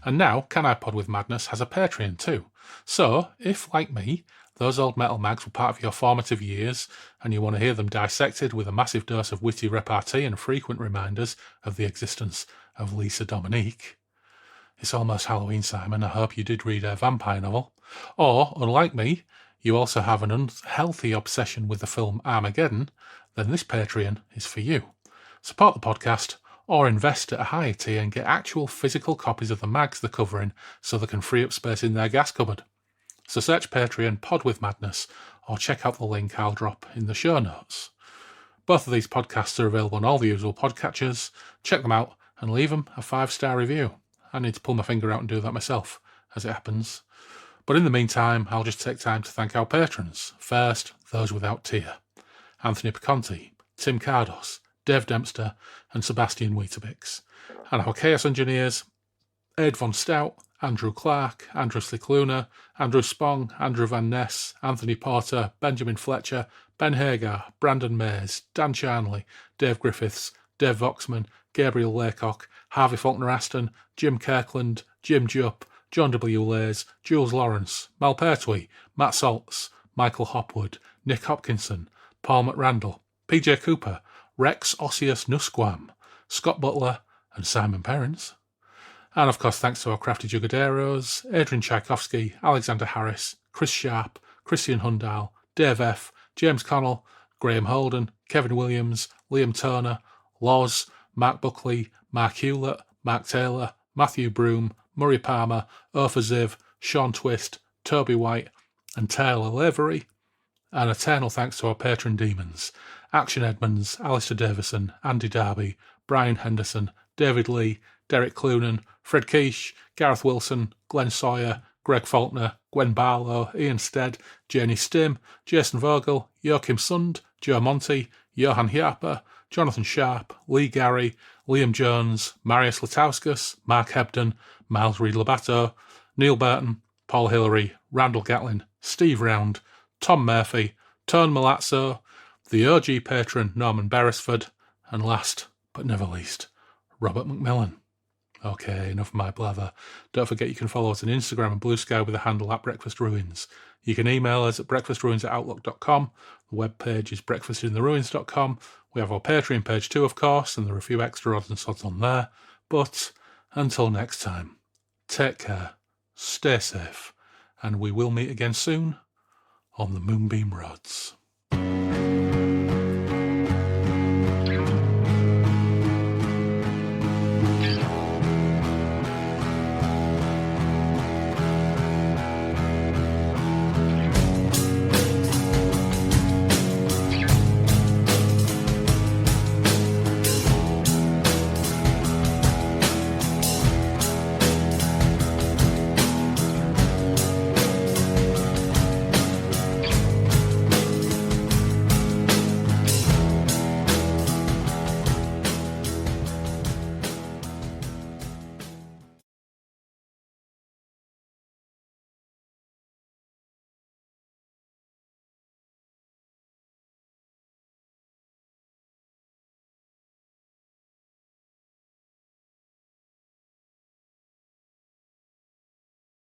A: And now, Can I Pod with Madness has a Patreon too. So, if, like me, those old metal mags were part of your formative years, and you want to hear them dissected with a massive dose of witty repartee and frequent reminders of the existence of Lisa Dominique. It's almost Halloween, Simon. I hope you did read her vampire novel. Or, unlike me, you also have an unhealthy obsession with the film Armageddon, then this Patreon is for you. Support the podcast, or invest at a higher tier and get actual physical copies of the mags they're covering so they can free up space in their gas cupboard. So search Patreon Pod with Madness, or check out the link I'll drop in the show notes. Both of these podcasts are available on all the usual podcatchers. Check them out and leave them a 5-star review. I need to pull my finger out and do that myself, as it happens. But in the meantime, I'll just take time to thank our patrons. First, those without tier. Anthony Piconti, Tim Cardos, Dave Dempster, and Sebastian Weetabix. And our chaos engineers, Ed Von Stout, Andrew Clark, Andrew Slickluna, Andrew Spong, Andrew Van Ness, Anthony Porter, Benjamin Fletcher, Ben Hagar, Brandon Mays, Dan Charnley, Dave Griffiths, Dave Voxman, Gabriel Laycock, Harvey Faulkner Aston, Jim Kirkland, Jim Jupp, John W. Lays, Jules Lawrence, Mal Pertwee, Matt Saltz, Michael Hopwood, Nick Hopkinson, Paul McRandall, PJ Cooper, Rex Osseous Nusquam, Scott Butler, and Simon Perrins. And of course, thanks to our crafty Jugaderos, Adrian Tchaikovsky, Alexander Harris, Chris Sharp, Christian Hundal, Dave F., James Connell, Graham Holden, Kevin Williams, Liam Turner, Loz, Mark Buckley, Mark Hewlett, Mark Taylor, Matthew Broom, Murray Palmer, Urfa Ziv, Sean Twist, Toby White, and Taylor Lavery. And eternal thanks to our patron demons, Action Edmonds, Alistair Davison, Andy Darby, Brian Henderson, David Lee, Derek Clunan, Fred Quiche, Gareth Wilson, Glenn Sawyer, Greg Faulkner, Gwen Barlow, Ian Stead, Janie Stim, Jason Vogel, Joachim Sund, Joe Monty, Johan Hiarper, Jonathan Sharp, Lee Gary, Liam Jones, Marius Latauskas, Mark Hebden, Miles Reed-Labato, Neil Burton, Paul Hillary, Randall Gatlin, Steve Round, Tom Murphy, Tone Malazzo, the OG patron Norman Beresford, and last but never least, Robert McMillan. Okay, enough of my blather. Don't forget you can follow us on Instagram and Blue Sky with the handle @BreakfastRuins. You can email us at breakfastruins@outlook.com. The webpage is breakfastintheruins.com. We have our Patreon page too, of course, and there are a few extra odds and sods on there. But until next time, take care, stay safe, and we will meet again soon on the Moonbeam Roads.